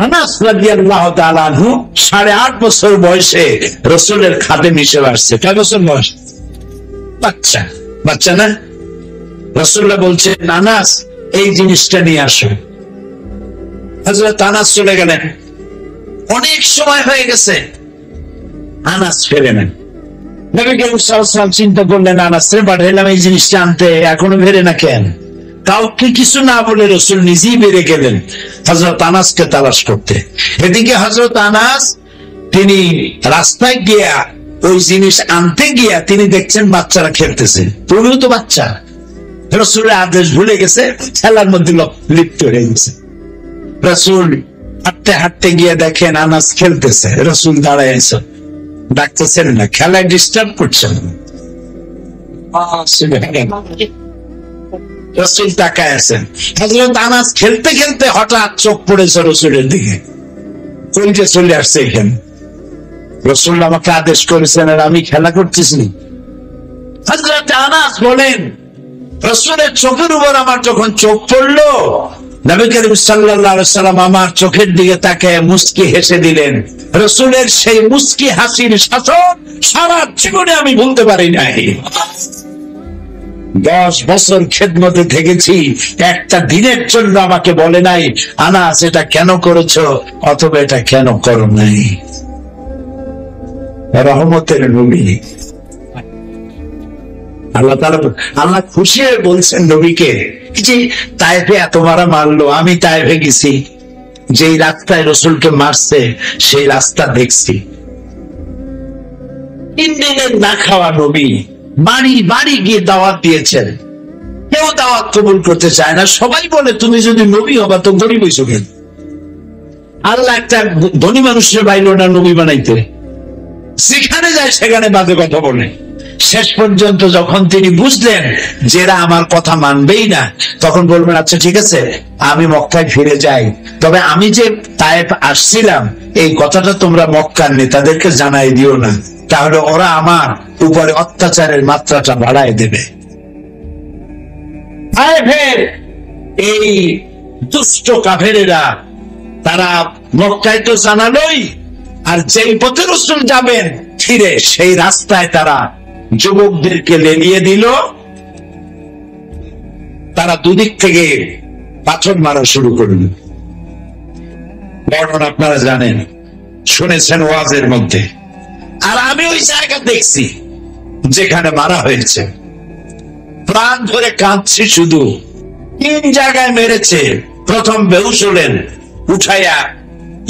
আনাস রাদিয়াল্লাহু তাআলা আনহু 8.5 বছর বয়সে রাসূলের খাদেম হিসেবে আসছে। কয় বছর বয়স? বাচ্চা, বাচ্চা না? রাসূলুল্লাহ বলছেন, আনাস এই জিনিসটা নিয়ে আসো। হযরত আনাস চলে গেলেন। অনেক সময় হয়ে গেছে, আনাস ফেরে না। নবী করিম সাল্লাল্লাহু আলাইহি ওয়াসাল্লাম চিন্তা করলেন, আনাসরে পাঠাইলাম এই জিনিসটা আনতে, এখনো ফেরে না কেন? কাউকে কিছু না বলে রাসূল নিজেই বেরিয়ে গেলেন হযরত আনাসকে তালাশ করতে। এদিকে হযরত আনাস তিনি রাস্তায় গিয়া ওই জিনিস আনতে গিয়া তিনি দেখছেন বাচ্চারা খেলতেছে। তুমিও তো বাচ্চা, রাসূলের আদেশ ভুলে গেছে, খেলার মধ্যে লিপ্ত হয়ে গেছে। রাসূল হাঁটতে হাঁটতে গিয়ে দেখেন আনাস খেলতেছে, রাসূল দাঁড়ায় আছে, ডাকতেছেন না, খেলায় ডিস্টার্ব করছেন। রাসূল তাকায় আছেন। হযরত আনাস খেলতে খেলতে হঠাৎ চোখ পড়েছে রাসূলের দিকে। কইতে চলে আসছে এখানে, রাসূল আমাকে আদেশ করেছেন আর আমি খেলা করতেছি। হযরত আনাস বলেন, রাসূলের চোখের উপর আমার যখন চোখ পড়লো, নবী করিম সাল্লাল্লাহু আলাইহি ওয়াসাল্লাম আমার চোখের দিকে তাকিয়ে মুস্কি হেসে দিলেন। রাসূলের সেই মুস্কি হাসির শাসন সারা জীবনে আমি ভুলতে পারি নাই। 10 বছর খেদমতে থেকেছি, একটা দিনের জন্য আমাকে বলে নাই আনাস এটা কেন করেছো অথবা এটা কেন করো নাই। রহমতের নবী আল্লাহ তাআলা, আল্লাহ খুশি হয়ে বলছেন নবীকে যে তায়েফে এত মারা মারলো, আমি তায়েফে গেছি, যেই রাস্তায় রাসূলকে মারছে সেই রাস্তা দেখছি। 3 দিনের না খাওয়া নবী বাড়ি বাড়ি গিয়ে দাওয়াত দিয়েছেন, কেউ দাওয়াত কবুল করতে চায় না। সবাই বলে তুমি যদি নবী হবা তো গরিব হইছো কেন? আল্লাহ একটা ধনী মানুষের বাইলো না নবী বানাইতে, যেখানে যায় সেখানে বাজে কথা বলে। শেষ পর্যন্ত যখন তিনি বুঝলেন যে এরা আমার কথা মানবেই না, তখন বলবেন আচ্ছা ঠিক আছে আমি মক্কায় ফিরে যাই, তবে আমি যে তায়েফ আসছিলাম এই কথাটা তোমরা মক্কার নেতাদেরকে জানাই দিও না, তাহলে ওরা আমার উপরে অত্যাচারের মাত্রাটা বাড়ায় দেবে। তায়েফের এই দুষ্ট কাফেরেরা তারা মক্কায় তো জানালোই, আর যেই পথে রাসূল যাবেন ফিরে সেই রাস্তায় তারা যুবকদেরকে লেলিয়ে দিল। তারা দুদিক থেকে পাথর মারা শুরু করল। বর্ণনা আপনারা জানেন, শুনেছেন ওয়াজের মধ্যে। আর আমি ওই জায়গা দেখছি যেখানে মারা হয়েছে, প্রাণ ধরে কাঁদছি শুধু। 3 জায়গায় মেরেছে। প্রথম বেহুশ হলেন, উঠাইয়া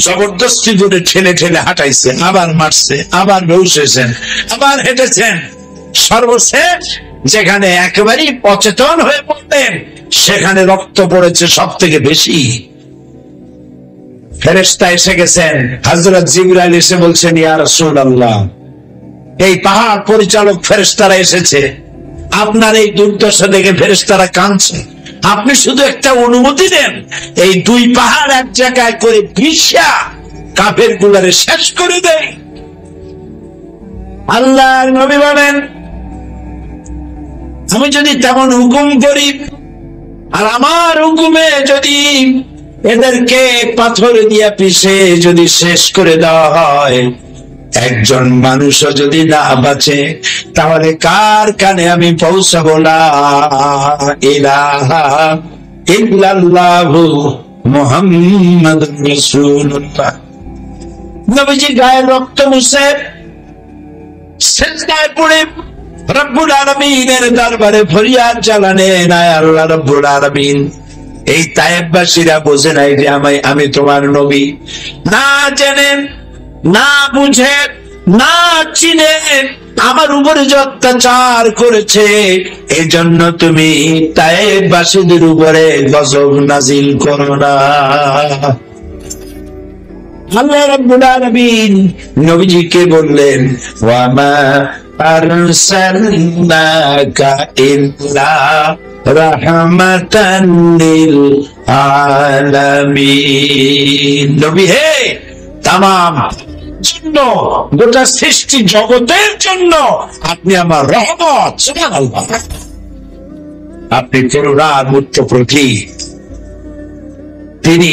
জবরদস্তি করে ঠেলে ঠেলে হাঁটাইছে, আবার মারছে, আবার বেহুশ হয়েছেন, আবার হেঁটেছেন। সর্বশেষ যেখানে একেবারেই অচেতন হয়ে পড়লেন সেখানে রক্ত পড়েছে সব থেকে বেশি। ফেরেশতা এসে গেছেন, হযরত জিবরাইল এসে বলছেন ইয়া রাসূলুল্লাহ, এই পাহাড় পরিচালক ফেরেশতারা এসেছে, আপনার এই দুর্দশা দেখে ফেরেশতারা কাঁদছে, আপনি শুধু একটা অনুমতি দেন, এই 2 পাহাড় এক জায়গায় করে ভিসা কাফের গুলারে শেষ করে দেয়। আল্লাহর নবী বলেন আমি যদি তেমন হুকুম করি আর আমার হুকুমে যদি এদেরকে পাথর দিয়া পিষে যদি শেষ করে দেওয়া হয়, একজন মানুষও যদি না বাঁচে, তাহলে কার কানে আমি পৌঁছাবো লা ইলাহা ইল্লাল্লাহু মুহাম্মাদুর রাসূলুল্লাহ। নবীজি গায়ে রক্ত মুছে সিজদায় পড়ে রব্বুল আলামিনের দরবারে ফরিয়াদ জানালেন, আয় আল্লাহ রব্বুল আলামিন, এই তায়েফবাসীরা বোঝে নাই যে আমি তোমার নবী, না জেনে না বুঝে না চিনে আমার উপরে যে অত্যাচার করেছে, এই জন্য তুমি তায়েফবাসীদের উপরে গজব নাজিল করো না। আল্লাহ রাব্বুল আলামিন নবীজিকে বললেন ওয়া মা আরসালনাকা ইল্লা রাহমাতান লিল আলামিন। নবী হে, তামাম জন্য গোটা সৃষ্টি জগতের জন্য আপনি আমার রহমত। সুবহানাল্লাহ, আপনি করুণার মূর্ত প্রতীক। তিনি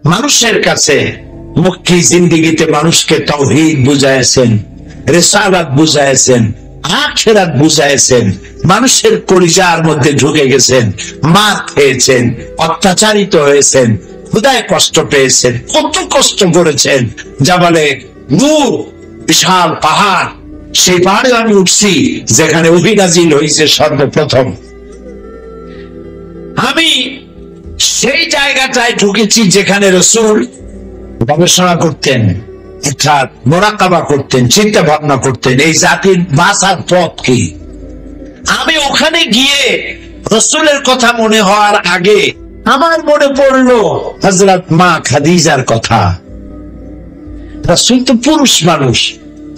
মানুষের কাছে মুক্তি জিন্দেগিতে মানুষকে তাওহীদ বুঝাইছেন, রিসালাত বুঝাইছেন, আখিরাত বুঝাইছেন, মানুষের কলিজার মধ্যে ঢুকে গেছেন, মার খেয়েছেন, অত্যাচারিত হয়েছেন, ক্ষুধায় কষ্ট পেয়েছেন, কত কষ্ট করেছেন। জাবালে নূর বিশাল পাহাড়, সেই পাহাড়ে আমি উঠছি যেখানে ওহী নাযিল হয়েছে সর্বপ্রথম। আমি সেই জায়গাটায় ঢুকেছি যেখানে রাসূল গবেষণা করতেন, অর্থাৎ মুরাকাবা করতেন, চিন্তা ভাবনা করতেন এই জাতির বাঁচার পথ কি। আমি ওখানে গিয়ে রাসূলের কথা মনে হওয়ার আগে আমার মনে পড়লো হযরত মা খাদিজার কথা। রাসূল তো পুরুষ মানুষ,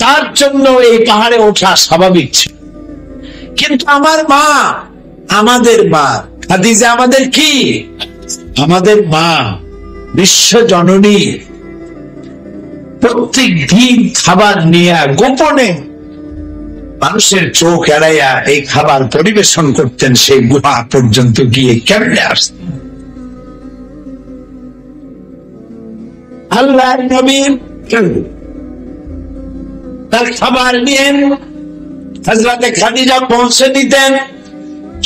তার জন্য এই পাহাড়ে ওঠা স্বাভাবিক ছিল, কিন্তু আমার মা, আমাদের মা খাদিজা আমাদের কি, আমাদের মা বিশ্ব জননী, প্রত্যেক দিন খাবার নিয়ে গোপনে মানুষের চোখ এড়াইয়া এই খাবার পরিবেশন করতেন সেই গুহা পর্যন্ত গিয়ে। কেমনে আসতেন আল্লাহর নবী, তার খাবার নিয়ে হযরতে খাদিজা পৌঁছে দিতেন।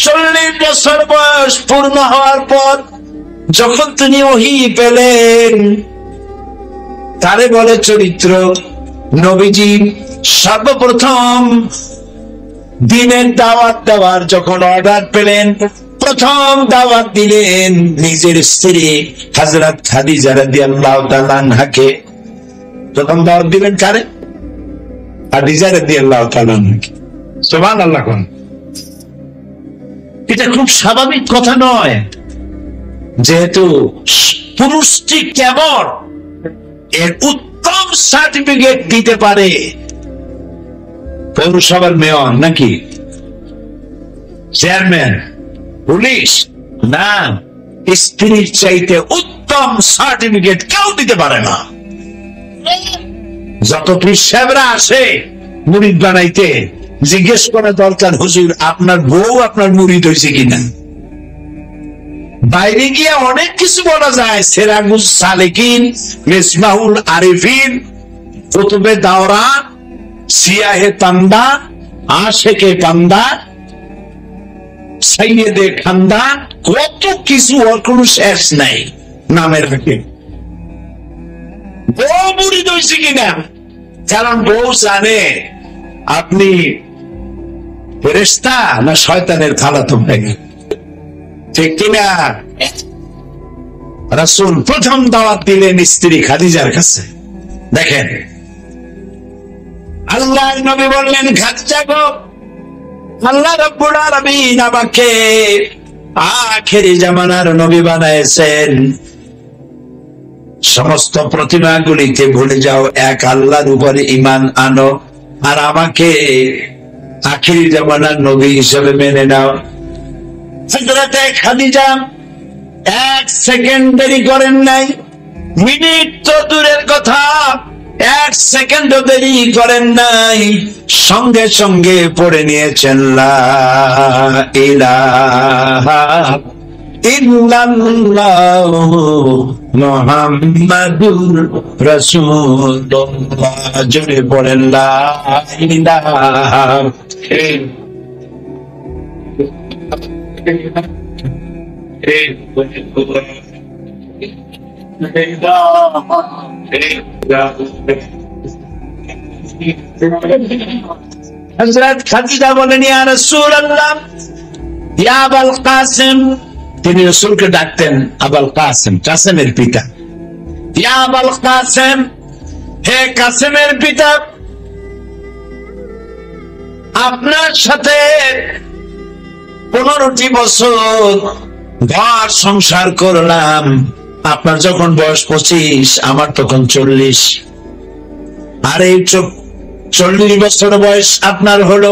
40 বছর বয়স পূর্ণ হওয়ার পর যখন তিনি ওহী পেলেন, তারে বলে চরিত্র, নবীজি সর্বপ্রথম দিনের দাওয়াত দেওয়ার যখন অর্ডার পেলেন, প্রথম দাওয়াত দিলেন নিজের স্ত্রী হযরত খাদিজা রাদিয়াল্লাহু তাআলা আনহাকে। প্রথম দাওয়াত দিলেন কারে? খাদিজা রাদিয়াল্লাহু তাআলা আনহাকে। সুবহানাল্লাহ। কোন এটা খুব স্বাভাবিক কথা নয়, যেহেতু পুরুষটি কেবল এর উত্তম সার্টিফিকেট দিতে পারে পৌরসভার মেয়র নাকি চেয়ারম্যান, পুলিশ না, স্ত্রীর চাইতে উত্তম সার্টিফিকেট কেউ দিতে পারে না। যত পীর সাহেবরা আসে মুরিদ বানাইতে, জিজ্ঞেস করা দরকার, হুজুর আপনার বউ আপনার মুরিদ হয়েছে কিনা। বাইরে গিয়ে অনেক কিছু বলা যায়, সিরাজুস সালেকিন, মিসবাহুল আরিফিন, কুতুবে দাওরা, সিয়াহে তান্দা, আশেকে কান্দা, সাইয়েদে খান্দা, কত কিছু, ওর কোনো শেষ নাই নামের হাতে। বউ মুরিদ হয়েছে কিনা, কারণ বউ জানে আপনি ফেরেশতা না শয়তানের খালাতো ভাই, ঠিক কিনা। রাসূল প্রথম দাওয়াত দিলেন স্ত্রী খাদিজার কাছে। দেখেন আল্লাহর নবী বললেন, খাদিজা গো, আল্লাহ রাব্বুল আলামিন আমাকে আখেরি জামানার নবী বানাইছেন। সমস্ত প্রতিমাগুলিকে ভুলে যাও, এক আল্লাহর উপরে ঈমান আনো, আর আমাকে আখেরি জামানার নবী হিসেবে মেনে নাও। হযরতে খাদিজা 1 সেকেন্ড দেরি করেন নাই, মিনিট তো দূরের কথা, 1 সেকেন্ডও দেরি করেন নাই, সঙ্গে সঙ্গে পড়ে নিয়েছেন লা ইলাহা ইল্লাল্লাহু মুহাম্মাদুর রাসূলুল্লাহ। জোরে পড়েন লা ইলাহা হযরত খাদিজা বলেন, ইয়া রাসূলুল্লাহ, ইয়া আবুল কাসিম, তিনি রাসূলকে ডাকতেন আবুল কাসিম, কাসিমের পিতা। ইয়া আবুল কাসিম, হে কাসিমের পিতা, আপনার সাথে 15টি বছর ঘর সংসার করলাম। আপনার যখন বয়স 25, আমার তখন 40, আর এই 40 বছর বয়স আপনার হলো।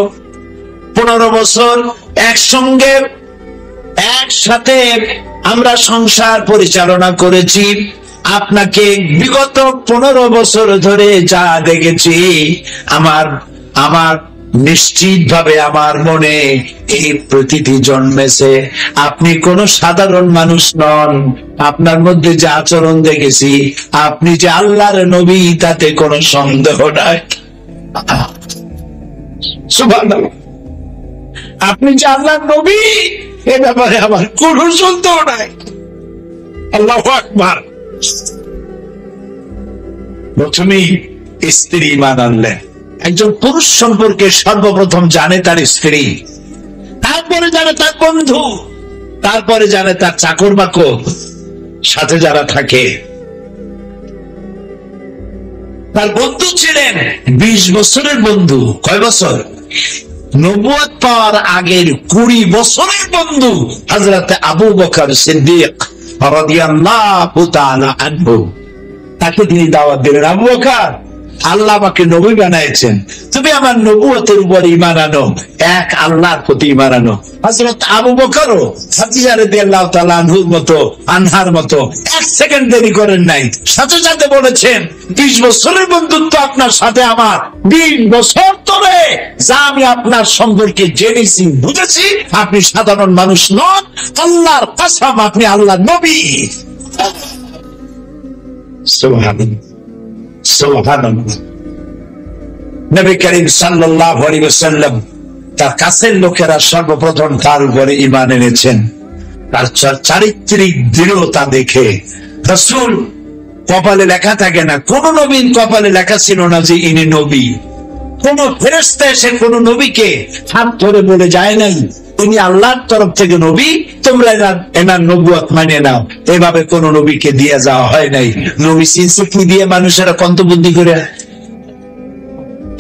15 বছর একসাথে আমরা সংসার পরিচালনা করেছি। আপনাকে বিগত 15 বছর ধরে যা দেখেছি, আমার নিশ্চিত ভাবে আমার মনে এই প্রতিটি জন্মেছে আপনি কোন সাধারণ মানুষ নন। আপনার মধ্যে যে আচরণ দেখেছি আপনি যে আল্লাহর নবী তাতে কোনো সন্দেহ নাই। সুবহানাল্লাহ, আপনি যে আল্লাহর নবী এ ব্যাপারে আমার কোন সন্দেহ নাই। আল্লাহু আকবার। প্রথমেই স্ত্রী ঈমান আনলেন। একজন পুরুষ সম্পর্কে সর্বপ্রথম জানে তার স্ত্রী, তারপরে জানে তার বন্ধু, তারপরে জানে তার চাকর বাকর, সাথে যারা থাকে। তার বন্ধু ছিলেন 20 বছরের বন্ধু। কয় বছর? নবুয়ত পাওয়ার আগের 20 বছরের বন্ধু হযরত আবু বকর সিদ্দিক রাদিয়াল্লাহু তাআলা আনহু। তাকে তিনি দাওয়াত দিলেন, আবু বকর, আল্লাহ আমাকে নবী বানাইছেন, তুমি আমার নবুয়তের উপর ঈমান আনো, এক আল্লাহর প্রতি ঈমান আনো। হযরত আবু বকরও খাদিজা রাদিয়াল্লাহু তাআলা আনহার মতো 1 সেকেন্ড দেরি করেন নাই, সাথে সাথে বলেছেন 20 বছরের বন্ধুত্ব আপনার সাথে আমার, 20 বছর ধরে যা আমি আপনার সম্পর্কে জেনেছি বুঝেছি, আপনি সাধারণ মানুষ নন, আল্লাহর কসম আপনি আল্লাহর নবী। সুবহানাল্লাহ, সুবহানাল্লাহ। নবী করিম সাল্লাল্লাহু আলাইহি ওয়াসাল্লাম তার কাছের লোকেরা সর্বপ্রথম তার উপরে ঈমান এনেছেন। তার চারিত্রিক দৃঢ়তা দেখে রাসূল কপালে লেখা থাকে না, কোন নবীর কপালে লেখা ছিল না যে ইনি নবী। কোন ফেরেশতা এসে কোন নবীকে হাত ধরে বলে যায় নাই তিনি আল্লাহর তরফ থেকে নবী, তোমরা এনার নবুয়ত মানে নাও। এভাবে কোন নবীকে দিয়ে যাওয়া হয় নাই। নবী চিনছে কি দিয়ে? মানুষেরা কন্তবুদ্ধি করে।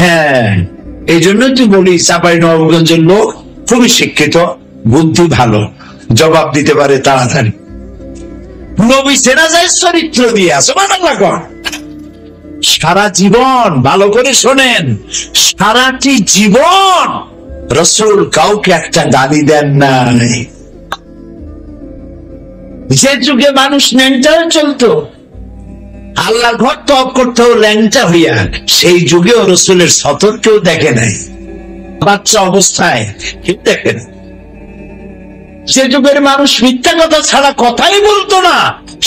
হ্যাঁ, এই জন্যই তুই বলি চাঁপাইনবাবগঞ্জের লোক খুবই শিক্ষিত, বুদ্ধি ভালো, জবাব দিতে পারে তাড়াতাড়ি। নবী চেনা যায় চরিত্র দিয়ে। সুবহানাল্লাহ। সারা জীবন, ভালো করে শোনেন, সারাটি জীবন রাসূল কাউকে একটা গালি দেন নাই। যে যুগে মানুষ ন্যাংটা চলতো, আল্লাহ ঘর তপ করতেও ল্যাংটা হইয়া, সেই যুগেও রাসূলের সতর কেউ দেখে নাই, বাচ্চা অবস্থায় কেউ দেখে না। সে যুগের মানুষ মিথ্যা কথা ছাড়া কথাই বলতো না,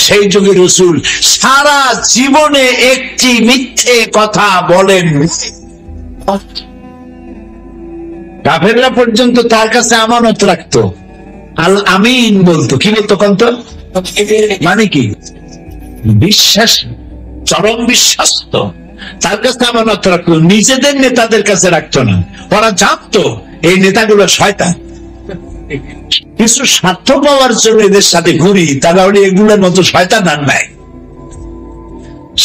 সেই যুগে রাসূল সারা জীবনে একটি মিথ্যে কথা বলেন। কাফেররা পর্যন্ত তার কাছে আমানত রাখতো, আল আমিন বলতো। কি বলতো? কন্ত মানে কি? বিশ্বাস, চরম বিশ্বাস। তো তার কাছে আমানত রাখতো, নিজেদের নেতাদের কাছে রাখতো না। ওরা জানতো এই নেতাগুলো শয়তান, কিছু স্বার্থ পাওয়ার জন্য এদের সাথে ঘুরি, তারা এগুলোর মতো শয়তান আর নাই।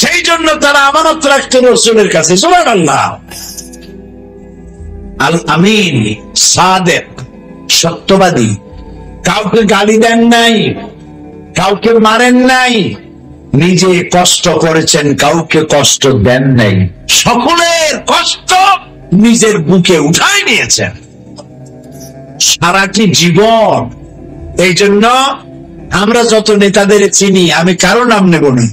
সেই জন্য তারা আমানত রাখতো রাসূলের কাছে। সুবহানাল্লাহ। আল আমিন, সাদেক, সত্যবাদী। কাউকে গালি দেন নাই, কাউকে মারেন নাই, নিজে কষ্ট করেছেন, কাউকে কষ্ট দেন নাই, সকলের কষ্ট নিজের বুকে উঠায় নিয়েছেন সারাটি জীবন। এই জন্য আমরা যত নেতাদের চিনি, আমি কারো নাম নেব না,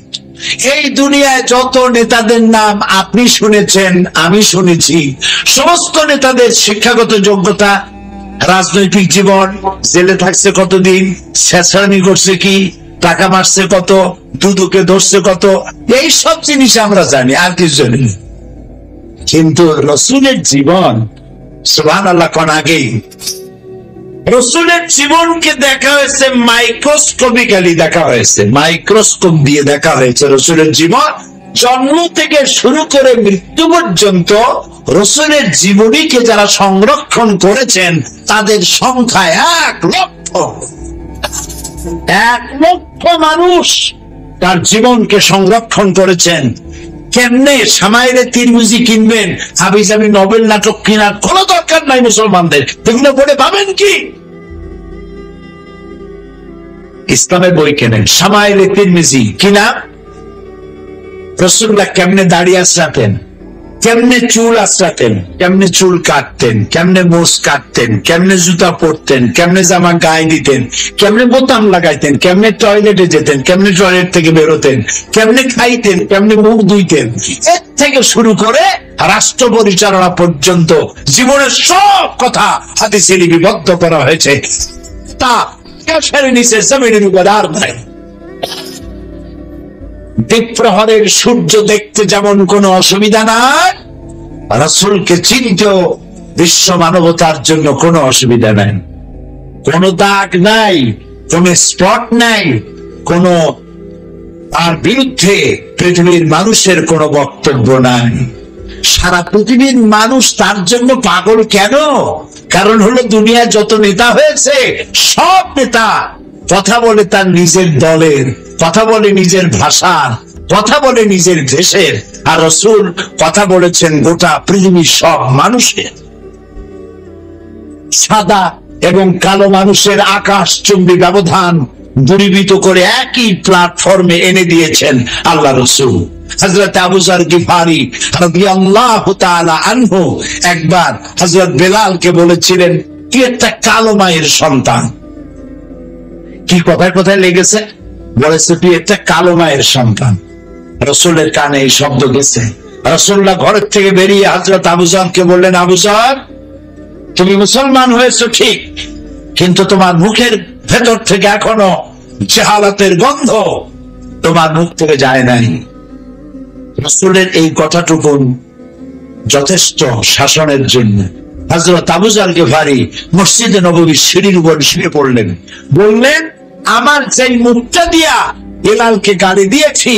এই দুনিয়ায় যত নেতাদের নাম আপনি শুনেছেন, আমি শুনেছি, সমস্ত নেতাদের শিক্ষাগত যোগ্যতা, রাজনৈতিক জীবন, জেলে থাকছে কতদিন, শেষরানি করছে কি, টাকা মারছে কত, দুদুকে ধরছে কত, এই সব জিনিস আমরা জানি, আর কিছু জানি না। কিন্তু রাসূলের জীবন, সুবহানাল্লাহ, কোন আগেই রাসূলের জীবনকে দেখা হয়েছে মাইক্রোস্কোপিক্যালি, দেখা হয়েছে মাইক্রোস্কোপ দিয়ে দেখা হয়েছে রাসূলের জীবন। জন্ম থেকে শুরু করে মৃত্যু পর্যন্ত রাসূলের জীবনীকে যারা সংরক্ষণ করেছেন তাদের সংখ্যা 1 লক্ষ। 1 লক্ষ মানুষ তার জীবনকে সংরক্ষণ করেছেন। কেমনে সামাইরে তিরমিজি কিনবেন, হাবিজাবি নোবেল নাটক কেনার কোনো দরকার নাই মুসলমানদের, এগুলো পড়ে পাবেন কি? ইসলামের বই কেনেন, সামাইরে তিরমিজি কিনা, রাসূলুল্লাহ কেমনে দাঁড়িয়ে আছেন, কেমনে চুল আঁচড়াতেন, কেমনে চুল কাটতেন, কেমনে মোষ কাটতেন, কেমনে জুতা পরতেন, কেমনে জামা গায়ে দিতেন, কেমনে বোতাম লাগাইতেন, কেমনে টয়লেটে যেতেন, কেমনে টয়লেট থেকে বেরোতেন, কেমনে খাইতেন, কেমনে মুখ ধুইতেন, এর থেকে শুরু করে রাষ্ট্র পরিচালনা পর্যন্ত জীবনের সব কথা হাদিসে লিপিবদ্ধ করা হয়েছে। তা নিচে জমিনের উপর আর নাই। দ্বীপ্রহরের সূর্য দেখতে যেমন কোনো অসুবিধা নাই, রাসূলকে চিনতেও বিশ্ব মানবতার জন্য কোনো অসুবিধা নাই। কোনো দাগ নাই, কোন স্পট নাই, কোন তার বিরুদ্ধে পৃথিবীর মানুষের কোনো বক্তব্য নাই। সারা পৃথিবীর মানুষ তার জন্য পাগল কেন? কারণ হলো দুনিয়া যত নেতা হয়েছে সব নেতা কথা বলে তার নিজের দলের, কথা বলে নিজের ভাষার, কথা বলে নিজের দেশের, আর রাসূল কথা বলেছেন গোটা পৃথিবীর সব মানুষের। সাদা এবং কালো মানুষের আকাশচুম্বী ব্যবধান দূরীভূত করে একই প্ল্যাটফর্মে এনে দিয়েছেন আল্লাহ রাসূল। হযরত আবু যর গিফারি রাদিয়াল্লাহু তাআলা আনহু একবার হযরত বেলালকে বলেছিলেন, তুই একটা কালো মায়ের সন্তান। কি কথায় কথায় লেগেছে? বলেছে তুই একটা কালো মায়ের সন্তান। রাসূলের কানে এই শব্দ গেছে। রাসূলুল্লাহ ঘরের থেকে বেরিয়ে হযরত আবু যরকে বললেন, আবু যর, তুমি মুসলমান হয়েছো ঠিক, কিন্তু তোমার মুখের ভেতর থেকে এখনো জাহালাতের গন্ধ তোমার মুখ থেকে যায় নাই। রাসূলের এই কথাটুকু যথেষ্ট শাসনের জন্য। হযরত আবু যর গিফারি মসজিদে নববীর সিঁড়ির উপর শুয়ে পড়লেন, বললেন, আমার যেই মুখটা দিয়া বেলালকে গালি দিয়েছি,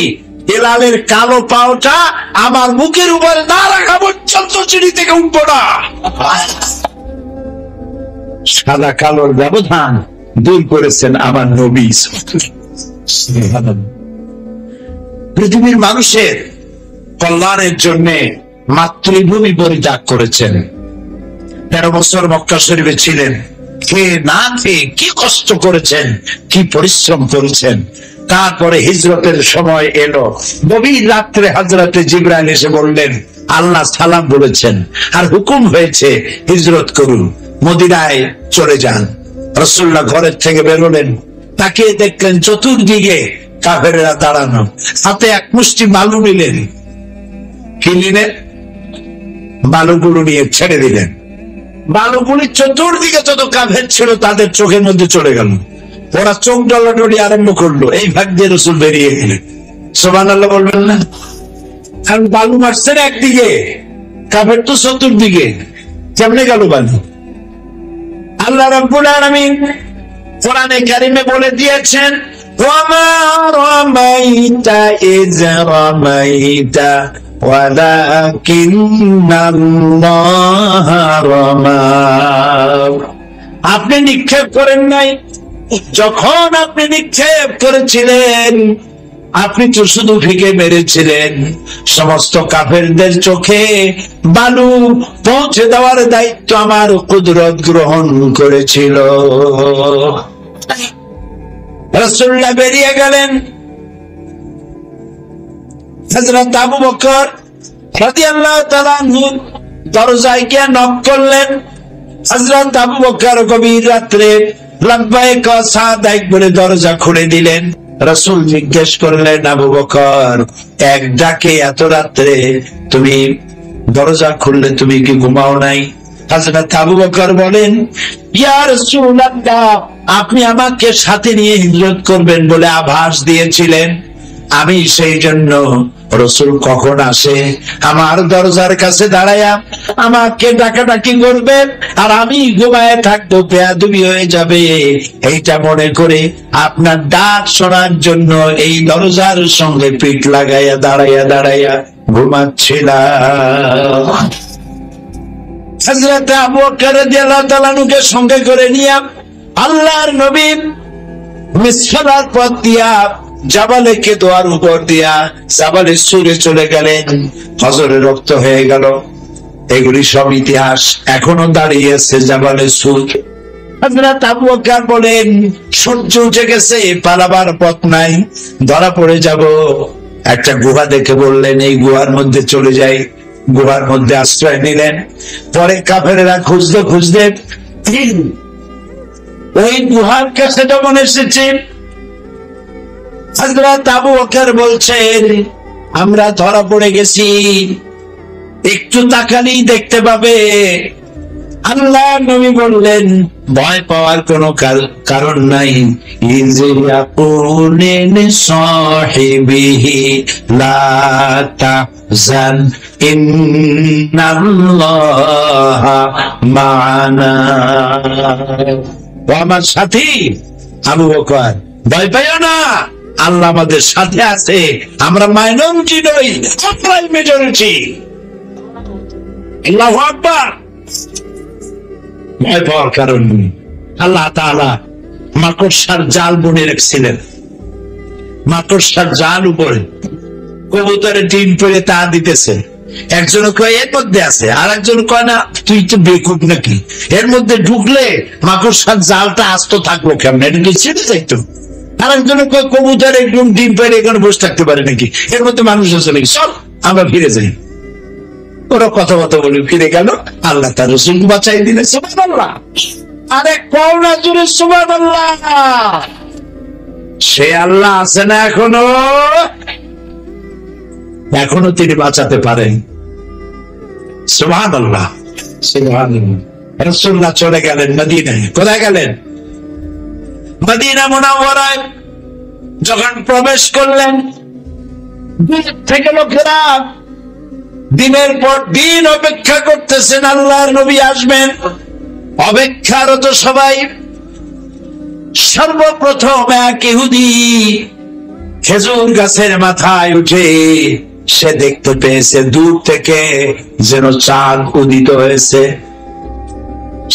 বেলালের কালো পাওটা আমার মুখের উপর না রাখা পর্যন্ত সিঁড়ি থেকে উঠবো না। সাদা কালোর ব্যবধান দূর করেছেন আমার নবী। পৃথিবীর মানুষের কল্যাণের জন্য মাতৃভূমি পরিত্যাগ করেছেন। 13 বছর মক্কা শরীফে ছিলেন, খেয়ে না খেয়ে কি কষ্ট করেছেন, কি পরিশ্রম করেছেন। তারপরে হিজরতের সময় এলো। গভীর রাত্রে হযরতে জিবরাইল এসে বললেন, আল্লাহ সালাম বলেছেন আর হুকুম হয়েছে হিজরত করুন, মদিনায় চলে যান। রাসূলুল্লাহ ঘরের থেকে বেরোলেন, তাকে দেখলেন চতুর্দিকে কাফেররা দাঁড়ানো, হাতে এক মুষ্টি বালু নিলেন। কি নিলেন? বালুগুলো নিয়ে ছেড়ে দিলেন। বালুগুলি চতুর্দিকে যত কাফের ছিল তাদের চোখের মধ্যে চলে গেল। ওরা চোখ ডলাডলি আরম্ভ করলো। এই ভাগ দিয়ে রাসূল বেরিয়ে গেলেন। সুবহানাল্লাহ বলবেন না? কারণ বালু মারছেন একদিকে, কাফের তো চতুর্দিকে, কেমনে গেল বালু? আল্লাহ রাব্বুল আলামিন কোরআনে কারিমে বলে দিয়েছেন, ওয়ামা রামাইতা ইয রামাইতা ওয়ালাকিন্নাল্লাহ রামা। আপনি নিক্ষেপ করেন নাই, যখন আপনি নিক্ষেপ করেছিলেন আপনি তো শুধু ফিকে মেরেছিলেন। সমস্ত কাফেরদের চোখে বালু পৌঁছে দেওয়ার দায়িত্ব আমার কুদরত গ্রহণ করেছিল। রাসূলুল্লাহ বেরিয়ে গেলেন। হযরত আবু বকর রাদিয়াল্লাহু তাআলা আনহু দরজায় গিয়ে নক করলেন। হযরত আবু বকর গভীর রাত্রে লাব্বাইক ওয়া সাদাইক বলে দরজা খুলে দিলেন। রাসূল জিজ্ঞেস করলেন, আবু বকর, এক ডাকে এত রাত্রে তুমি দরজা খুললে, তুমি কি ঘুমাও নাই? হযরত আবু বকর বলেন, ইয়া রাসূলুল্লাহ, আপনি আমাকে সাথে নিয়ে হিজরত করবেন বলে আভাস দিয়েছিলেন, আমি সেই জন্য রাসূল কখন আসে আমার দরজার কাছে দাঁড়ায়া আমাকে ডাকাডাকি করবেন আর আমি ঘুমায় থাকবো, বেয়াদবি হয়ে যাবে, এইটা মনে করে আপনার ডাক শোনার জন্য এই দরজার সঙ্গে পিঠ লাগাইয়া দাঁড়াইয়া দাঁড়াইয়া ঘুমাচ্ছিলাম। হযরত আবু বকর রাদিয়াল্লাহু তাআলা আনহুকে সঙ্গে করে নিয়ে আল্লাহর নবী মিসফার পথ দিয়া জাবালে কেদোয়ার উপর দিয়া জাবালে সুরে চলে গেলেন। হজরে রক্ত হয়ে গেল। এগুলি সব ইতিহাস, এখনো দাঁড়িয়ে আছে জাবালে সুর। হযরত আবু বকর বলেন, সূর্য উঠে গেছে, পালাবার পথ নাই, ধরা পড়ে যাব। একটা গুহা দেখে বললেন, এই গুহার মধ্যে চলে যাই। গুহার মধ্যে আশ্রয় নিলেন। পরে কাফেরেরা খুঁজতে খুঁজতে ওই গুহার কাছে যখন এসেছে, হযরত আবু বকর বলছেন, আমরা ধরা পড়ে গেছি, একটু তাকালেই দেখতে পাবে। আল্লাহ নবী বললেন, ভয় পাওয়ার কোনো কারণ নাই। ইযে ইয়াকুলিন সাহিবিহি লা তাহজান ইন্নাল্লাহা মা'ানা। ও আমার সাথী আবু বকর, ভয় পাইও না, আল্লাহ আমাদের সাথে আছে, আমরা মাইনরিটি নই, আমরাই মেজরিটি। আল্লাহু আকবার। ভয় পাওয়ার কারণ নেই। আল্লাহ তাআলা মাকড়সার জাল বুনে রেখেছিলেন, মাকড়সার জাল উপরে কবুতরের ডিম পেড়ে তা দিতেছে। একজন কয় এর মধ্যে আছে, আর একজন কয় না তুই তো বেকুব নাকি, এর মধ্যে ঢুকলে মাকড়সার জালটা আস্ত থাকলো কেমন, এটা কি ছেড়ে যাইতো। আর একজন কয় কবুতর একদম ডিম পেড়ে এখানে বসে থাকতে পারে নাকি, এর মধ্যে মানুষ আছে নাকি, চল আমরা ফিরে যাই। ওরা কথাবার্তা বলে ফিরে গেল, আল্লাহ তার রাসূল বাঁচাই দিলেন। সুবহানাল্লাহ। আরে করোনা জুড়ে সুবহানাল্লাহ। সে আল্লাহ আছে না এখনো, এখনো তিনি বাঁচাতে পারেন। সুবহানাল্লাহ সুবহানাল্লাহ। রাসূলুল্লাহ চলে গেলেন মদিনায়। কোথায় গেলেন? মদিনা মুনাওয়ারায়। যখন প্রবেশ করলেন, দূর থেকে লোকেরা দিনের পর দিন অপেক্ষা করতেছেন আল্লাহর নবী আসবেন। অপেক্ষারত সবাই। সর্বপ্রথম এক ইহুদি খেজুর গাছের মাথায় উঠে সে দেখতে পেয়েছে দূর থেকে যেন চাঁদ উদিত হয়েছে।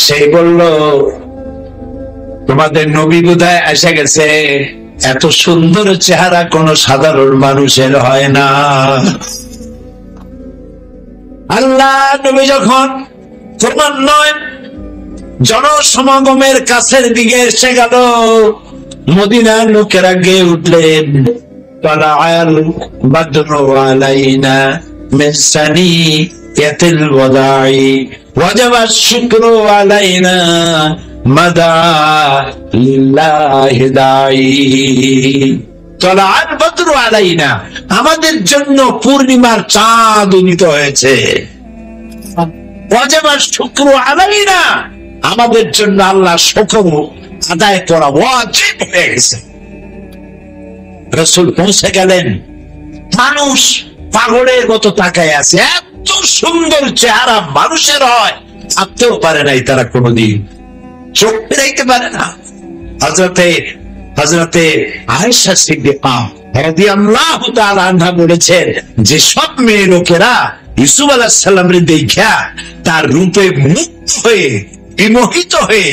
সে বলল, তোমাদের নবী বোধহয় এসে গেছে। এত সুন্দর চেহারা কোন সাধারণ মানুষের হয় না। আল্লাহ নবী যখন ক্রমান্বয়ে জনসমাগমের কাছের দিকে এসে গেল, মদিনার লোকেরা গেয়ে উঠলেন, তালাআল বাদরু আলাইনা মিন সানিয়াতিল ওয়াদাই ওয়াজাবা শুকরু আলাইনা মাদা লিল্লাহি দাই। তালাআল বাদরু আলাইনা, আমাদের জন্য পূর্ণিমার চাঁদ উদিত হয়েছে। ওয়াজাবা শুকরু আলাইনা, আমাদের জন্য আল্লাহ শুকর আদায় করা ওয়াজিব হয়ে গেছে। রাসূল পৌঁছে গেলেন, মানুষ পাগলের মতো তাকায় আছে। এত সুন্দর চেহারা মানুষের হয় ভাবতেও পারে নাই তারা কোনোদিন, চোখ ফেরাইতে পারে না। হযরতে আয়েশা সিদ্দিকা রাদিয়াল্লাহু তাআলা আনহা বলেছেন যে সব মেয়ে লোকেরা ইউসুফ আলাইহিস সালামের দেখা তার রূপে মুগ্ধ হয়ে বিমোহিত হয়ে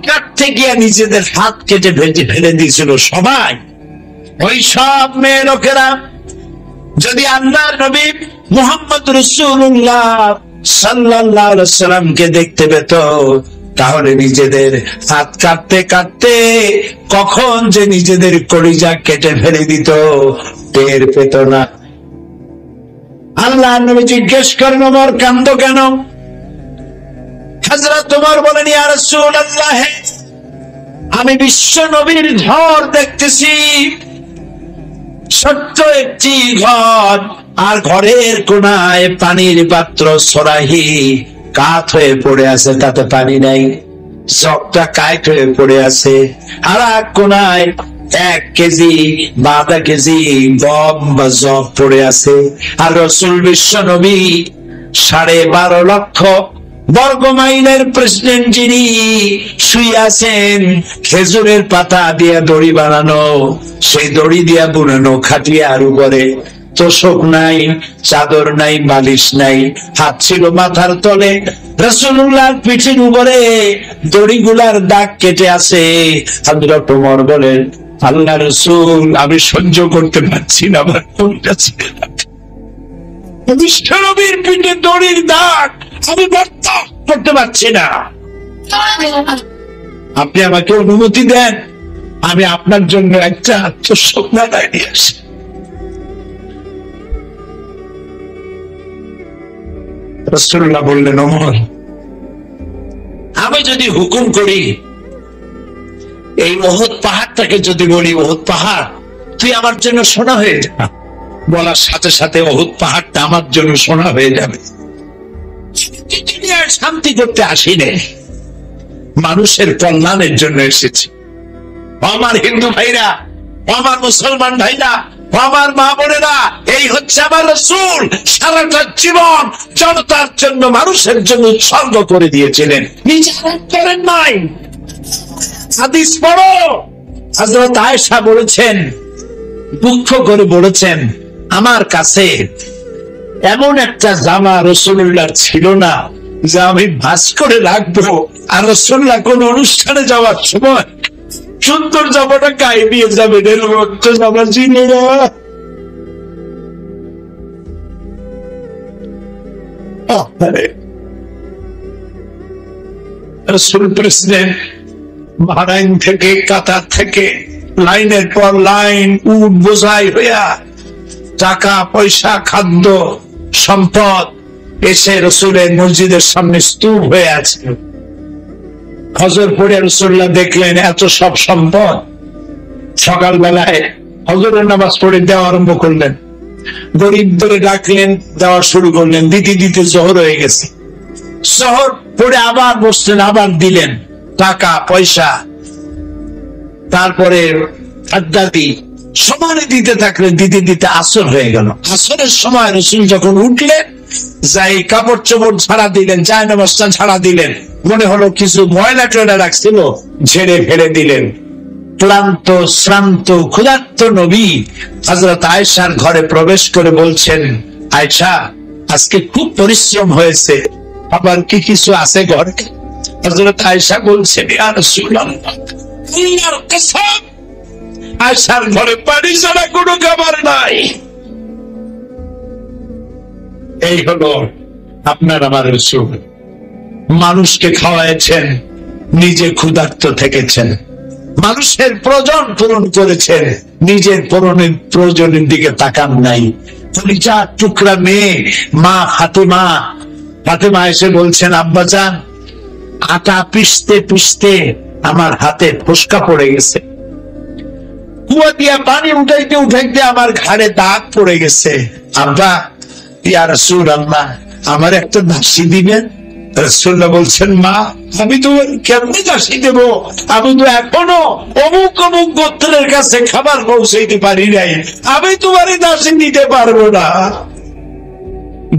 কাটতে গিয়ে নিজেদের হাত কেটে ভেজে ফেলে দিয়েছিল। সবাই ওই সব মেয়ে লোকেরা যদি আল্লাহর নবী মুহাম্মদ রাসূলুল্লাহ সাল্লাল্লাহু আলাইহি সাল্লামকে দেখতে পেত, তাহলে নিজেদের হাত কাটতে কাটতে কখন যে নিজেদের কলিজা কেটে ফেলে দিত টের পেত না। আল্লাহর নবী জিজ্ঞেস করেন, ওমর কান্দো কেন? হযরত ওমর বলেন, ইয়া রাসূলুল্লাহ, আমি বিশ্ব নবীর ঘর দেখতেছি, ছোট্ট একটি ঘর, আর ঘরের কোনায় পানির পাত্র সরাহি কাত হয়ে পড়ে আছে, তাতে পানি নাই, জগটা কাইট হয়ে পড়ে আছে, আর এক কোনায় 1 কেজি বা আধা কেজি গম বা জব পড়ে আছে। আর রাসূল বিশ্ব নবী 12.5 লক্ষ বর্গ মাইলের প্রেসিডেন্ট, যিনি শুয়ে আছেন খেজুরের পাতা দিয়ে দড়ি বানানো, সেই দড়ি দিয়া বুনানো খাটিয়ার উপরে, তোষক নাই, চাদর নাই, বালিশ নাই, হাত ছিল মাথার তলে। রাসূলুল্লাহর পিঠের উপরে দড়িগুলার দাগ কেটে আছে। হযরত ওমর বলেন, আল্লাহ রাসূল, আমি সহ্য করতে পারছি না, আমার কোনটা ছিল বিশ্বনবীর পিঠে দড়ির দাগ আমি বরদাস্ত করতে পারছি না। আপনি আমাকে অনুমতি দেন, আমি আপনার জন্য একটা তোষক নিয়ে আসি। রাসূলুল্লাহ বললেন, ওমর, আমি যদি হুকুম করি, এই উহুদ পাহাড়টাকে যদি বলি, উহুদ পাহাড় তুই আমার জন্য সোনা হয়ে যা, বলার সাথে সাথে উহুদ পাহাড়টা আমার জন্য সোনা হয়ে যাবে। দুনিয়ায় শান্তি করতে আসিনি, মানুষের কল্যাণের জন্য এসেছি। আমার হিন্দু ভাইরা, আমার মুসলমান ভাইরা, আমার মা বোনেরা, এই হচ্ছে আমার রাসূল। সারাটা জীবন জনতার জন্য, মানুষের জন্য উৎসর্গ করে দিয়েছিলেন, নিজে করেন নাই। হাদিস পড়ো, হযরত আয়েশা বলেছেন, দুঃখ করে বলেছেন, আমার কাছে এমন একটা জামা রাসূলুল্লাহর ছিল না যে আমি ভাঁজ করে রাখবো, আর রাসূলুল্লাহ কোন অনুষ্ঠানে যাওয়ার সময় সুন্দর জামাটা গায়ে দিয়ে যাবেন, এরকম একটা জামা ছিল না। রাসূল প্রেসিডেন্ট বাহরাইন থেকে, কাতার থেকে লাইনের পর লাইন উট বোঝাই হইয়া টাকা পয়সা খাদ্য সম্পদ এসে রাসূলের মসজিদের সামনে স্তূপ হয়ে আছে। ফজর পড়ে রাসূলুল্লাহ দেখলেন এত সব সম্পদ। সকালবেলায় ফজরের নামাজ পড়ে দেওয়া আরম্ভ করলেন, গরিবদের ডাকলেন, দেওয়া শুরু করলেন, দিতে দিতে জোহর হয়ে গেছে। জোহর পড়ে আবার বসলেন, আবার দিলেন টাকা পয়সা, তারপরে খাদ্যাদি সমানে দিতে থাকলেন, দিতে দিতে আসর হয়ে গেল। আসরের সময় রাসূল যখন উঠলেন, যাই কাপড় চোপড় ছাড়া দিলেন, জায়নামাজটা ছাড়া দিলেন, মনে হলো কিছু ময়লা টয়লা রাখছিল, ঝেড়ে ফেলে দিলেন। ক্লান্ত শ্রান্ত ক্ষুধার্ত নবী হযরত আয়েশার ঘরে প্রবেশ করে বলছেন, আয়েশা, আজকে খুব পরিশ্রম হয়েছে, আবার কি কিছু আছে ঘরে? হযরত আয়েশা বলছেন, ইয়া রাসূলুল্লাহ, আল্লাহর কসম, আয়েশার ঘরে পানি ছাড়া কোনো খাবার নাই। এই হলো আপনার আমার রাসূল। মানুষকে খাওয়াইছেন, নিজে ক্ষুধার্ত থেকেছেন, মানুষের প্রয়োজন পূরণ করেছেন, নিজের প্রয়োজনের দিকে তাকান নাই। কলিজার টুকরা মেয়ে মা ফাতেমা এসে বলছেন, আব্বাজান, আটা পিষতে পিষতে আমার হাতে ফোসকা পড়ে গেছে, কুয়া দিয়া পানি উঠাইতে উঠাইতে আমার ঘাড়ে দাগ পড়ে গেছে। আব্বা, ইয়া রাসূলুল্লাহ, আমার একটা দাসী দিবেন? রাসূলুল্লাহ বলছেন, মা, আমি তো কেমনে দাসী দেব? আমি তো এখনো অমুক অমুক গোত্রের কাছে খাবার পৌঁছাইতে পারি নাই, আমি তোমার দাসী দিতে পারবো না।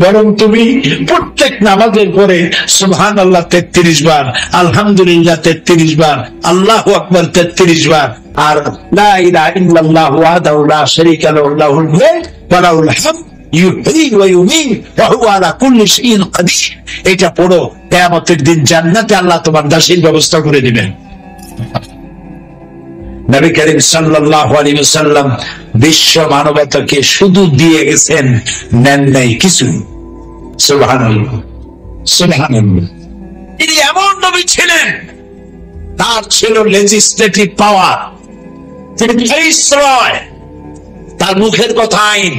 বরং তুমি প্রত্যেক নামাজের পরে সুবহানাল্লাহ 33 বার, আলহামদুলিল্লাহ 33 বার, আল্লাহু আকবার 33 বার, আর লা ইলাহা ইল্লাল্লাহু ওয়াহদাহু লা শারীকা লাহু লাহুল মুলক ওয়া লাহুল হামদ ইউহয়ী ওয়া ইউমীত ওয়া হুয়া আলা কুল্লি শাইইন কাদির। এটা পড়ো, কিয়ামতের দিন জান্নাতে আল্লাহ তোমার দাসীর ব্যবস্থা করে দিবেন। নবী করিম সাল্লাল্লাহু আলাইহি ওয়াসাল্লাম বিশ্ব মানবতাকে শুধু দিয়ে গেছেন, নেন নাই কিছু। সুবহানাল্লাহ, সুবহানাল্লাহ। তিনি এমন নবী ছিলেন, তার ছিল লেজিসলেটিভ পাওয়ার, তিনি ভাইসরয়, তার মুখের কথা আইন।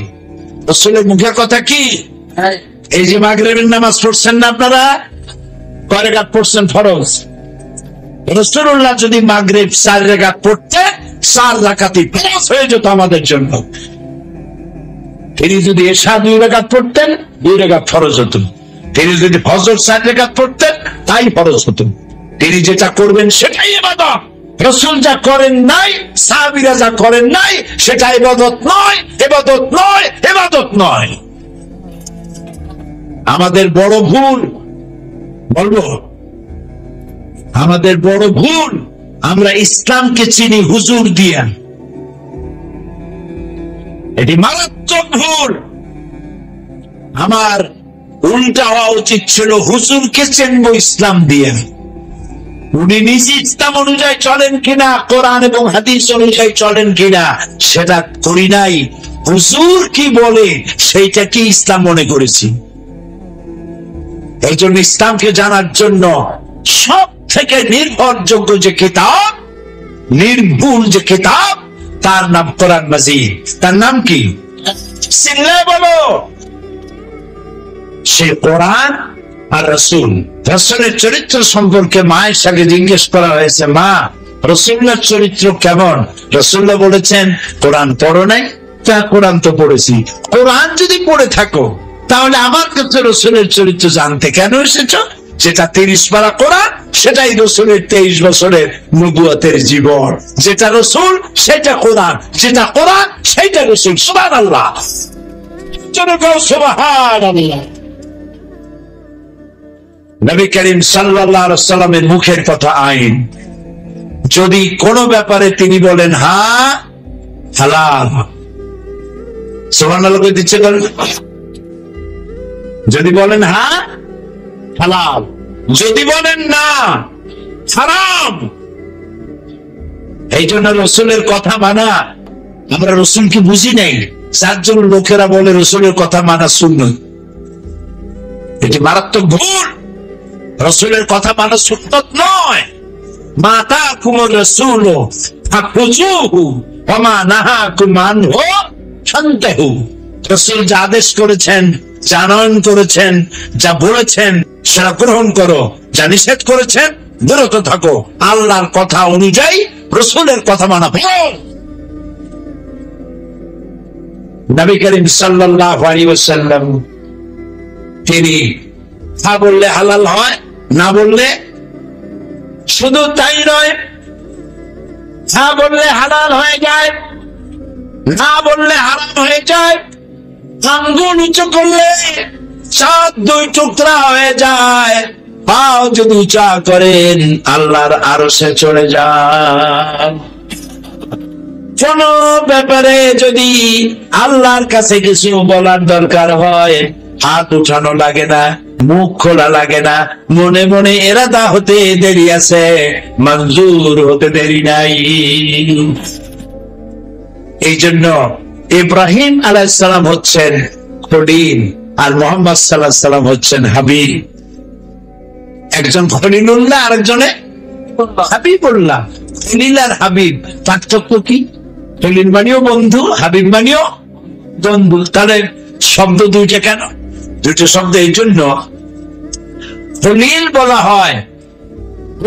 রাসূলের মুখের কথা কি? এই যে মাগরিবের নামাজ পড়ছেন না আপনারা, কয় রাকাত পড়ছেন ফরজ? রাসূলুল্লাহ যদি মাগরিব 4 রাকাত পড়তেন, 4 রাকাতই ফরজ হয়ে যেত আমাদের জন্য। তিনি যদি এশা 2 রাকাত পড়তেন, 2 রাকাত ফরজ হতো। তিনি যদি ফজর 4 রাকাত পড়তেন, তাই ফরজ হতো। তিনি যেটা করবেন সেটাই ইবাদত। রাসূল যা করেন নাই, সাহাবীরা যা করেন নাই, সেটা ইবাদত নয়, ইবাদত নয়, ইবাদত নয়। আমাদের বড় ভুল, বলবো আমাদের বড় ভুল, আমরা ইসলামকে চিনি হুজুর দিয়া। এটি মারাত্মক ভুল। আমার উল্টা হওয়া উচিত ছিল, হুজুরকে চিনবো ইসলাম দিয়ে। উনি নিজে ইসলাম অনুযায়ী চলেন কিনা, কোরআন এবং হাদিস অনুযায়ী চলেন কিনা, সেটা করি নাই। হুজুর কি বলে সেইটা কি ইসলাম মনে করেছি। এই জন্য ইসলামকে জানার জন্য সব থেকে নির্ভরযোগ্য যে কিতাব, নির্ভুল যে কিতাব, তার নাম কোরআন মাজিদ। তার নাম কি? সিল্লা বলো। সে কোরআন আর রাসূল। রাসূলের চরিত্র সম্পর্কে মায়ের সাথে জিজ্ঞেস করা হয়েছে, মা রাসূলের চরিত্র কেমন? রাসূলুল্লাহ বলেছেন, কোরআন পড়ো নাই? তা কোরআন তো পড়েছি। কোরআন যদি পড়ে থাকো তাহলে আমার কাছে রাসূলের চরিত্র জানতে কেন এসেছো? যেটা 30 পারা কোরআন সেটাই রাসূলের 23 বছরের নবুয়তের জীবন। যেটা রাসূল সেটা কোরআন, যেটা কোরআন সেটা রাসূল। সুবহানাল্লাহ, সুবহানাল্লাহ। নবী করিম সাল্লাল্লাহু আলাইহি ওয়াসাল্লামের মুখের কথা আইন। যদি কোন ব্যাপারে তিনি বলেন হ্যাঁ হালাল, সুবহানাল্লাহ কই দিচ্ছে বলেন। যদি বলেন হ্যাঁ হালাল, যদি বলেন না হারাম। এই জন্য রাসূলের কথা মানা, আমরা রাসূলকে বুঝি নাই, যার জন্য লোকেরা বলে রাসূলের কথা মানা সুন্নাত। এটি মারাত্মক ভুল। রাসূলের কথা মানা সুন্নাত নয়। মাতাকুমুর রাসূল ফাখুযুহু ওয়া মা নাহাকুম আনহু ফান্তাহু। রাসূল যা আদেশ করেছেন, যা আনয়ন করেছেন, যা বলেছেন সেটা গ্রহণ করো, যা নিষেধ করেছেন বিরত থাকো। আল্লাহর কথা অনুযায়ী রাসূলের কথা মানা ভুল। নবী করিম সাল্লাল্লাহু আলাইহি ওয়াসাল্লাম তিনি হ্যাঁ বললে হালাল হয়, না বললে, শুধু তাই নয়, হ্যাঁ বললে হালাল হয়ে যায়, না বললে হারাম হয়ে যায়। আঙ্গুল উঁচু করলে চাঁদ 2 টুকরা হয়ে যায়। পাও যদি উঁচা করেন আল্লাহর আরশে চলে যান। কোন ব্যাপারে যদি আল্লাহর কাছে কিছু বলার দরকার হয়, হাত উঠানো লাগে না, মুখ খোলা লাগে না, মনে মনে এরাদা হতে দেরি আছে, মঞ্জুর হতে দেরি নাই। এই জন্য ইব্রাহিম আলাইহিস সালাম হচ্ছেন খলিল আর মুহাম্মদ সাল্লাল্লাহু আলাইহি সাল্লাম হচ্ছেন হাবিব। একজন খলিলুল্লাহ, আরেকজনে হাবিবুল্লাহ। খলিল আর হাবিব পার্থক্য কি? খলিল মানেও বন্ধু, হাবিব মানেও বন্ধু। তাহলে শব্দ দুইটা কেন? দুটো শব্দ এই জন্য, খলিল বলা হয়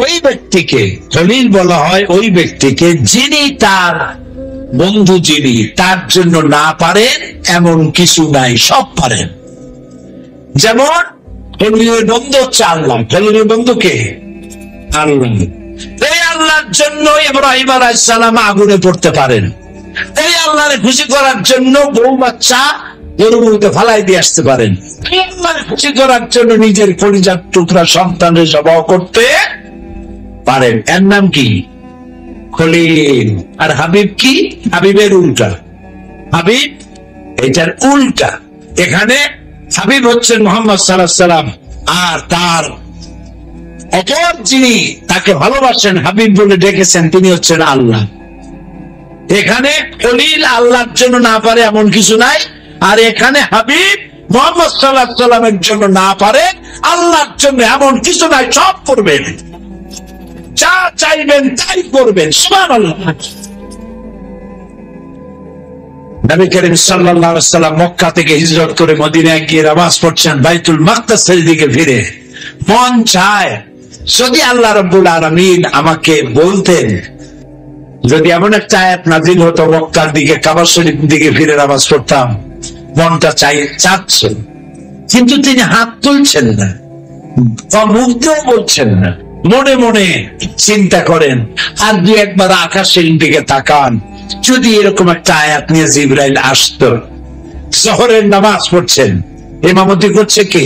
ওই ব্যক্তিকে, খলিল বলা হয় ওই ব্যক্তিকে যিনি তার বন্ধু, যিনি তার জন্য না পারেন এমন কিছু নাই, সব পারেন। যেমন খলিলের বন্ধু হচ্ছে আল্লাহ। খলিলের বন্ধুকে আল্লাহ। এই আল্লাহর জন্য ইব্রাহিম আলাইহিস সালাম আগুনে পড়তে পারেন। এই আল্লাহরে খুশি করার জন্য বউ বাচ্চা গরুকে ফালাই দিয়ে আসতে পারেন। এই আল্লাহরে খুশি করার জন্য নিজের কলিজার টুকরা সন্তানের জবাই করতে পারেন। এর নাম কি? খলিল। আর হাবিব কি? হাবিবের উল্টা। হাবিব এটার উল্টা। এখানে হাবিব হচ্ছেন মুহাম্মদ সাল্লাল্লাহু আলাইহি সাল্লাম, আর তার অপর যিনি তাকে ভালোবাসেন, হাবিব বলে ডেকেছেন, তিনি হচ্ছেন আল্লাহ। এখানে খলিল আল্লাহর জন্য না পারে এমন কিছু নাই, আর এখানে হাবিব মুহাম্মদ সাল্লাল্লাহু আলাইহি সাল্লামের জন্য না পারে আল্লাহর জন্য এমন কিছু নাই, সব করবেন, যা চাইবেন তাই করবেন। সুবহানাল্লাহ। নবী করিম সাল্লাল্লাহু আলাইহি ওয়াসাল্লাম মক্কা থেকে হিজরত করে মদিনায় গিয়ে নামাজ পড়ছেন, বাইতুল মাকদাসের দিকে ফিরে। মন চায় যদি আল্লাহ রাব্বুল আলামিন আমাকে বলতেন, যদি এমন একটা আয়াত নাযিল হতো মক্কার দিকে, কাবা শরীফ দিকে ফিরে নামাজ পড়তাম, মনটা চাচ্ছে। কিন্তু তিনি হাত তুলছেন না, মুখ দিয়েও বলছেন না, মনে মনে চিন্তা করেন। আর 2-1 আকাশের দিকে তাকান, যদি এরকম একটা আয়াত নিয়ে জিবরাইল আসতো। জোহরের নামাজ পড়ছেন, ইমামতি করছে কে?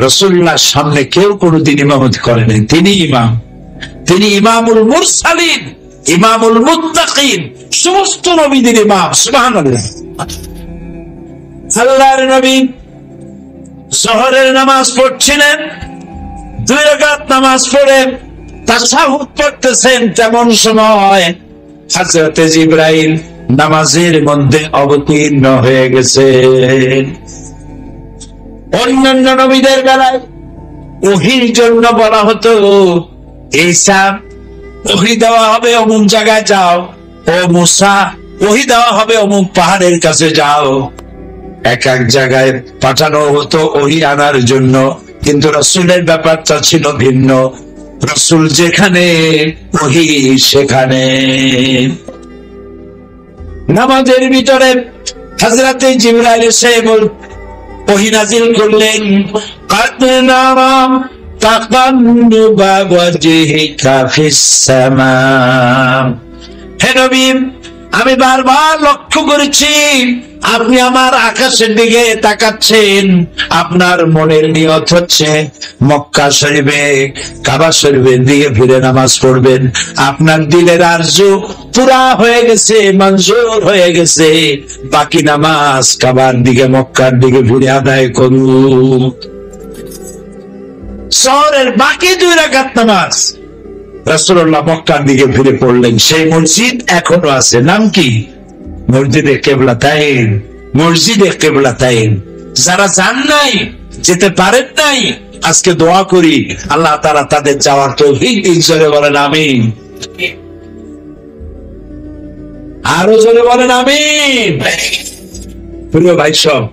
রাসূলুল্লাহর সামনে কেউ কোনোদিন ইমামতি করে নাই, তিনি ইমাম। তিনি ইমামুল মুরসালিন, ইমামুল মুত্তাকিন, সমস্ত নবীদের ইমাম। সুবহানাল্লাহ। আল্লাহর নবী জোহরের নামাজ পড়ছিলেন, 2 রাকাত নামাজ পড়ে তাশাহুদ পড়তেছেন, তেমন সময় হযরত জিবরাইল নামাজের মধ্যে অবতীর্ণ হয়ে গেছেন। অন্যান্য নবীদের বেলায় ওহীর জন্য বলা হতো, ঈসা ওহী দেওয়া হবে অমুক জায়গায় যাও, ও মুসা ওহী দেওয়া হবে অমুক পাহাড়ের কাছে যাও। এক এক জায়গায় পাঠানো হতো ওহী আনার জন্য, কিন্তু রাসূলের ব্যাপারটা ছিল ভিন্ন। রাসূল যেখানে ওহী সেখানে। নামাজের ভিতরে হযরতে জিবরাইল এসে ওহী নাযিল করলেন, কাদ নারাম তাকাল্লুবা ওয়াজহিকা ফিস সামা। হে নবী, আমি বারবার লক্ষ্য করেছি আপনি আমার আকাশের দিকে তাকাচ্ছেন। আপনার মনের নিয়ত হচ্ছে মক্কা শরীফে, কাবা শরীফের দিকে ফিরে নামাজ পড়বেন। আপনার দিলের আরজু পুরা হয়ে গেছে, মঞ্জুর হয়ে গেছে। বাকি নামাজ কাবার দিকে, মক্কার দিকে ফিরে আদায় করুন। শহরের বাকি 2 রাকাত নামাজ রাসূলুল্লাহ মক্কার দিকে ফিরে পড়লেন। সেই মসজিদ এখনো আছে, নাম কি? মসজিদে কেবলাতাইন। মসজিদে কেবলাতাইন। যারা যান নাই, যেতে পারেন নাই, আজকে দোয়া করি আল্লাহ তাআলা তাদের যাওয়ার তৌফিক দিন। জোরে বলেন আমিন। আরো জোরে বলেন আমিন। প্রিয় ভাই সব,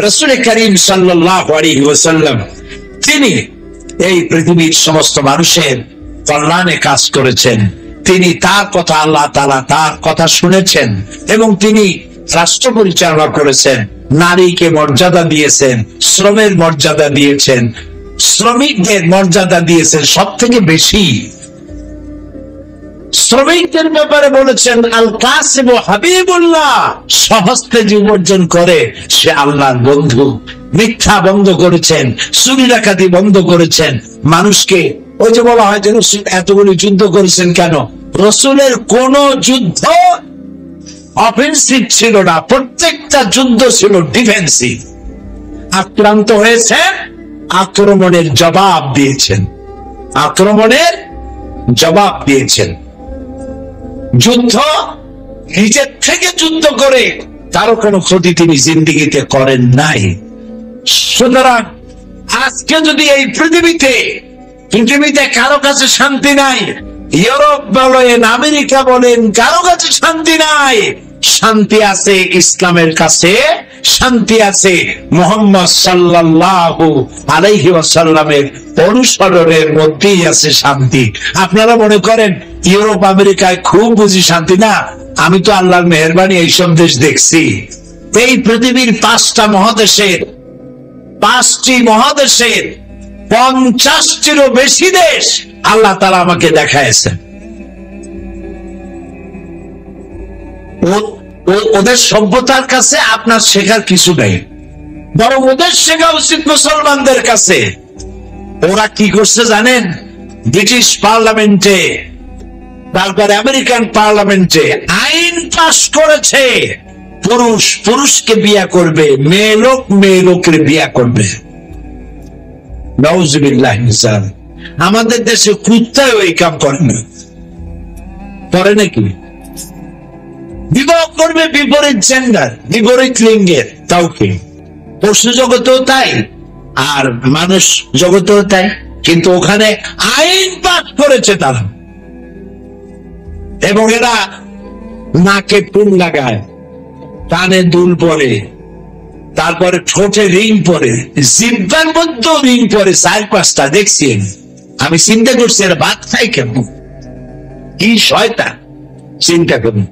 রাসূল করিম সাল্লাল্লাহু আলাইহি ওয়াসাল্লাম তিনি এই পৃথিবীর সমস্ত মানুষের কল্যাণে কাজ করেছেন। তিনি তার কথা, আল্লাহ তাআলা তার কথা শুনেছেন এবং তিনি রাষ্ট্র পরিচালনা করেছেন। নারীকে মর্যাদা দিয়েছেন, শ্রমের মর্যাদা দিয়েছেন, শ্রমিকদের মর্যাদা দিয়েছেন। সব থেকে বেশি শ্রমিকদের ব্যাপারে বলেছেন, আল কাসিম হাবিবুল্লাহ, সহস্তে যে উপার্জন করে সে আল্লাহর বন্ধু। মিথ্যা বন্ধ করেছেন, চুরি ডাকাতি বন্ধ করেছেন। মানুষকে ওই যে বলা হয় যে রাসূল এতগুলি যুদ্ধ করেছেন কেন? রাসূলের কোন যুদ্ধ অফেন্সিভ ছিল না, প্রত্যেকটা যুদ্ধ ছিল ডিফেন্সিভ। আক্রান্ত হয়েছেন, আক্রমণের জবাব দিয়েছেন, আক্রমণের জবাব দিয়েছেন। যুদ্ধ নিজের থেকে যুদ্ধ করে কারো কোনো ক্ষতি তিনি জিন্দেগিতে করেন নাই। সুতরাং আজকে যদি এই পৃথিবীতে কারো কাছে শান্তি নাই, ইউরোপ বলেন, আমেরিকা বলেন, কারো কাছে শান্তি নাই। শান্তি আছে ইসলামের কাছে, শান্তি আছে মুহাম্মদ সাল্লাল্লাহু আলাইহি ওয়াসাল্লামের অনুসরণের মধ্যেই আছে শান্তি। আপনারা মনে করেন ইউরোপ আমেরিকায় খুব বুঝি শান্তি? না, আমি তো আল্লাহর মেহেরবানি এইসব দেশ দেখছি। এই পৃথিবীর 5টি মহাদেশের 50টিরও বেশি দেশ আল্লাহ তাআলা আমাকে দেখাইছেন। ওদের সভ্যতার কাছে আপনার শেখার কিছু নেই, বরং ওদের শেখা উচিত মুসলমানদের কাছে। ওরা কি করছে জানেন? ব্রিটিশ পার্লামেন্টে, তারপরে আমেরিকান পার্লামেন্টে আইন পাস করেছে, পুরুষ পুরুষকে বিয়ে করবে, মেয়ে লোকের বিয়ে করবে। নাউজুবিল্লাহ। আমাদের দেশে কুত্তায় ওই কাম করে না, করে নাকি? বিবাহ করবে বিপরীত জেন্ডার, বিপরীত লিঙ্গের কাউকে। পশু জগতেও তাই, আর মানুষ জগতেও তাই। কিন্তু ওখানে আইন পাস করেছে তারা, এবং এরা নাকে ফুল লাগায়, কানে দুল পরে, তারপরে ঠোঁটে রিং পরে, জিহ্বার মধ্যেও রিং পরে 4-5টা দেখছি আমি। চিন্তা করছি এরা ভাত খাই কেন? কি শয়তান! চিন্তা করুন।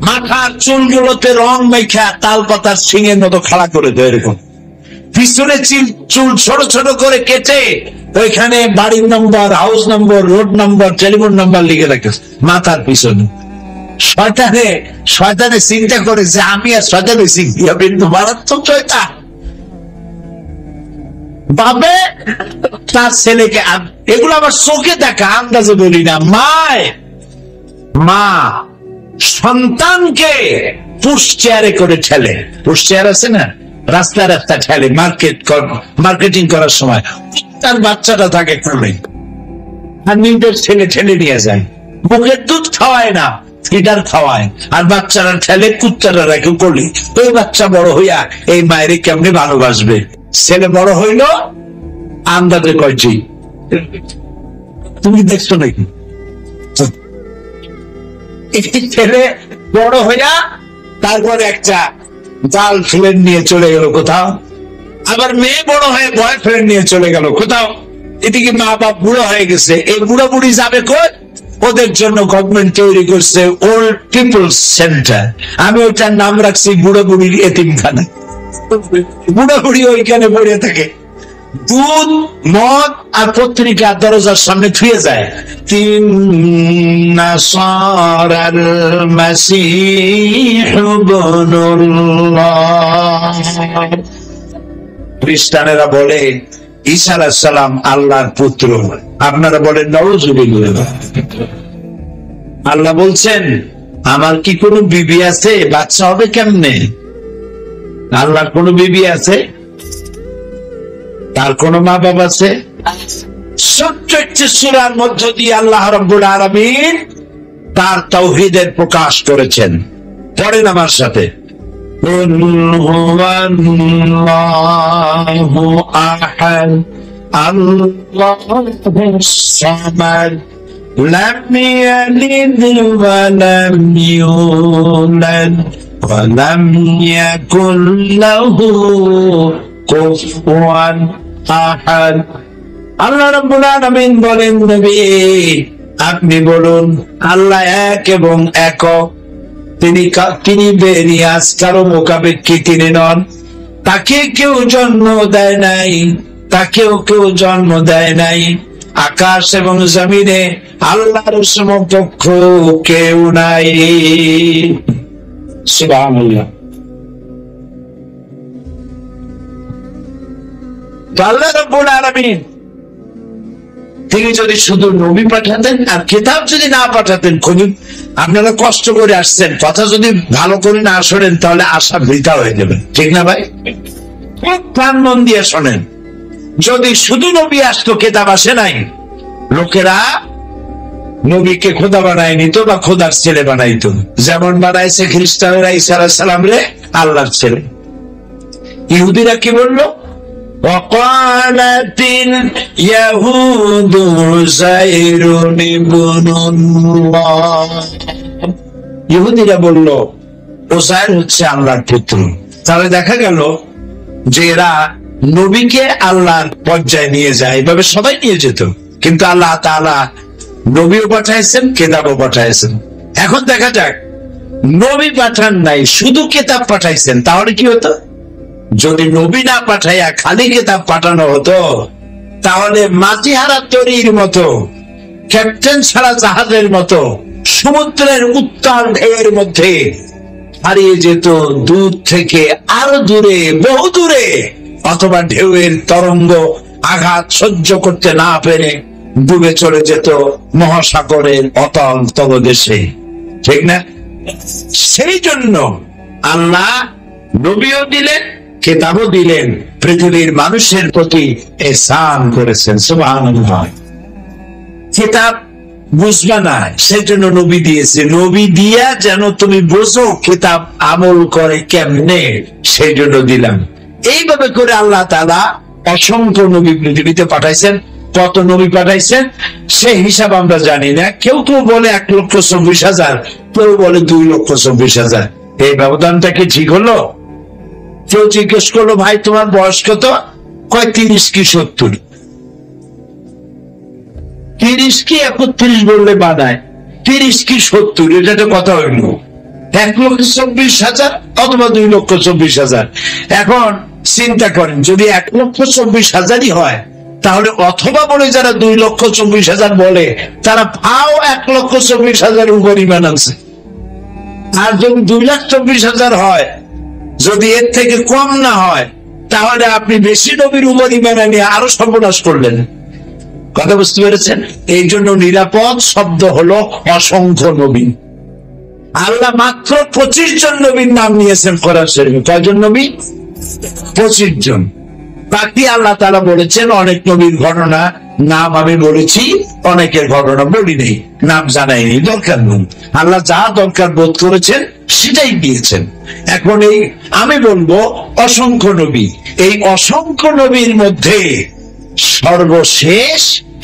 মাথার চুলগুলোতে রং মেখা তাল পাতার সিংহের মতো খাড়া করে দেয় এরকম। পিছনে চুল ছোট ছোট করে কেটে ওইখানে বাড়ির নম্বর, হাউস নম্বর, রোড নম্বর, টেলিফোন নম্বর লিখে রাখে মাথার পিছনে। শয়তানে চিন্তা করে যে আমি আর শয়তান হয়েছি, কিন্তু মারাত্মক শয়তান। বাবে তার ছেলেকে, এগুলো আবার চোখে দেখা, আন্দাজে বলি না। মা সন্তানকে পুশ চেয়ারে করে ঠেলে, পুশ চেয়ার আছে না, রাস্তা ঠেলে মার্কেটিং করার সময়, তার বাচ্চাটা তাকে করবে, আর নিজের ছেলে ঠেলে নিয়ে যায়। মুখের দুধ খাওয়ায় না, ফিডার খাওয়ায়, আর বাচ্চারা ঠেলে, কুত্তারা রেখে করলি। ওই বাচ্চা বড় হইয়া এই মায়ের কেমনি ভালোবাসবে? ছেলে বড় হইল আন্দাজে কয়টি, তুমি দেখছো নাকি? ছেলে বড় হইয়া তারপরে একটা গার্লফ্রেন্ড নিয়ে চলে গেল কোথাও, আবার মেয়ে বড় হয়ে বয়ফ্রেন্ড নিয়ে চলে গেল কোথাও, এদিকে মা বাপ বুড়ো হয়ে গেছে, এই বুড়ো বুড়ি যাবে কই? ওদের জন্য গভর্নমেন্ট তৈরি করছে ওল্ড পিপলস সেন্টার, আমি ওইটার নাম রাখছি বুড়ো বুড়ির এতিমখানা। বুড়ো বুড়ি ওইখানে পড়ে থাকে, দুধ মদ আর পত্রিকা দরজার সামনে থুয়ে যায়। তিন নাসারাল মাসীহ ইবনুল্লাহ, খ্রিস্টানেরা বলে ঈসা আলাইহিস সালাম আল্লাহর পুত্র, আপনারা বলেন নাউযুবিল্লাহ। আল্লাহ বলছেন আমার কি কোনো বিবি আছে? বাচ্চা হবে কেমনে? আল্লাহর কোনো বিবি আছে? তার কোন মা বাবা আছে? ছোট্ট একটি সূরার মধ্য দিয়ে আল্লাহ রাব্বুল আলামিন তার তাওহীদের প্রকাশ করেছেন। পড়েন আমার সাথে, কুল হুয়াল্লাহু আহাদ আল্লাহুস সামাদ লাম ইয়ালিদ ওয়া লাম ইউলাদ ওয়া লাম ইয়াকুল লাহু কুফুয়ান আহাদ। আল্লাহ রাব্বুল আলামিন বলেন, নবী আপনি বলুন আল্লাহ এক এবং একক, তিনি বেরিয়াস, কারো মোকাবেক্ষী তিনি নন, তাকে কেউ জন্ম দেয় নাই, তাকেও কেউ জন্ম দেয় নাই। আকাশ এবং জমিনে আল্লাহর সমকক্ষ কেউ নাই। সুবহানাল্লাহ। আল্লাহ রাব্বুল আলামিন তিনি যদি শুধু নবী পাঠাতেন আর কিতাব যদি না পাঠাতেন, আপনারা কষ্ট করে আসছেন, কথা যদি ভালো করে না শোনেন তাহলে আশা বৃথা হয়ে যাবে, ঠিক না ভাই? খুব প্রাণ মন দিয়ে শোনেন, যদি শুধু নবী আসতো, কিতাব আসে নাই, লোকেরা নবীকে খোদা বানায় নিত বা খোদার ছেলে বানাইতো, যেমন বানাইছে খ্রিস্টানেরা ঈসা আলাইহিস সালাম রে আল্লাহর ছেলে। ইহুদিরা কি বললো? وقالت اليهود عزير ابن الله, ইহুদিরা বলল উযাইর হচ্ছে আল্লাহর পুত্র। তাহলে দেখা গেল যে এরা নবীকে আল্লাহর পর্যায়ে নিয়ে যায়, এভাবে সবাই নিয়ে যেত, কিন্তু আল্লাহ তাআলা নবীও পাঠাইছেন, কিতাবও পাঠাইছেন। এখন দেখা যাক, নবী পাঠান নাই, শুধু কিতাব পাঠাইছেন, তাহলে কি হতো? যদি নবী না পাঠাইয়া খালি কিতাব পাঠানো হতো, তাহলে মাটিহারা তরীর মতো, ক্যাপ্টেন ছাড়া জাহাজের মতো সমুদ্রের উত্তাল ঢেউয়ের মধ্যে হারিয়ে যেত, দূর থেকে আরো দূরে, বহু দূরে, অথবা ঢেউয়ের তরঙ্গ আঘাত সহ্য করতে না পেরে ডুবে চলে যেত মহাসাগরের অতল তলদেশে, ঠিক না? সেই জন্য আল্লাহ নবীও দিলেন, কিতাবও দিলেন, পৃথিবীর মানুষের প্রতি ইহসান করেছেন। সুবহানাল্লাহ। কিতাব বুঝবা না, সেই জন্য নবী দিয়েছে, নবী দিয়া যেন তুমি বোঝো কিতাব আমল করে কেমনে, সেই জন্য দিলাম। এইভাবে করে আল্লাহ তাআলা অসংখ্য নবী পৃথিবীতে পাঠাইছেন। কত নবী পাঠাইছেন সেই হিসাব আমরা জানি না, কেউ কেউ বলে 1,24,000, কেউ বলে 2,24,000। এই ব্যবধানটা কি ঠিক হলো? কেউ জিজ্ঞেস করলো, ভাই তোমার বয়স কত? কয় 30 কি 70। 30 কি 31 বললে বানায়, 30 কি 70, এটা তো কথা হইল। 1,24,000 অথবা 2,24,000। এখন চিন্তা করেন, যদি 1,24,000ই হয়, তাহলে অথবা বলে যারা 2,24,000 বলে, তারা ভাও 1,24,000 উপর ঈমান আনছে। আর যদি 2,24,000 হয়, যদি এর থেকে কম না হয়, তাহলে আপনি বেশি নবীর উপর ঈমান নিয়ে আরো সর্বনাশ করলেন। কথা বুঝতে পেরেছেন? এই জন্য নিরাপদ শব্দ হলো অসংখ্য নবী। আল্লাহ মাত্র 25 জন নবীর নাম নিয়েছেন কোরআন শরীফে। কয়জন নবী? 25 জন। বাকি আল্লাহ তাআলা বলেছেন অনেক নবীর ঘটনা, নাম আমি বলেছি, অনেকের ঘটনা বলি নেই, নাম জানাইনি, দরকার নেই। আল্লাহ যা দরকার বোধ করেছেন সেটাই দিয়েছেন। এখন এই আমি বলবো অসংখ্য নবী, এই অসংখ্য নবীর মধ্যে সর্বশেষ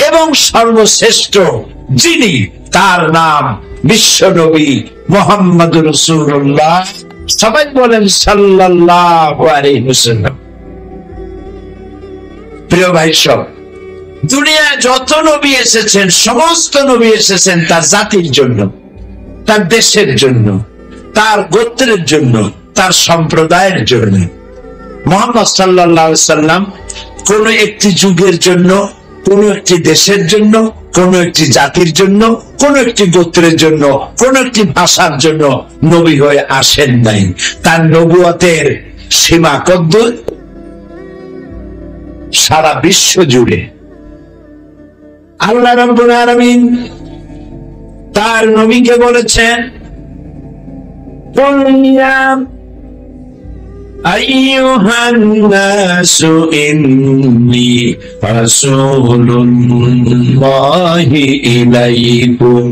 এবং সর্বশ্রেষ্ঠ যিনি, তার নাম বিশ্ব নবী মুহাম্মদুর রাসূলুল্লাহ সবাই বলেন সাল্লাল্লাহু আলাইহি ওয়াসাল্লাম। প্রিয় ভাই সব, দুনিয়ায় যত নবী এসেছেন, সমস্ত নবী এসেছেন তার জাতির জন্য, তার দেশের জন্য, তার গোত্রের জন্য, তার সম্প্রদায়ের জন্য। মুহাম্মদ সাল্লাল্লাহু আলাইহি ওয়াসাল্লাম কোন একটি যুগের জন্য, কোন একটি দেশের জন্য, কোন একটি জাতির জন্য, কোন একটি গোত্রের জন্য, কোন একটি ভাষার জন্য নবী হয়ে আসেন নাই। তার নবুয়তের সীমা কদ্দূর? সারা বিশ্ব জুড়ে। আল্লাহ রাব্বুল আলামিন তার নবীকে বলেছেন, আইয়ুহান নাসু ইন্নী রাসূলুল্লাহি ইলাইকুম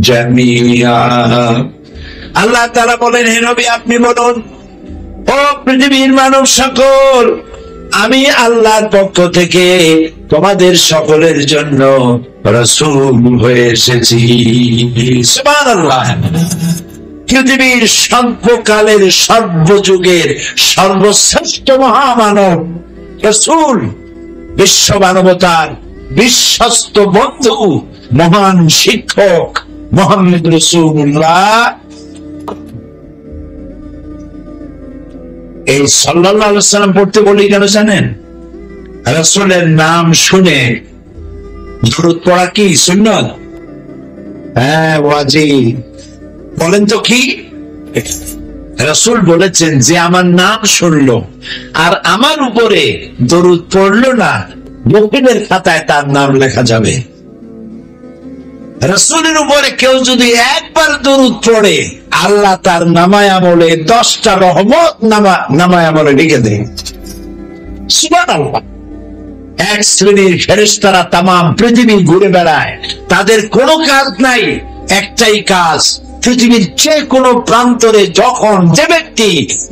জামিআ। আল্লাহ তাআলা বলেন, হে নবী আপনি বলুন, ও পৃথিবীর মানব সকল, আমি আল্লাহর পক্ষ থেকে তোমাদের সকলের জন্য রাসূল হয়ে এসেছি। সুবহানাল্লাহ। পৃথিবীর সর্বকালের, সর্বযুগের সর্বশ্রেষ্ঠ মহামানব রাসূল, বিশ্ব মানবতার বিশ্বস্ত বন্ধু, মহান শিক্ষক মুহাম্মদ রাসূলুল্লাহ। এই সাল্লাল্লাহু আলাইহি ওয়াসাল্লাম পড়তে বলি কেন জানেন? রাসূলের নাম শুনে দরুদ পড়া কি সুন্নাত? হ্যাঁ ওয়াজিব। বলেন তো কি? রাসূল বলেছেন যে আমার নাম শুনলো আর আমার উপরে দরুদ পড়লো না, মুমিনের খাতায় তার নাম লেখা যাবে। রাসূলের উপরে কেউ যদি একবার দরুদ পড়ে, আল্লাহ তার নামায় আমলে 10টা রহমত নামায় আমলে লিখে দেয়। সুবহানাল্লাহ। এক শ্রেণীর ফেরেশতারা তামাম পৃথিবী ঘুরে বেড়ায়, তাদের কোনো কাজ নাই, একটাই কাজ, পৃথিবীর যে কোনো প্রান্তরে যখন যে ব্যক্তি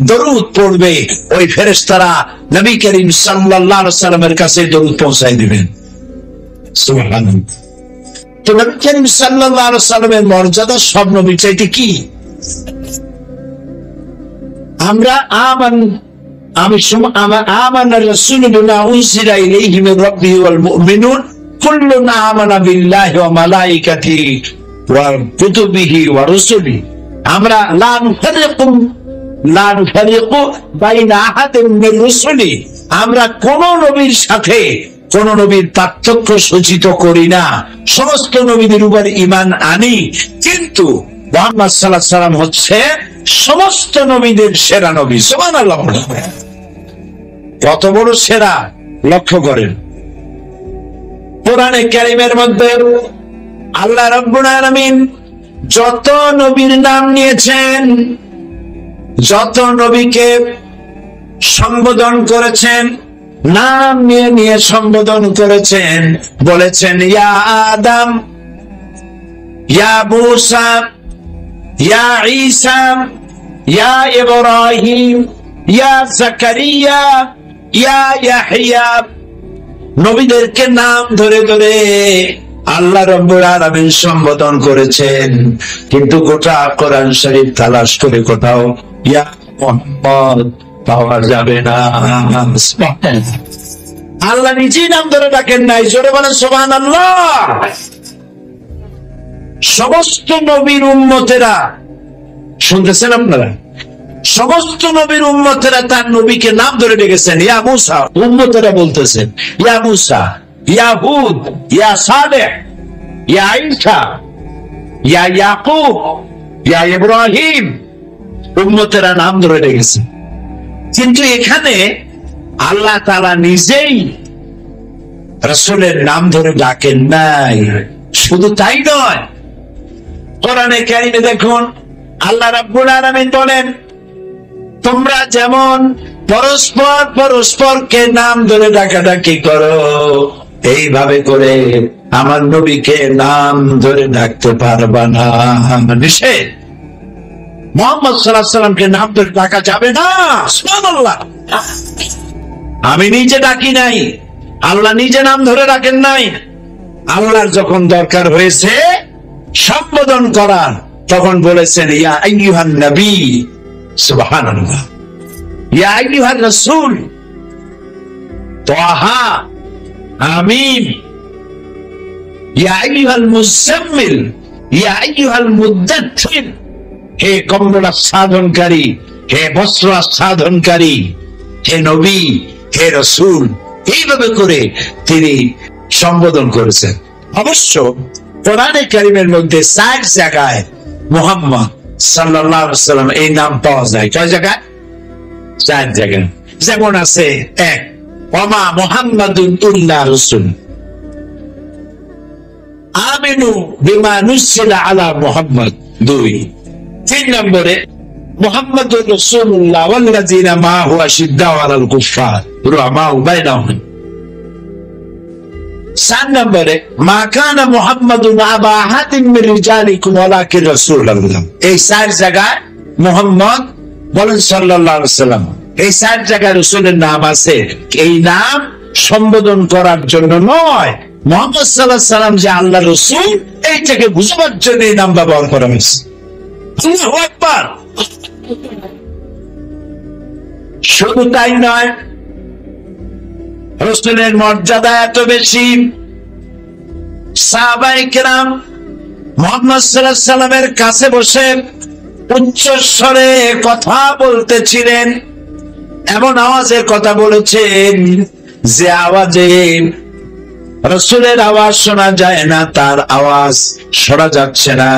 দরুদ পড়বে, ওই ফেরেশতারা নবী করিম সাল্লাল্লাহু আলাইহি ওয়াসাল্লামের কাছে দরুদ পৌঁছায় দিবেন। সুবহানাল্লাহ। তো নবী করিম সাল্লাল্লাহু আলাইহি ওয়াসাল্লামের মর্যাদা সব নবীর চাইতে কি? আমরা আমানা রাসূলু বিমা উনজিলা ইলাইহি মির রাব্বিহি ওয়াল মুমিনুন কুল্লুন আমানা বিল্লাহি ওয়া মালাইকাতিহি ওয়া কুতুবিহি ওয়া রুসুলিহি। আমরা লা নুফারিকু বাইনা আহাদিন মির রুসুলি, আমরা কোন নবীর সাথে কোন নবীর পার্থক্য সূচিত করি না, সমস্ত নবীদের উপর ঈমান আনি। কিন্তু মুহাম্মদ সাল্লাল্লাহু আলাইহি ওয়াসাল্লাম হচ্ছে সমস্ত নবীদের সেরা নবী। সুবহানাল্লাহ। কত বড় সেরা লক্ষ্য করেন। কোরআনে কারীমের মধ্যে আল্লাহ রাব্বুল আলামিন যত নবীর নাম নিয়েছেন, যত নবীকে সম্বোধন করেছেন, নাম নিয়ে নিয়ে সম্বোধন করেছেন, বলেছেন ইয়া আদম, ইয়া মূসা, ইয়া ঈসা, ইয়া ইব্রাহিম, ইয়া জাকারিয়া, ইয়া ইয়াহইয়া। নবীদেরকে নাম ধরে ধরে আল্লাহ রাব্বুল আলামিন সম্বোধন করেছেন, কিন্তু গোটা কোরআন শরীফ তালাশ করে কোথাও ইয়া মুহাম্মদ পাওয়া যাবে না। আল্লাহ নিজেই নাম ধরে ডাকেন নাই। জোরে বলেন সুবহানাল্লাহ। সমস্ত নবীর উম্মতেরা, শুনতেছেন আপনারা? সমস্ত নবীর উম্মতেরা তার নবীকে নাম ধরে ডেকেছেন ইয়া মূসা। উম্মতেরা বলতেছেন ইয়া মূসা, ইয়া হুদ, ইয়া সালেহ, ইয়া ঈসা, ইয়া ইয়াকুব, ইয়া ইব্রাহিম। উম্মতেরা নাম ধরে ডেকেছেন। কিন্তু এখানে আল্লাহ তাআলা নিজেই রাসূলের নাম ধরে ডাকেন নাই। শুধু তাই নয়, কোরআনে কারীমে দেখুন আল্লাহ রাব্বুল আলামিন বলেন, তোমরা যেমন পরস্পর পরস্পরকে নাম ধরে ডাকাডাকি করো, এইভাবে করে আমার নবীকে নাম ধরে ডাকতে পারবা না। নিষেধ। মুহাম্মদ সাল্লাল্লাহু আলাইহি ওয়াসাল্লামকে নাম ধরে ডাকা যাবে না। সুবহানাল্লাহ। আমি নিজে ডাকি নাই, আল্লাহ নিজে নাম ধরে ডাকেন নাই। আল্লাহর যখন দরকার হয়েছে সম্বোধন করার, তখন বলেছেন ইয়া আইয়ুহান নবী সুবহানাল্লাহ। ইয়া আইয়ুহার রাসূল তাহা আমিন, ইয়া আইয়ুহাল মুজাম্মিল, ইয়া আইয়ুহাল মুদাথ্থির, হে কম্বল আচ্ছাদনকারী, হে বস্ত্র আচ্ছাদনকারী, হে নবী, হে রাসূল, এইভাবে করে তিনি সম্বোধন করেছেন। অবশ্য কোরআনে কারীমের মধ্যে 4 জায়গায় মুহাম্মদ সাল্লাল্লাহু আলাইহি ওয়াসাল্লাম এই নাম পাওয়া যায়। কয় জায়গায়? 4 জায়গায়। যেমন আছে 1, ওমা মুহাম্মাদুন ইল্লা রাসূল, আমিনু বিমা নুজিলা আলা মুহাম্মদ। 2, 3 নম্বরে মুহাম্মাদুর রাসূলুল্লাহ ওয়াল্লাযিনা মাআহু আশিদ্দাউ আলাল কুফফার রুহামাউ বাইনাহুম। 4 নম্বরে মা কানা মুহাম্মাদুন আবা আহাদিন মিন রিজালিকুম ওয়ালাকিন রাসূলুল্লাহ। এই 4 জায়গায় মুহাম্মদ বলেন সাল্লাল্লাহু আলাইহি ওয়াসাল্লাম, এই 4 জায়গায় রাসূলের নাম আছে। এই নাম সম্বোধন করার জন্য নয়, মুহাম্মদ সাল্লাল্লাহু আলাইহি ওয়াসাল্লাম যে আল্লাহর রাসূল এইটাকে বুঝাবার জন্য এই নাম ব্যবহার করা হয়েছে। আল্লাহু আকবার। শুধু তাই নয়, রাসূলের মর্যাদা এত বেশি, সাহাবায়ে কেরাম মুহাম্মদ সাল্লাল্লাহু আলাইহি ওয়াসাল্লামের কাছে বসে উচ্চ স্বরে কথা বলতেছিলেন। এমন আওয়াজে কথা বলেছেন যে আওয়াজে রাসূলের আওয়াজ শোনা যায় না, তার আওয়াজ শোনা যাচ্ছে না,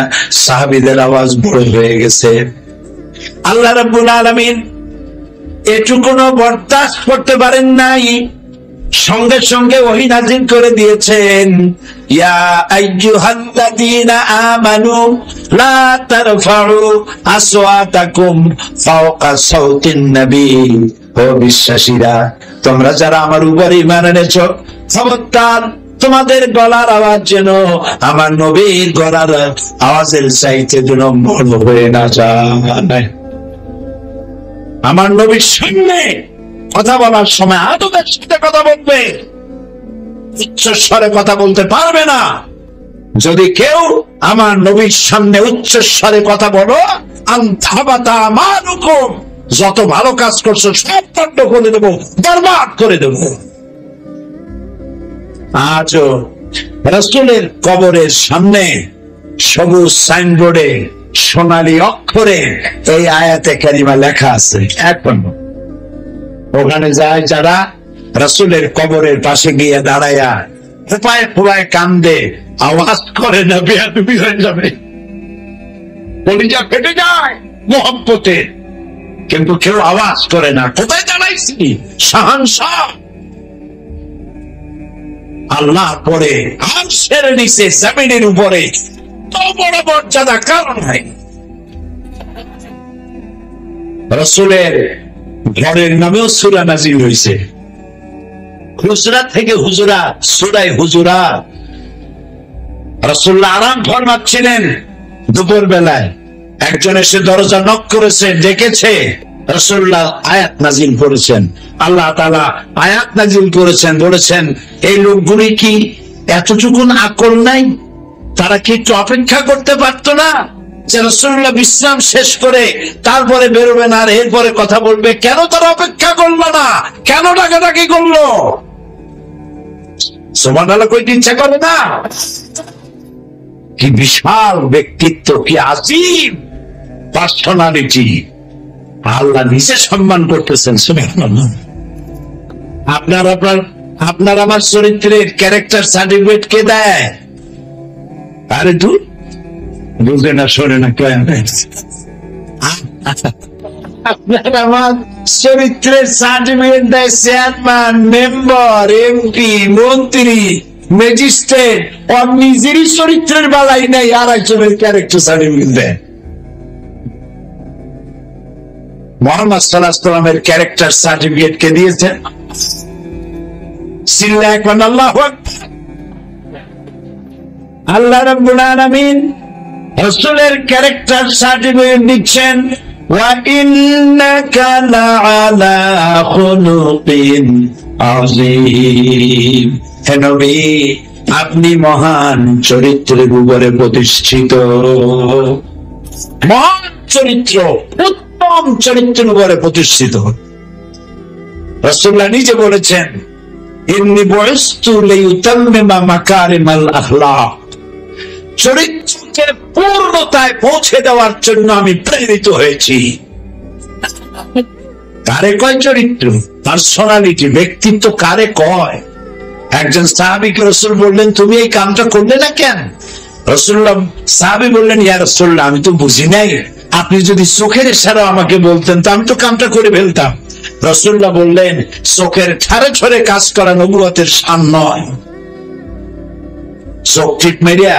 সাহাবীদের আওয়াজ বড় হয়ে গেছে। আল্লাহ রাব্বুল আলামিন এটুকুনো বরদাস্ত করতে পারেন নাই, সঙ্গে সঙ্গে ওহী নাযিল করে দিয়েছেন, ইয়া আইয়ুহাল্লাযীনা আমানু লা তারফাউ আসওয়াতাকুম ফাওকা সাওতিন নবী। ও বিশ্বাসীরা, তোমরা যারা আমার উপর ঈমান এনেছো, খবরদার তোমাদের গলার আওয়াজ যেন আমার নবীর গলার আওয়াজের চাইতে যেন বড় হয়ে না যায়। আমার নবীর সামনে কথা বলার সময় আদবের সাথে কথা বলবে, উচ্চ স্বরে কথা বলতে পারবে না। যদি কেউ আমার নবীর সামনে উচ্চ স্বরে কথা বলো, আনতাবাতা আমালুকুম, যত ভালো কাজ করছো সব বন্ধ করে দেবো, বরবাদ করে দেবো। আজও রাসূলের কবরের সামনে সবুজ সাইনবোর্ডে সোনালী অক্ষরে এই আয়াতে কারিমা লেখা আছে। এখন ওখানে যায় যারা, রাসূলের কবরের পাশে গিয়ে দাঁড়ায়া ফোপায় ফোপায় কান্দে, আওয়াজ করে না, বেয়াদবি হয়ে যাবে, কলিজা ফেটে যায় মুহাব্বতে, কিন্তু কেউ আওয়াজ করে না। কোথায় দাঁড়াইছি? শাহানশাহ আল্লাহ পরে আরশের নিচে জমিনের উপরে, তো বড় মর্যাদা কারণ হয়। রাসূলের ঘরের নামেও সূরা নাযিল হয়েছে, হুজরাত থেকে হুজুরাত, সূরা হুজুরাত। রাসূলুল্লাহ আরাম ফরমাচ্ছিলেন দুপুর বেলায়, একজন এসে দরজা নক করেছে, ডেকেছে, রাসূলুল্লাহ আয়াত নাযিল করেছেন। আল্লাহ তাআলা আয়াত নাযিল করেছেন, বলেছেন এই লোকগুলি কি এতটুকুন আকল নাই? তারা কি একটু অপেক্ষা করতে পারতো না যে রাসূলুল্লাহ বিশ্রাম শেষ করে তারপরে বেরোবেন আর এরপরে কথা বলবে? কেন তারা অপেক্ষা করলো না? কেন ডাকাডাকি করলো? সুবহানাল্লাহ কইতে ইচ্ছা করে না? কি বিশাল ব্যক্তিত্ব, কি আজীব পার্সোনালিটি, আল্লাহ নিজে সম্মান করতেছেন। সুবহানাল্লাহ। আপনার আমার চরিত্রের ক্যারেক্টার সার্টিফিকেট কে দেয়? আরে তুই বুঝে না, শোনে না, আপনার আমার চরিত্রের সার্টিফিকেট দেয় চেয়ারম্যান, মেম্বার, এমপি, মন্ত্রী, ম্যাজিস্ট্রেট। ওর নিজেরই চরিত্রের বেলায় নেই, আর একজনের ক্যারেক্টার সার্টিফিকেট দেয়। মুহাম্মদ সাল্লাল্লাহু আলাইহি ওয়াসাল্লামের ক্যারেক্টার সার্টিফিকেট কে দিয়েছেন? আল্লাহু আকবার। আল্লাহ রাব্বুল আলামিন রাসূলের ক্যারেক্টার সার্টিফিকেট দিচ্ছেন, ওয়া ইন্নাকা লাআলা খুলুকিন আযীম। হে নবী, আপনি মহান চরিত্রের উপরে প্রতিষ্ঠিত। মহান চরিত্র, উত্তম চরিত্রের উপরে প্রতিষ্ঠিত। রাসূলুল্লাহ নিজে বলেছেন, ইন্নী বুইসতু লিউতাম্মিমা মাকারিমাল আখলাক, চরিত্রকে পূর্ণতায় পৌঁছে দেওয়ার জন্য আমি প্রেরিত হয়েছি। কারে কয় চরিত্র? পার্সোনালিটি, ব্যক্তিত্ব কারে কয়? একজন সাহাবীকে রাসূল বললেন, তুমি এই কামটা করলে না কেন? রাসূলুল্লাহ, সাহাবী বললেন, ইয়া রাসূলুল্লাহ, আমি তো বুঝি নাই, আপনি যদি চোখের ইশারা আমাকে বলতেন তো আমি তো কামটা করে ফেলতাম। রাসূলুল্লাহ বললেন, চোখের ঠারে ঠরে কাজ করা নবুয়তের শান নয়। চোখ ঠিক মেরিয়া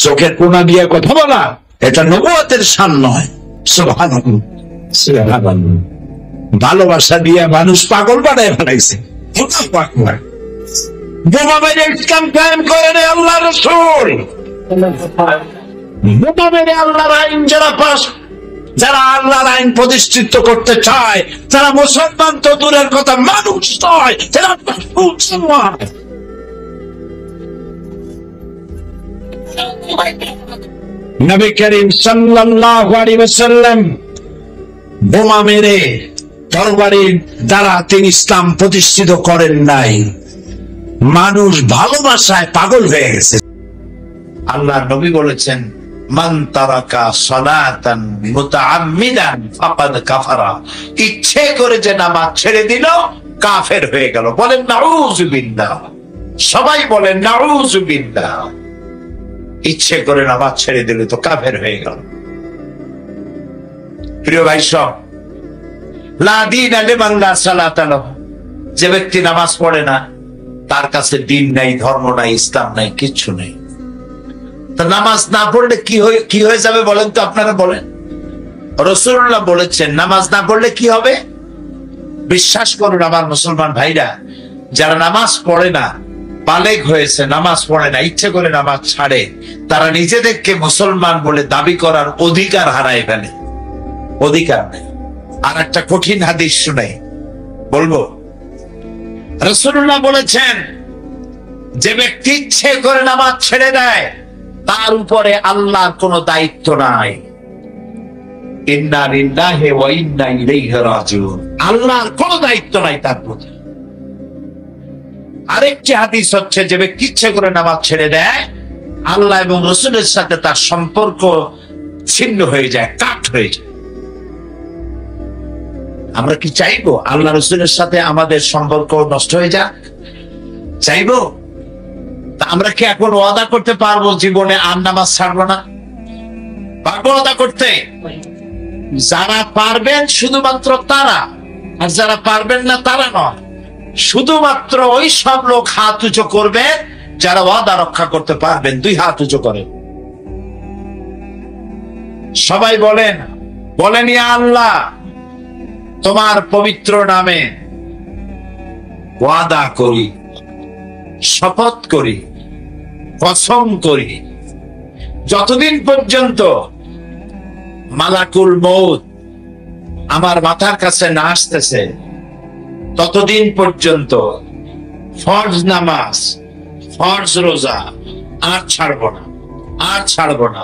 চোখের কোনা দিয়ে কথা বলা, এটা নবুয়তের শান নয়। সুবহানাল্লাহ, সুবহানাল্লাহ। ভালোবাসা দিয়ে মানুষ পাগল বানায় ফেলাইছে। বোমা মেরে ইসলাম কায়েম করেন আল্লাহর রাসূল। বোমা মেরে আল্লাহর আইন যারা আল্লাহর আইন প্রতিষ্ঠিত করতে চায়, তারা মুসলমান তো দূরের কথা, মানুষ নয়, তারা মুসলমান। নবী করিম সাল্লাল্লাহু আলাইহি ওয়াসাল্লাম বোমা মেরে তরবারির দ্বারা তিনি ইসলাম প্রতিষ্ঠিত করেন নাই, মানুষ ভালোবাসায় পাগল হয়ে গেছে। আল্লাহর নবী বলেছেন, মান তারাকা সালাতান মুতাআম্মিদান ফাকাদ কাফারা, ইচ্ছে করে যে নামাজ ছেড়ে দিল কাফের হয়ে গেল। বলেন নাউযুবিল্লাহ, সবাই বলেন নাউযুবিল্লাহ। ইচ্ছে করে নামাজ ছেড়ে দিলে তো কাফের হয়ে গেল। প্রিয় ভাই সব, লা দীনা লিমান লা সালাতা লাহু, যে ব্যক্তি নামাজ পড়ে না তার কাছে দিন নাই, ধর্ম নাই, ইসলাম নাই, কিচ্ছু নেই। তা নামাজ না পড়লে কি হয়ে যাবে বলেন তো, আপনারা বলেন। রাসূলুল্লাহ বলেছেন নামাজ না পড়লে কি হবে। বিশ্বাস করুন আমার মুসলমান ভাইরা, যারা নামাজ পড়ে না, বালেগ হয়েছে, নামাজ পড়ে না, ইচ্ছে করে নামাজ ছাড়ে, তারা নিজেদেরকে মুসলমান বলে দাবি করার অধিকার হারায় ফেলে। অধিকার নেই। আর একটা কঠিন হাদিস শুনাই, বলবো। রাসূলুল্লাহ বলেছেন, যে ব্যক্তি ইচ্ছে করে নামাজ ছেড়ে দেয় তার উপরে আল্লাহর কোনো দায়িত্ব নাই। ইন্না লিল্লাহি ওয়া ইন্না ইলাইহি রাজিউন, আল্লাহর কোনো দায়িত্ব নাই তার প্রতি। আরেকটি হাদিস হচ্ছে, যে ব্যক্তি ইচ্ছে করে নামাজ ছেড়ে দেয় আল্লাহ এবং রাসূলের সাথে তার সম্পর্ক ছিন্ন হয়ে যায়, কাট হয়ে যায়। আমরা কি চাইবো আল্লাহ রাসূলের সাথে আমাদের সম্পর্ক নষ্ট হয়ে যাক? চাইবো? তা আমরা কি এখন ওয়াদা করতে পারবো জীবনে আর নামাজ ছাড়বো না? পারবো ওয়াদা করতে? যারা পারবেন শুধুমাত্র তারা, আর যারা পারবেন না তারা নয়। শুধুমাত্র ওই সব লোক হাত উঁচু করবেন যারা ওয়াদা রক্ষা করতে পারবেন। দুই হাত উঁচু করেন, সবাই বলেন, বলেন ইয়া আল্লাহ, তোমার পবিত্র নামে ওয়াদা করি, শপথ করি, কসম করি, যতদিন পর্যন্ত মালাকুল মউত আমার মাথার কাছে না আসতেছে ততদিন পর্যন্ত ফরজ নামাজ, ফরজ রোজা আর ছাড়বো না, আর ছাড়বো না,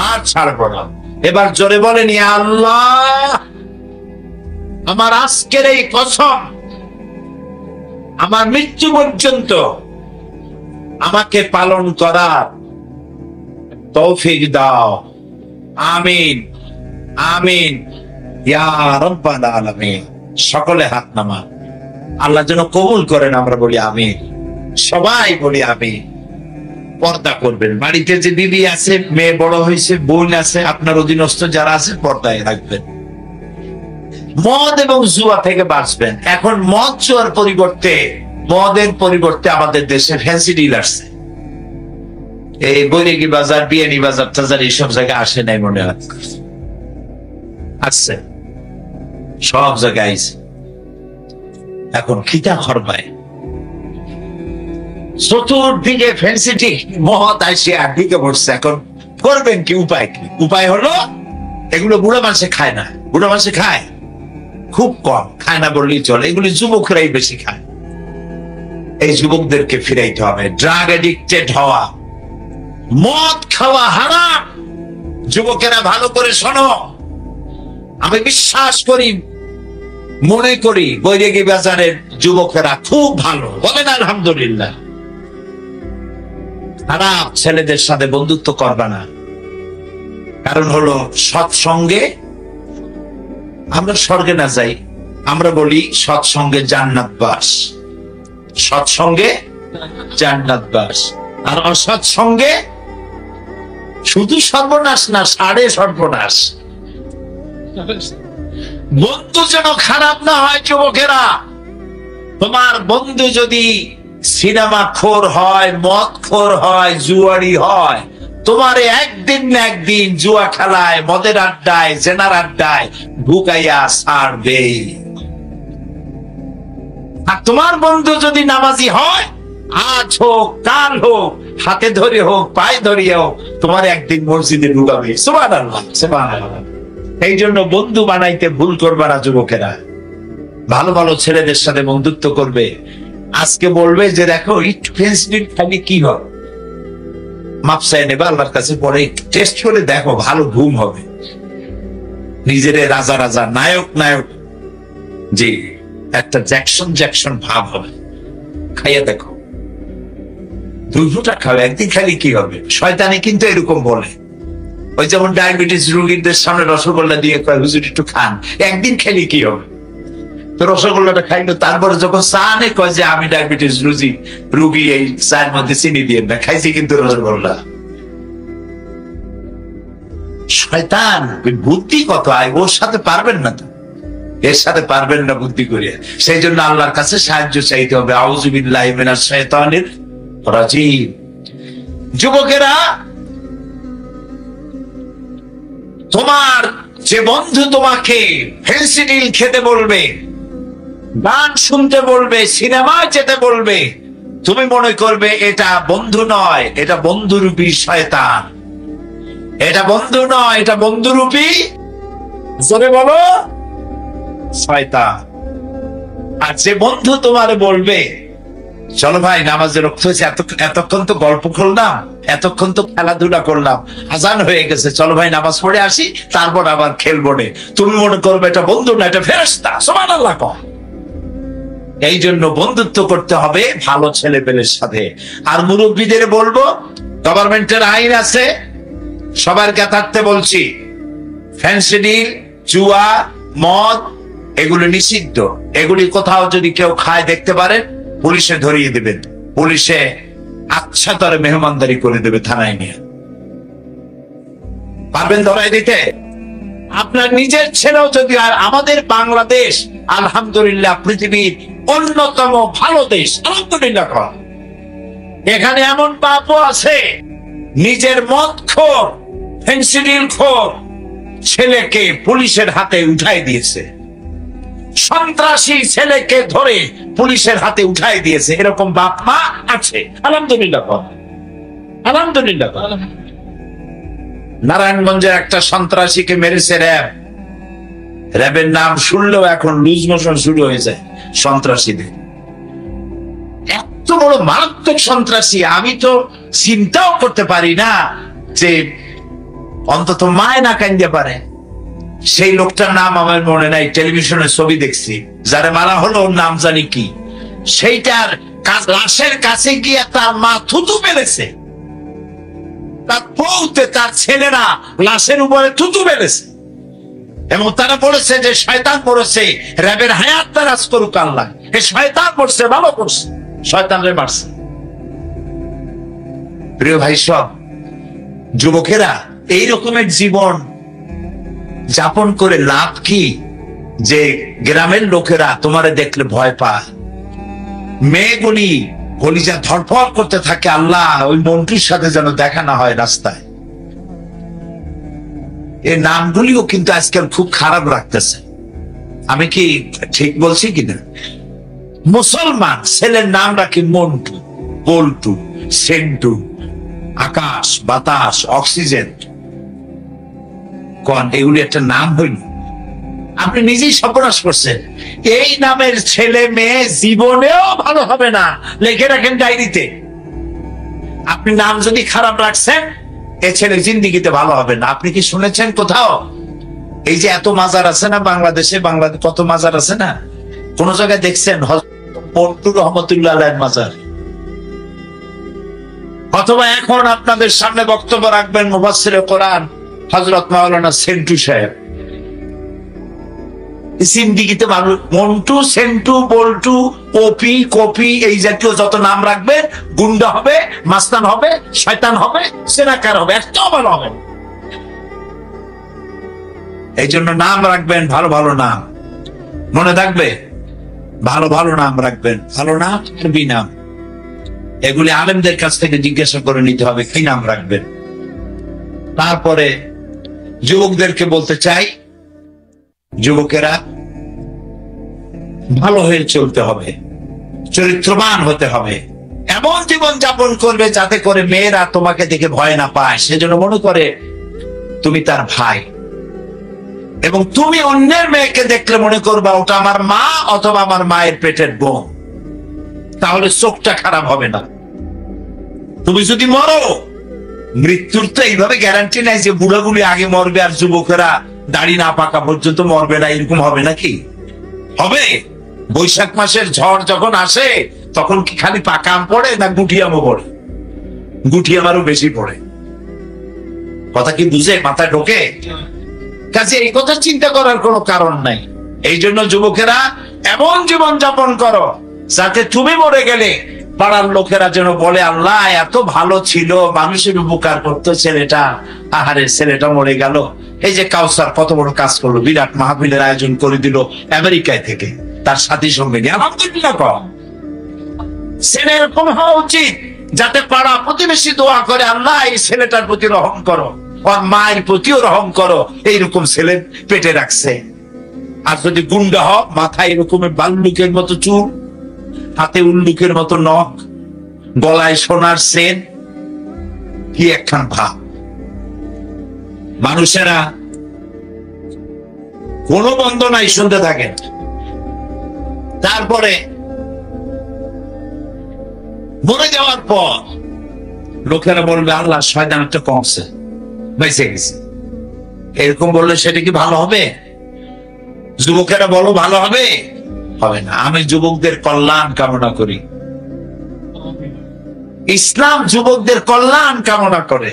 আর ছাড়বো না। এবার জোরে বলেন ইয়া আল্লাহ, আমার আজকের এই কসম আমার মৃত্যু পর্যন্ত আমাকে পালন করার তৌফিক দাও। আমিন, আমিন ইয়া রাব্বাল আলামিন। সকলে হাত নামান, আল্লাহ যেন কবুল করেন। আমরা বলি আমিন, সবাই বলি আমিন। পর্দা করবেন। বাড়িতে যে দিদি আছে, মেয়ে বড় হয়েছে, বোন আছে, আপনার অধীনস্থ যারা আছে, পর্দায় রাখবেন। মদ এবং জুয়া থেকে বাঁচবেন। এখন মদ জুয়ার পরিবর্তে, মদের পরিবর্তে আমাদের দেশে ফ্যান্সি ডিল আসছে। এই বৈরাগী বাজার, বিয়ানী বাজার টাজার এইসব জায়গায় আসে নাই মনে হয়, আসছে, সব জায়গায় আইছে। এখন খিতা খরবায় চতুর্দিকে ফ্যান্সি মদ আসে আর দিকে পড়ছে। এখন করবেন কি? উপায় কি? উপায় হলো, এগুলো বুড়া মানুষে খায় না। বুড়া মানুষে খায় খুব কম, খায় না বললেই চলে। এগুলি যুবকরাই বেশি খায়। এই যুবকদেরকে ফিরাইতে হবে। ড্রাগ এডিক্টেড হওয়া, মদ খাওয়া হারাম। যুবকেরা ভালো করে শোনো, আমি বিশ্বাস করি, মনে করি বৈরাগী বাজারের যুবকেরা খুব ভালো, বলেন আলহামদুলিল্লাহ। খারাপ ছেলেদের সাথে বন্ধুত্ব করবে না, কারণ হলো সৎসঙ্গে আমরা স্বর্গে না যাই, আমরা বলি সৎসঙ্গে জান্নাত বাস, সৎসঙ্গে জান্নাত বাস। আর অসৎসঙ্গে শুধু সর্বনাশ না, সাড়ে সর্বনাশ। বন্ধু যেন খারাপ না হয় যুবকেরা। তোমার বন্ধু যদি সিনেমা খোর হয়, মদ খোর হয়, জুয়ারি হয়, তোমার একদিন না একদিন জুয়া খেলায়, মদের আড্ডায়, জেনার আড্ডায় ঢুকাইয়া ছাড়বে। আর তোমার বন্ধু যদি নামাজি হয়, আজ হোক কাল হোক, হাতে ধরে হোক পায়ে ধরিয়ে হোক, তোমার একদিন মসজিদে ঢুকাবে। সুবহানাল্লাহ, সুবহানাল্লাহ। এই জন্য বন্ধু বানাইতে ভুল করবে না যুবকেরা। ভালো ভালো ছেলেদের সাথে বন্ধুত্ব করবে। আজকে বলবে যে দেখো একটু ফেন্সিডিল খালি কি হবে, মাপসায় নেবে আল্লাহর কাছে, পরে টেস্ট করে দেখো, ভালো ঘুম হবে। নিজের রাজা রাজা, নায়ক নায়ক, জি একটা জ্যাকসন জ্যাকসন ভাব হবে। খাইয়া দেখো, 2 ফুটা খাবে, একদিন খালি কি হবে। শয়তানি কিন্তু এরকম বলে, ওই যেমন ডায়াবেটিস রোগীদের সামনে রসগোল্লা দিয়ে কয় হুজুর একটু খান, একদিন খেলি কি হবে। তো রসগোল্লাটা খাইলো, তারপরে যখন চানে কয় যে আমি ডায়াবেটিস রুগী, এই চায়ের মধ্যে চিনি দিয়ে না, খাইছি কিন্তু রসগোল্লা। শয়তান বুদ্ধি কত আয়, ওর সাথে পারবেন না তো, এর সাথে পারবেন না বুদ্ধি করিয়া। সেই জন্য আল্লাহর কাছে সাহায্য চাইতে হবে। আউযু বিল্লাহি মিনাশ শাইতানির রাজিম। যুবকেরা, তোমার যে বন্ধু তোমাকে ফেন্সিডিল খেতে বলবে, গান শুনতে বলবে, সিনেমায় যেতে বলবে, তুমি মনে করবে এটা বন্ধু নয়, এটা বন্ধুরূপী শয়তান। এটা বন্ধু নয়, এটা বন্ধুরূপী জোরে বলো শয়তান। আর যে বন্ধু তোমার বলবে চলো ভাই নামাজে রক্ত হয়েছে, এতক্ষণ তো গল্প করলাম, এতক্ষণ তো খেলাধুলা করলাম, আজান হয়ে গেছে, চলো ভাই নামাজ পড়ে আসি, তারপর আবার খেলবো নে, তুমি মনে করবে এটা বন্ধু না, এটা ফেরেশতা। সুবহানাল্লাহ। এই জন্য বন্ধুত্ব করতে হবে ভালো ছেলে পেলের সাথে। আর মুরব্বীদের বলবো, গভর্নমেন্টের আইন আছে, সবার জ্ঞাতার্থে বলছি, ফেন্সিডিল, জুয়া, মদ এগুলো নিষিদ্ধ। এগুলি কোথাও যদি কেউ খায় দেখতে পারেন, পুলিশে ধরিয়ে দেবেন, পুলিশে আচ্ছা তরে মেহমানদারি করে দেবে থানায় নিয়ে। পারবেন ধরাই দিতে? আপনার নিজের ছেলেও যদি। আর আমাদের বাংলাদেশ আলহামদুলিল্লাহ পৃথিবীর অন্যতম ভালো দেশ, আলহামদুলিল্লাহ। এখানে এমন বাপও আছে নিজের মদখোর, ফেন্সিডিল খোর ছেলেকে পুলিশের হাতে উঠাই দিয়েছে, সন্ত্রাসী ছেলেকে ধরে পুলিশের হাতে উঠাই দিয়েছে। এরকম বাপ মা আছে, আলহামদুলিল্লাহ, আলহামদুলিল্লাহ। নারায়ণগঞ্জের একটা সন্ত্রাসীকে মেরেছে র্যাব। র্যাবের নাম শুনলেও এখন লুজ মোশন শুরু হয়ে যায় সন্ত্রাসীদের। এত বড় মারাত্মক সন্ত্রাসী আমি তো চিন্তাও করতে পারি না যে অন্তত মায় না কান্দে পারে। সেই লোকটার নাম আমার মনে নাই, টেলিভিশনে ছবি দেখছি, যারা মারা হলো ওর নাম জানি কি। সেইটার লাশের কাছে গিয়ে তার মা থুতু মেরেছে, তার বউতে, তার ছেলেরা লাশের উপরে থুতু মেরেছে, এবং তারা বলেছে যে শয়তান পড়েছে, র্যাবের হায়াত তারাজ করুক আল্লাহ, এই শয়তান পড়ছে, ভালো করছে, শয়তানরে মারছে। প্রিয় ভাই সব যুবকেরা, এই রকমের জীবন যাপন করে লাভ কি? যে গ্রামের লোকেরা তোমারে দেখলে ভয় পায়, মেয়েগুলি কলিজা ধরফর করতে থাকে, আল্লাহ ওই মন্ত্রীর সাথে যেন দেখা না হয় রাস্তায়। এই নামগুলিও কিন্তু আজকাল খুব খারাপ রাখতেছে। আমি কি ঠিক বলছি কিনা? মুসলমান ছেলের নাম রাখি মন্টু, পল্টু, সেন্টু, আকাশ, বাতাস, অক্সিজেন। কোন এগুলি একটা নাম হইল? আপনি নিজেই সর্বনাশ করছেন। এই নামের ছেলে মেয়ে জীবনেও ভালো হবে না, লিখে রাখেন ডায়েরিতে। আপনি নাম যদি খারাপ রাখছেন, এ ছেলে জিন্দিগিতে ভালো হবে না। আপনি কি শুনেছেন কোথাও এই যে এত মাজার আছে না বাংলাদেশে, কত মাজার আছে না, কোন জায়গায় দেখছেন মন্টু রহমতুল্লাহ আলাইহির মাজার? অথবা এখন আপনাদের সামনে বক্তব্য রাখবেন মুফাসসিরে কোরআন হযরত মাওলানা সেন্টু সাহেব। সিন্ডিকেটে মানুষ মন্টু, সেন্টু, বল্টু, কপি কপি এই জাতীয় যত নাম রাখবেন, গুন্ডা হবে, মাস্তান হবে, শয়তান হবে, সেনাকার হবে, একটাও ভালো হবে। এই জন্য নাম রাখবেন ভালো ভালো নাম, মনে থাকবে, ভালো ভালো নাম রাখবেন, ভালো নাম, আরবি নাম। এগুলি আলেমদের কাছ থেকে জিজ্ঞাসা করে নিতে হবে কি নাম রাখবেন। তারপরে যুবকদেরকে বলতে চাই, যুবকেরা ভালো হয়ে চলতে হবে, চরিত্রবান হতে হবে, এমন জীবন যাপন করবে যাতে করে মেয়েরা তোমাকে দেখে ভয় না পায়, সেজন্য মনে করে তুমি তার ভাই, এবং তুমি অন্যের মেয়েকে দেখলে মনে করবা ওটা আমার মা অথবা আমার মায়ের পেটের বোন, তাহলে চোখটা খারাপ হবে না। তুমি যদি মরো, মৃত্যুর তো এইভাবে গ্যারান্টি নাই যে বুড়াগুলি আগে মরবে আর যুবকেরা দাড়ি না পাকা পর্যন্ত মরবে না, এরকম হবে নাকি? হবে। বৈশাখ মাসের ঝড় যখন আসে তখন কি খালি পাকা আম পড়ে না গুটি আমও পড়ে? গুটি আমারও বেশি পড়ে। কথা কি বুঝে মাথায় ঢোকে? কাজে এই কথা চিন্তা করার কোনো কারণ নাই। এই জন্য যুবকেরা এমন জীবন যাপন করো যাতে তুমি মরে গেলে পাড়ার লোকেরা যেন বলে আল্লাহ এত ভালো ছিল, মানুষের উপকার করতো ছেলেটা, আহারে ছেলেটা মরে গেল। এই যে কাউসার কত বড় কাজ করলো, বিরাট মাহফিলের আয়োজন করে দিল আমেরিকায় থেকে তার সাথী সঙ্গে নিয়ে, আলহামদুলিল্লাহ কর। ছেলে এরকম হওয়া উচিত যাতে পাড়া প্রতিবেশী দোয়া করে আল্লাহ এই ছেলেটার প্রতি রহম করো, ওর মায়ের প্রতিও রহম করো, এইরকম ছেলে পেটে রাখছে। আর যদি গুন্ডা হও, মাথায় এরকম বাল্লুকের মতো চুল, হাতে উল্লুকের মতো নখ, গলায় সোনার সেন, কি একখান ভাব। মানুষেরা কোনো বন্ধ নাই, শুনতে থাকেন। তারপরে মরে যাওয়ার পর লোকেরা বলবে আল্লাহ শয়তান একটা কমছে, বেঁচে গেছে। এরকম বললে সেটা কি ভালো হবে? যুবকেরা বলো ভালো হবে? হবে না। আমি যুবকদের কল্যাণ কামনা করি, ইসলাম যুবকদের কল্যাণ কামনা করে,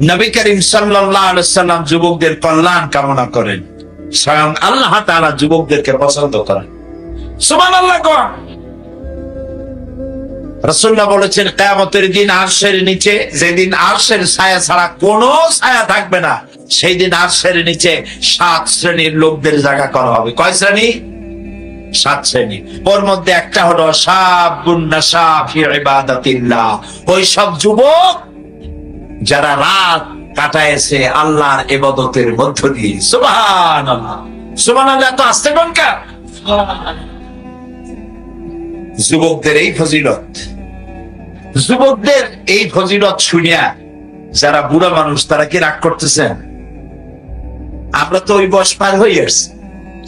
নবী করিম সাল্লাল্লাহু আলাইহি ওয়াসাল্লাম যুবকদের কল্যাণ কামনা করেন, স্বয়ং আল্লাহ তাআলা যুবকদেরকে পছন্দ করেন। সুবহানাল্লাহ। রাসূলুল্লাহ বলেছেন কিয়ামতের দিন আরশের নিচে, যেদিন আরশের ছায়া ছাড়া কোনো ছায়া থাকবে না, সেই দিন আরশের নিচে 7 শ্রেণীর লোকদের জায়গা করা হবে। কয় শ্রেণী? 7 শ্রেণী। ওর মধ্যে একটা হলো শাবুন নাশা ফি ইবাদাতিল্লাহ, ওই সব যুবক যারা রাত কাটায়ছে আল্লাহর ইবাদতের মধ্য দিয়ে। সুবহানাল্লাহ। সুবহানাল্লাহ। তো আসতে কোন কা যুবকদের এই ফজিলত, যুবকদের এই ফজিলত শুনিয়া যারা বুড়া মানুষ তারা কি রাগ করতেছেন? আমরা তো ওই বয়স পার হয়ে আসছি,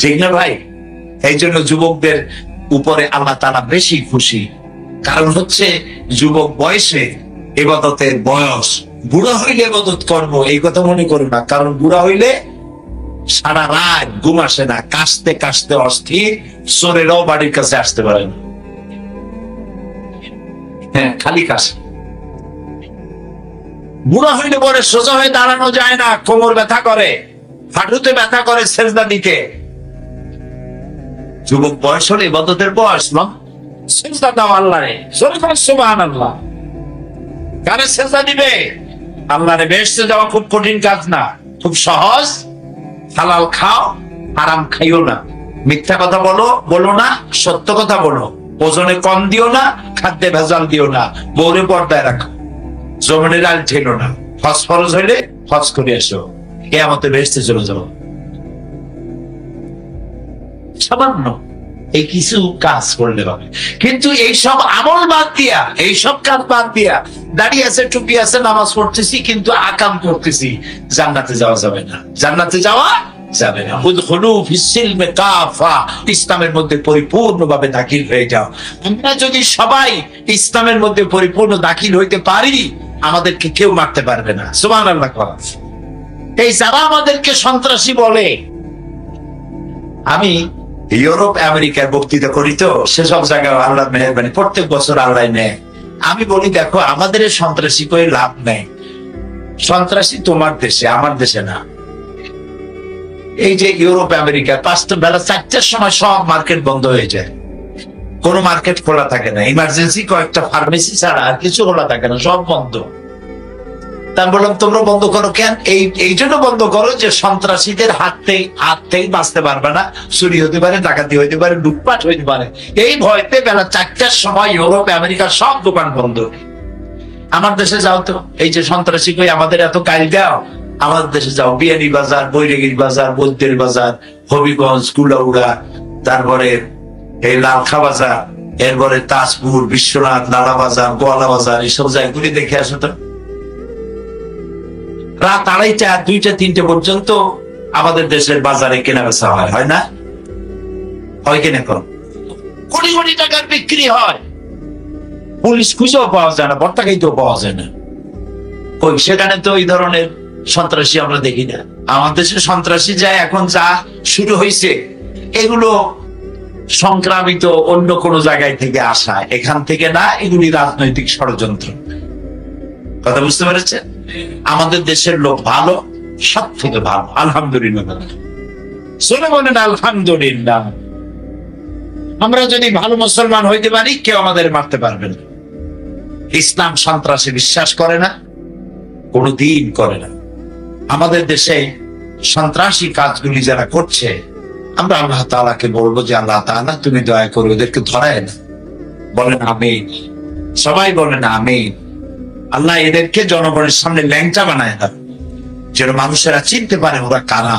ঠিক না ভাই? এই জন্য যুবকদের উপরে আল্লাহ তাআলা বেশি খুশি, কারণ হচ্ছে যুবক বয়সে ইবাদতের বয়স। বুড়া হইলে ইবাদত করবো এই কথা মনে করো না, কারণ বুড়া হইলে সারা রাত ঘুম আসে না, কাশতে কাশতে অস্থির, চোরেরাও বাড়ির কাছে আসতে পারে না। হ্যাঁ, খালি কাশে। বুড়া হইলে পরে সোজা হয়ে দাঁড়ানো যায় না, কোমর ব্যথা করে, হাঁটুতে ব্যথা করে সেজদা দিতে। যুবক বয়স হলে ইবাদতের বয়স না, সেজদা দাও আল্লাহরে, সুবহানাল্লাহ। কারে সেজদা দিবে? আল্লাহরে। বেহেশতে যাওয়া খুব কঠিন কাজ না, খুব সহজ। হালাল খাও, হারাম খাইও না, মিথ্যা কথা বলো না, সত্য কথা বলো, ওজনে কম দিও না, খাদ্যে ভেজাল দিও না, বউরে পর্দায় রাখো, জমিনের আল ঠেলো না, হজ ফরজ হইলে হজ করে এসো, কিয়ামতে বেহেশতে চলে যাবো। সামান্য এই কিছু কাজ করলে হবে, কিন্তু এইসব আমল বাদ দিয়া, এইসব কাজ বাদ দিয়া দাঁড়িয়ে আছে, টুপি আছে, নামাজ পড়তেছি কিন্তু আকাম করতেছি, জান্নাতে যাওয়া যাবে না। জান্নাতে যাওয়া যাবে না। উদখুলু ফিস সিলমি কাফা, ইসলামের মধ্যে পরিপূর্ণভাবে দাখিল হয়ে যাও। আমরা যদি সবাই ইসলামের মধ্যে পরিপূর্ণ দাখিল হইতে পারি, আমাদেরকে কেউ মারতে পারবে না। সুবহানাল্লাহ। এই যারা আমাদেরকে সন্ত্রাসী বলে, আমি ইউরোপ আমেরিকার বক্তৃতা করি তো, সেসব জায়গায় আল্লাহ মেহেরবানি প্রত্যেক বছর আল্লাহ নেয়। আমি বলি দেখো, আমাদের সন্ত্রাসী করে লাভ নেই। সন্ত্রাসী তোমার দেশে, আমার দেশে না। এই যে ইউরোপ আমেরিকা বেলা 4টার সময় সব মার্কেট বন্ধ হয়ে যায়, কোন মার্কেট খোলা থাকে না, ইমার্জেন্সি কয়েকটা ফার্মেসি ছাড়া আর কিছু খোলা থাকে না, সব বন্ধ। তা বললাম তোমরা বন্ধ করো কেন? এই জন্য বন্ধ করো যে সন্ত্রাসীদের হাত থেকে বাঁচতে পারবে না, চুরি হতে পারে, ডাকাতি হইতে পারে, লুটপাট হইতে পারে। এই ভয়তে বেলা 4টার সময় ইউরোপ আমেরিকার সব দোকান বন্ধ। আমার দেশে যাও তো, এই যে সন্ত্রাসী কই আমাদের এত কাল দাও, আমাদের দেশে যাও, বিয়ানী বাজার, বৈরাগীর বাজার, বৈদ্যের বাজার, হবিগঞ্জ, কুলাউড়া, তারপরে এই লালখা বাজার, এরপরে তাজপুর, বিশ্বনাথ, লালা বাজার, গোয়ালা বাজার, এইসব জায়গাগুলি দেখে আসো তো। রাত 2:30, 2টা, 3টে পর্যন্ত আমাদের দেশের বাজারে কেনা বেচা হয় না? হয় কেনা কর, কোটি কোটি টাকার বিক্রি হয়, পুলিশ খুঁজেও পাওয়া যায় না, ভর্তা খাইতেও পাওয়া যায় না। ওই সেখানে তো এই ধরনের সন্ত্রাসী আমরা দেখি না। আমাদের দেশে সন্ত্রাসী যায় এখন যা শুরু হয়েছে, এগুলো সংক্রামিত অন্য কোন জায়গায় থেকে আসা, এখান থেকে না, এগুলি রাজনৈতিক ষড়যন্ত্র। কথা বুঝতে পেরেছেন? আমাদের দেশের লোক ভালো, সব থেকে ভালো, আলহামদুলিল্লাহ। শুনে বলেন আলহামদুলিল্লাহ। আমরা যদি ভালো মুসলমান হইতে পারি, কেউ আমাদের মারতে পারবে না। ইসলাম সন্ত্রাসে বিশ্বাস করে না, কোনদিন করে না। আমাদের দেশে সন্ত্রাসী কাজগুলি যারা করছে, আমরা আল্লাহ তাআলাকে বলবো যে আল্লাহ তাআলা তুমি দয়া করে ওদেরকে ধরায় না। বলেন আমিন, সবাই বলেন আমিন। আল্লাহ এদেরকে জনগণের সামনে ল্যাংচা বানায় না, যেন মানুষেরা চিনতে পারে ওরা কারা।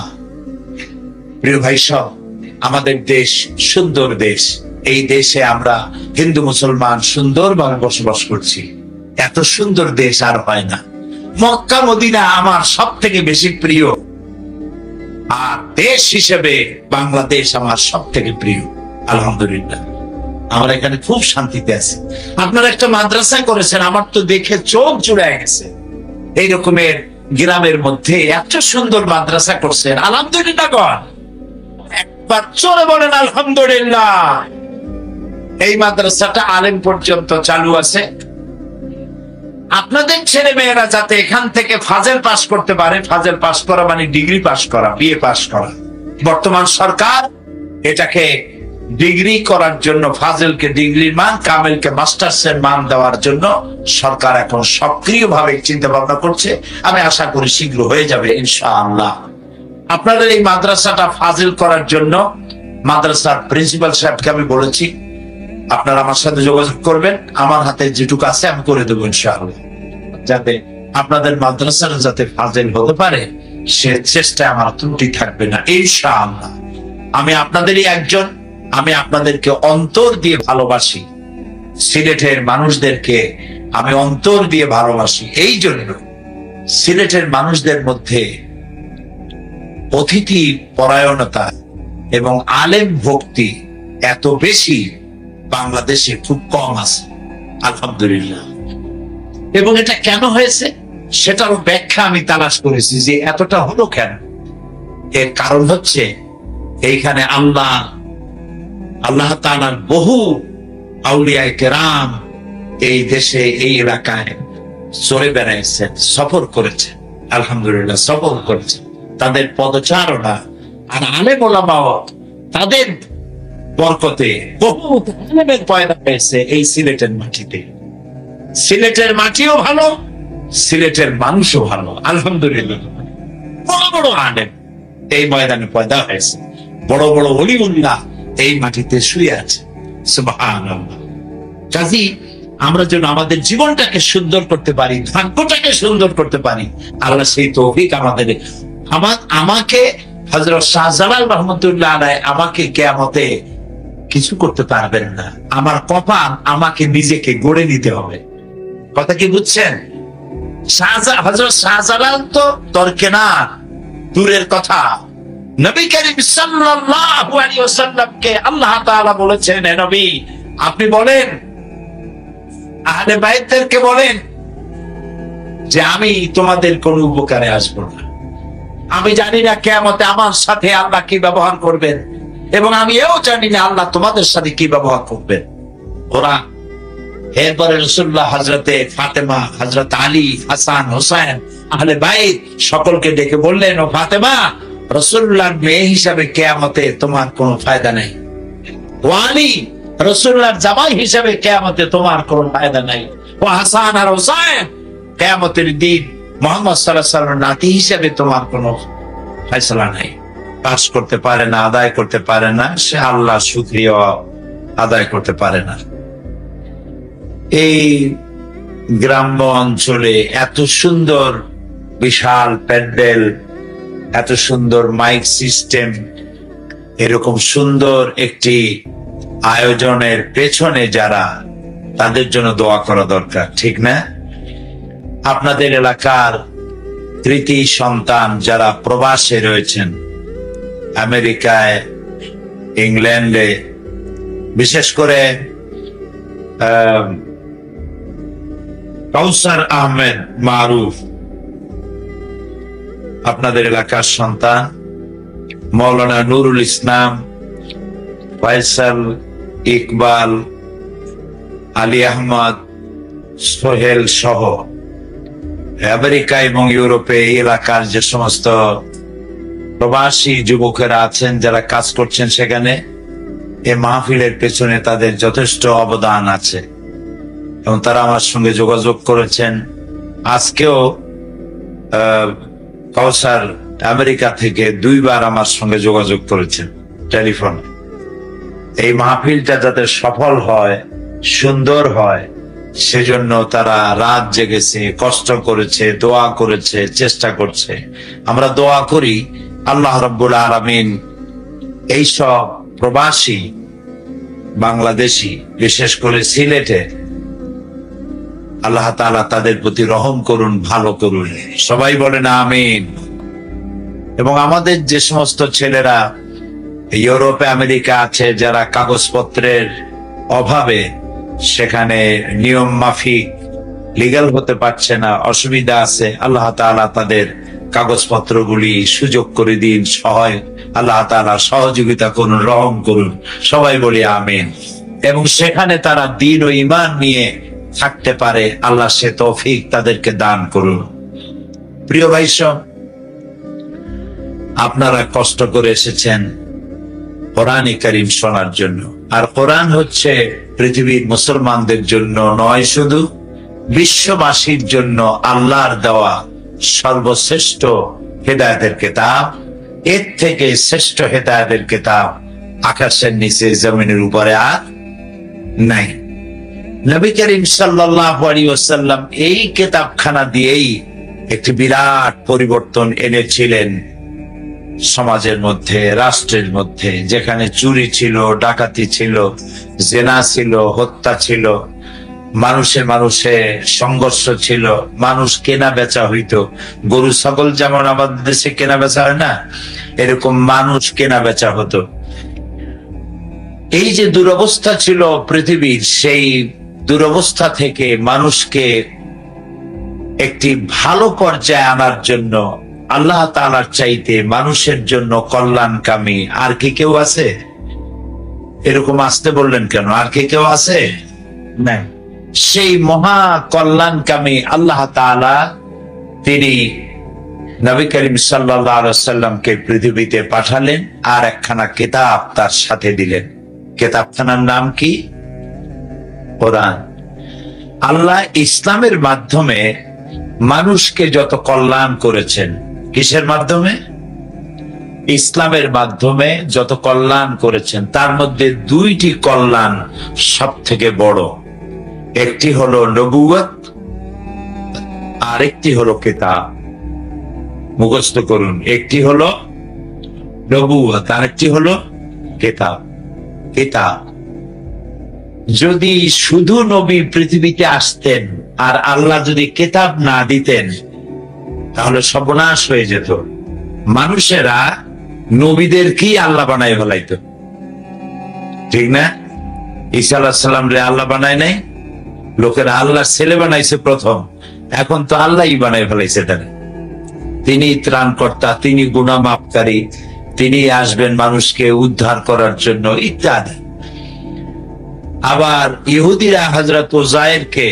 প্রিয় ভাই সব, আমাদের দেশ সুন্দর দেশ। এই দেশে আমরা হিন্দু মুসলমান সুন্দরভাবে বসবাস করছি। এত সুন্দর দেশ আর হয় না। মক্কা মদিনা আমার সব থেকে বেশি প্রিয়, আর দেশ হিসেবে বাংলাদেশ আমার সব থেকে প্রিয়। আলহামদুলিল্লাহ, আমরা এখানে খুব শান্তিতে আছি। আপনারা একটা মাদ্রাসা করেছেন, আমার তো দেখে চোখ জুড়ায় গেছে। এই রকমের গ্রামের মধ্যে এত সুন্দর মাদ্রাসা করছেন, আলহামদুলিল্লাহ কর। একবার চলে বলেন আলহামদুলিল্লাহ। এই মাদ্রাসাটা আলেম পর্যন্ত চালু আছে। আপনাদের ছেলে মেয়েরা যাতে এখান থেকে ফাজেল পাস করতে পারে, ফাজেল পাস করা মানে ডিগ্রি পাস করা, বিএ পাস করা। বর্তমান সরকার এটাকে ডিগ্রি করার জন্য, ফাজেলকে ডিগ্রির মান, কামেলকে মাস্টার্সের মান দেওয়ার জন্য সরকার এখন সক্রিয়ভাবে চিন্তা ভাবনা করছে। আমি আশা করি শীঘ্র হয়ে যাবে ইনশাআল্লাহ। আপনাদের এই মাদ্রাসাটা ফাজিল করার জন্য মাদ্রাসার প্রিন্সিপাল সাহেবকে আমি বলেছি, আপনারা আমার সাথে যোগাযোগ করবেন, আমার হাতে যেটুকু আছে আমি করে দেবো ইনশাআল্লাহ, যাতে আপনাদের মাদ্রাসাটা যাতে ফাজিল হতে পারে সে চেষ্টায় আমার ত্রুটি থাকবে না ইনশাআল্লাহ। আমি আপনাদেরই একজন, আমি আপনাদেরকে অন্তর দিয়ে ভালোবাসি। সিলেটের মানুষদেরকে আমি অন্তর দিয়ে ভালোবাসি। এই জন্য সিলেটের মানুষদের মধ্যে অতিথি পরায়ণতা এবং আলেম ভক্তি এত বেশি বাংলাদেশে খুব কম আছে, আলহামদুলিল্লাহ। এবং এটা কেন হয়েছে সেটারও ব্যাখ্যা আমি তালাশ করেছি যে এতটা হলো কেন। এর কারণ হচ্ছে এইখানে আল্লাহ তাআলার বহু আউলিয়ায়ে কেরাম এই দেশে, এই এলাকায় চলে বেড়াইছেন, সফর করেছেন, আলহামদুলিল্লাহ সফর করেছেন। তাদের পদচারণা আর আলেম ওলামাও তাদের বরকতে বহু আলেমের পয়দা হয়েছে এই সিলেটের মাটিতে। সিলেটের মাটিও ভালো, সিলেটের মানুষও ভালো, আলহামদুলিল্লাহ। বড় বড় আলেম এই ময়দানে পয়দা হয়েছে, বড় বড় ওলিউল্লাহ এই মাটিতে শুয়ে আছে, সুবহানাল্লাহ। কাজী আমরা যেন আমাদের জীবনটাকে সুন্দর করতে পারি, ভাগ্যটাকে সুন্দর করতে পারি, আল্লাহ সেই তৌফিক আমাকে হযরত শাহজালাল রাহমাতুল্লাহ আলাইহি আমাকে কিয়ামতে কিছু করতে পারবেন না। আমার কপাল আমাকে নিজেকে গড়ে নিতে হবে। কথা কি বুঝছেন? হযরত শাহজালাল তো দরকেনার, দূরের কথা। নবী করিম সাল্লাল্লাহু আলাইহি ওয়াসাল্লামকে আল্লাহ তাআলা বলেছেন, হে নবী আপনি বলেন, আহলে বাইতদেরকে বলেন যে আমি তোমাদের কোনো উপকারে আসবো না। আমি জানি না কিয়ামতে আমার সাথে আল্লাহ কি ব্যবহার করবেন, এবং আমি এও জানি না আল্লাহ তোমাদের সাথে কি ব্যবহার করবেন। ওরা এরপরে রাসূলুল্লাহ হযরতে ফাতেমা, হযরত আলী, হাসান, হোসেন, আহলে বাইত সকলকে ডেকে বললেন, ও ফাতেমা, রাসূলুল্লাহর মেয়ে হিসাবে কিয়ামতে তোমার কোনো ফায়দা নেই। ও আলী, রাসূলুল্লাহর জামাই হিসাবে কিয়ামতে তোমার কোনো ফায়দা নাই। ও হাসান আর হোসেন, কিয়ামতের দিন মুহাম্মদ সাল্লাল্লাহু আলাইহি ওয়াসাল্লামের নাতি হিসাবে তোমার কোনো ফয়সালা নাই। পাস করতে পারে না, আদায় করতে পারে না, সে আল্লাহর শুকরিয়া আদায় করতে পারে না। এই গ্রাম্য অঞ্চলে এত সুন্দর বিশাল প্যান্ডেল, এত সুন্দর মাইক সিস্টেম, এরকম সুন্দর একটি আয়োজনের পেছনে যারা, তাদের জন্য দোয়া করা দরকার, ঠিক না? আপনাদের এলাকার কৃতি সন্তান যারা প্রবাসে রয়েছেন, আমেরিকায়, ইংল্যান্ডে, বিশেষ করে কাউসার আহমেদ মারুফ আপনাদের এলাকার সন্তান, মৌলানা নুরুল ইসলাম, ফয়সাল, ইকবাল, আলী আহমদ, সোহেল সহ আমেরিকা এবং ইউরোপে এই এলাকার যে সমস্ত প্রবাসী যুবকেরা আছেন যারা কাজ করছেন সেখানে, এই মাহফিলের পেছনে তাদের যথেষ্ট অবদান আছে এবং তারা আমার সঙ্গে যোগাযোগ করেছেন। আজকেও কাউসার আমেরিকা থেকে 2 বার আমার সঙ্গে যোগাযোগ করেছেন টেলিফোনে। এই মাহফিলটা যাতে সফল হয়, সুন্দর হয়, সেজন্য তারা রাত জেগেছে, কষ্ট করেছে, দোয়া করেছে, চেষ্টা করছে। আমরা দোয়া করি আল্লাহ রাব্বুল আলামিন এইসব প্রবাসী বাংলাদেশি, বিশেষ করে সিলেটে, আল্লাহ তাআলা তাদের প্রতি রহম করুন, ভালো করুন। সবাই বলেন আমিন। এবং আমাদের যে সমস্ত ছেলেরা ইউরোপে, আমেরিকা আছে, যারা কাগজপত্রের অভাবে সেখানে নিয়ম মাফিক লিগ্যাল হতে পারছে না, অসুবিধা আছে, আল্লাহ তাআলা তাদের কাগজপত্রগুলি সুযোগ করে দিন, আল্লাহ তাআলা সহযোগিতা করুন, রহম করুন। সবাই বলি আমিন। এবং সেখানে তারা দ্বীন ও ঈমান নিয়ে থাকতে পারে, আল্লাহ সে তৌফিক তাদেরকে দান করুন। প্রিয় ভাই সব, আপনারা কষ্ট করে এসেছেন কোরআনে কারীম শোনার জন্য। আর কোরআন হচ্ছে পৃথিবীর মুসলমানদের জন্য নয়, শুধু বিশ্ববাসীর জন্য আল্লাহর দেওয়া সর্বশ্রেষ্ঠ হেদায়েতের কিতাব। এর থেকে শ্রেষ্ঠ হেদায়েতের কিতাব আকাশের নিচে, জমিনের উপরে আর নাই। নবী করিম সাল্লাল্লাহু আলাইহি ওয়াসাল্লাম এই কিতাবখানা দিয়েই একটি বিরাট পরিবর্তন এনেছিলেন সমাজের মধ্যে, রাষ্ট্রের মধ্যে। যেখানে চুরি ছিল, ডাকাতি ছিল, জেনা ছিল, হত্যা ছিল, মানুষে সংঘর্ষ ছিল, মানুষ কেনা বেচা হইতো। গরু ছাগল যেমন আমাদের দেশে কেনা বেচা হয় না, এরকম মানুষ কেনা বেচা হতো। এই যে দুরবস্থা ছিল পৃথিবীর, সেই দুরবস্থা থেকে মানুষকে একটি ভালো পর্যায়ে আনার জন্য আল্লাহ তাআলার চাইতে মানুষের জন্য কল্যাণকামী আর কি কেউ আছে? এরকম আসতে বললেন কেন? আর কি কেউ আছে? না। সেই মহা কল্যাণকামী আল্লাহ তাআলা, তিনি নবী করিম সাল্লাল্লাহু আলাইহি ওয়াসাল্লামকে পৃথিবীতে পাঠালেন আর একখানা কিতাব তার সাথে দিলেন। কিতাবখানার নাম কি? কোরআন। আল্লাহ ইসলামের মাধ্যমে মানুষকে যত কল্যাণ করেছেন, কিসের মাধ্যমে? ইসলামের মাধ্যমে যত কল্যাণ করেছেন, তার মধ্যে 2টি কল্যাণ সব থেকে বড়। একটি হলো নবুয়ত, আর একটি হলো কিতাব। মুখস্থ করুন, একটি হলো নবুয়ত, আর একটি হলো কিতাব। কিতাব, যদি শুধু নবী পৃথিবীতে আসতেন আর আল্লাহ যদি কিতাব না দিতেন, তাহলে সর্বনাশ হয়ে যেত। মানুষেরা নবীদেরকেই আল্লাহ বানায় ফেলাইতো, ঠিক না? ঈসা আলাইহিস সালাম রে আল্লাহ বানায় নাই, লোকেরা আল্লাহর ছেলে বানাইছে প্রথম। এখন তো আল্লাহই বানায় ফেলাইছে তারা। তিনি ত্রাণকর্তা, তিনি গুনাহ মাফকারী, তিনি আসবেন মানুষকে উদ্ধার করার জন্য ইত্যাদি। আবার ইহুদিরা হযরত উযায়েরকে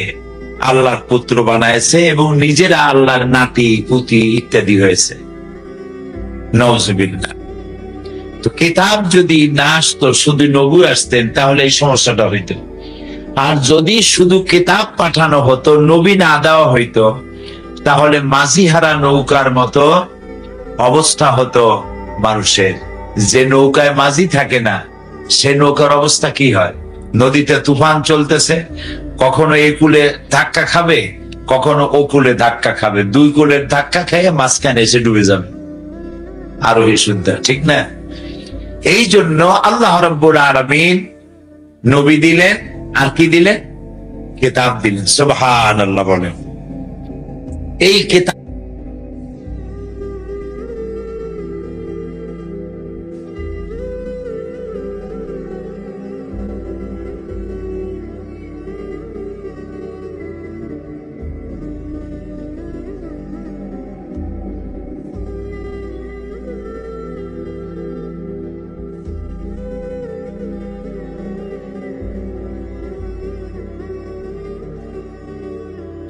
আল্লাহর পুত্র বানাইছে এবং নিজেরা আল্লাহর নাতি পুতি ইত্যাদি হয়েছে। নাউযুবিল্লাহ। তো কিতাব যদি না আসতো, শুধু নবী আসতেন, তাহলে এই সমস্যাটা হইতো। আর যদি শুধু কিতাব পাঠানো হতো, নবী না দেওয়া হইতো, তাহলে মাঝিহারা নৌকার মতো অবস্থা হতো মানুষের। যে নৌকায় মাঝি থাকে না, সে নৌকার অবস্থা কি হয়? নদীতে তুফান চলতেছে, কখনো এই কূলে ধাক্কা খাবে, কখনো ও কূলে ধাক্কা খাবে, দুই কূলের ধাক্কা খেয়ে মাঝখানে এসে ডুবে যাবে আরোহী সুদ্ধা, ঠিক না? এই জন্য আল্লাহ রাব্বুল আলামিন নবী দিলেন, আর কি দিলেন? কিতাব দিলেন। সুবহানাল্লাহ বলেন। এই কিতাব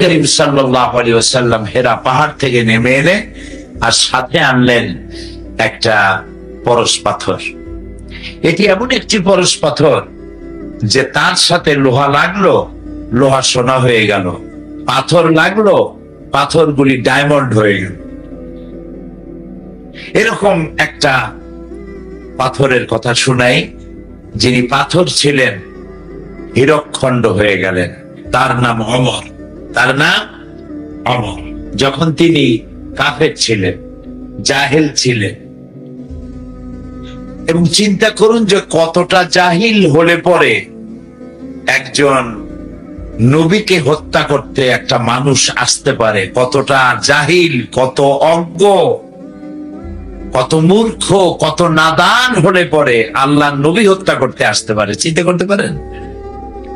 করিম সাল্লাল্লাহু আলাইহি ওয়াসাল্লাম হেরা পাহাড় থেকে নেমে এলে আর সাথে আনলেন একটা পরশ পাথর। এটি এমন একটি পরশ পাথর যে তার সাথে লোহা লাগলো, লোহা সোনা হয়ে গেল, পাথর লাগলো, পাথরগুলি ডায়মন্ড হয়ে গেল। এরকম একটা পাথরের কথা শুনাই, যিনি পাথর ছিলেন হীরকখণ্ড হয়ে গেলেন। তার নাম ওমর। তার নাম ওমর। যখন তিনি কাফের ছিলেন, জাহেল ছিলেন, এবং চিন্তা করুন যে কতটা জাহিল হলে পরে একজন নবীকে হত্যা করতে একটা মানুষ আসতে পারে, কতটা জাহিল, কত অজ্ঞ, কত মূর্খ, কত নাদান হলে পরে আল্লাহ নবী হত্যা করতে আসতে পারে, চিন্তা করতে পারেন?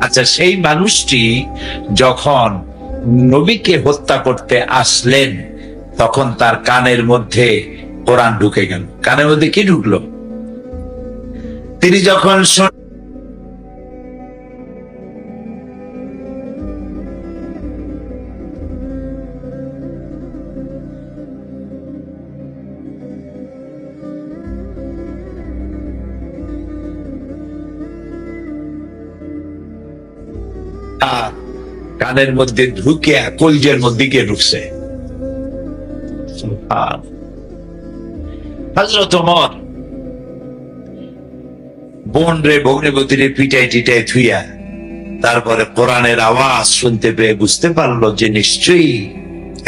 আচ্ছা, সেই মানুষটি যখন নবীকে হত্যা করতে আসলেন, তখন তার কানের মধ্যে কোরআন ঢুকে গেল। কানের মধ্যে কি ঢুকলো? তিনি যখন কানের মধ্যে ঢুকে কলজের মধ্যে গিয়ে ঢুকছে। হযরত ওমর বোন রে ভগ্নিপতিরে পিটাই টিটাই থুইয়া তারপরে কোরআনের আওয়াজ শুনতে পেয়ে বুঝতে পারলো যে নিশ্চয়ই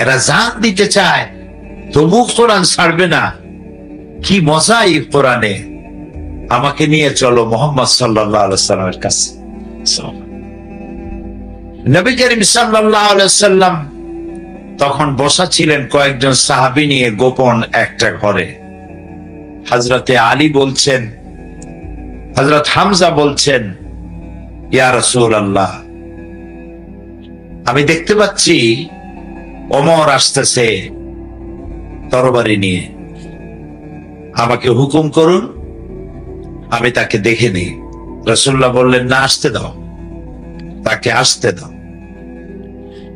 এরা জান দিতে চায়, তবু কোরআন ছাড়বে না। কি মজা এই কোরআনে! আমাকে নিয়ে চলো মুহাম্মদ সাল্লাল্লাহু আলাইহি ওয়াসাল্লামের কাছে। নবী করিম সাল্লাল্লাহু আলাইহি ওয়াসাল্লাম তখন বসা ছিলেন কয়েকজন সাহাবী নিয়ে গোপন একটা ঘরে। হযরতে আলী বলছেন, হযরত হামজা বলছেন, ইয়া রাসূলুল্লাহ, আমি দেখতে পাচ্ছি ওমর আসতেছে তরবারি নিয়ে, আমাকে হুকুম করুন, আমি তাকে দেখে নিই। রাসূলুল্লাহ বললেন, না, আসতে দাও, তাকে আসতে দাও।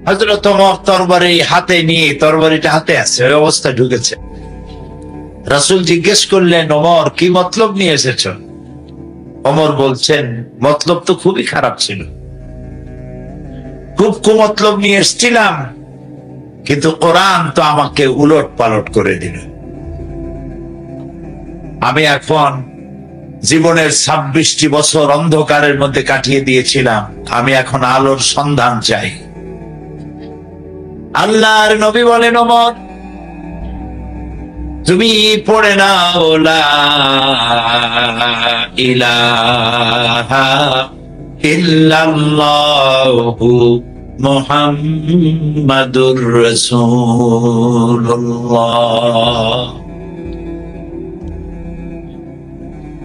হযরত ওমর তরবারি হাতে নিয়ে, তরবারিটা হাতে আছে, ওই অবস্থায় ঢুকেছে। রাসূল জিজ্ঞেস করলেন, ওমর, কি মতলব নিয়ে এসেছ? ওমর বলছেন, মতলব তো খুবই খারাপ ছিল, খুব কুমতলব নিয়ে এসেছিলাম, কিন্তু কোরআন তো আমাকে উলট পালট করে দিল। আমি এখন জীবনের 26টি বছর অন্ধকারের মধ্যে কাটিয়ে দিয়েছিলাম, আমি এখন আলোর সন্ধান চাই। আল্লাহর নবী বলেন, ওমর, তুমি পড়ে নাও লা ইলাহা ইল্লাল্লাহু মুহাম্মাদুর রাসূলুল্লাহ।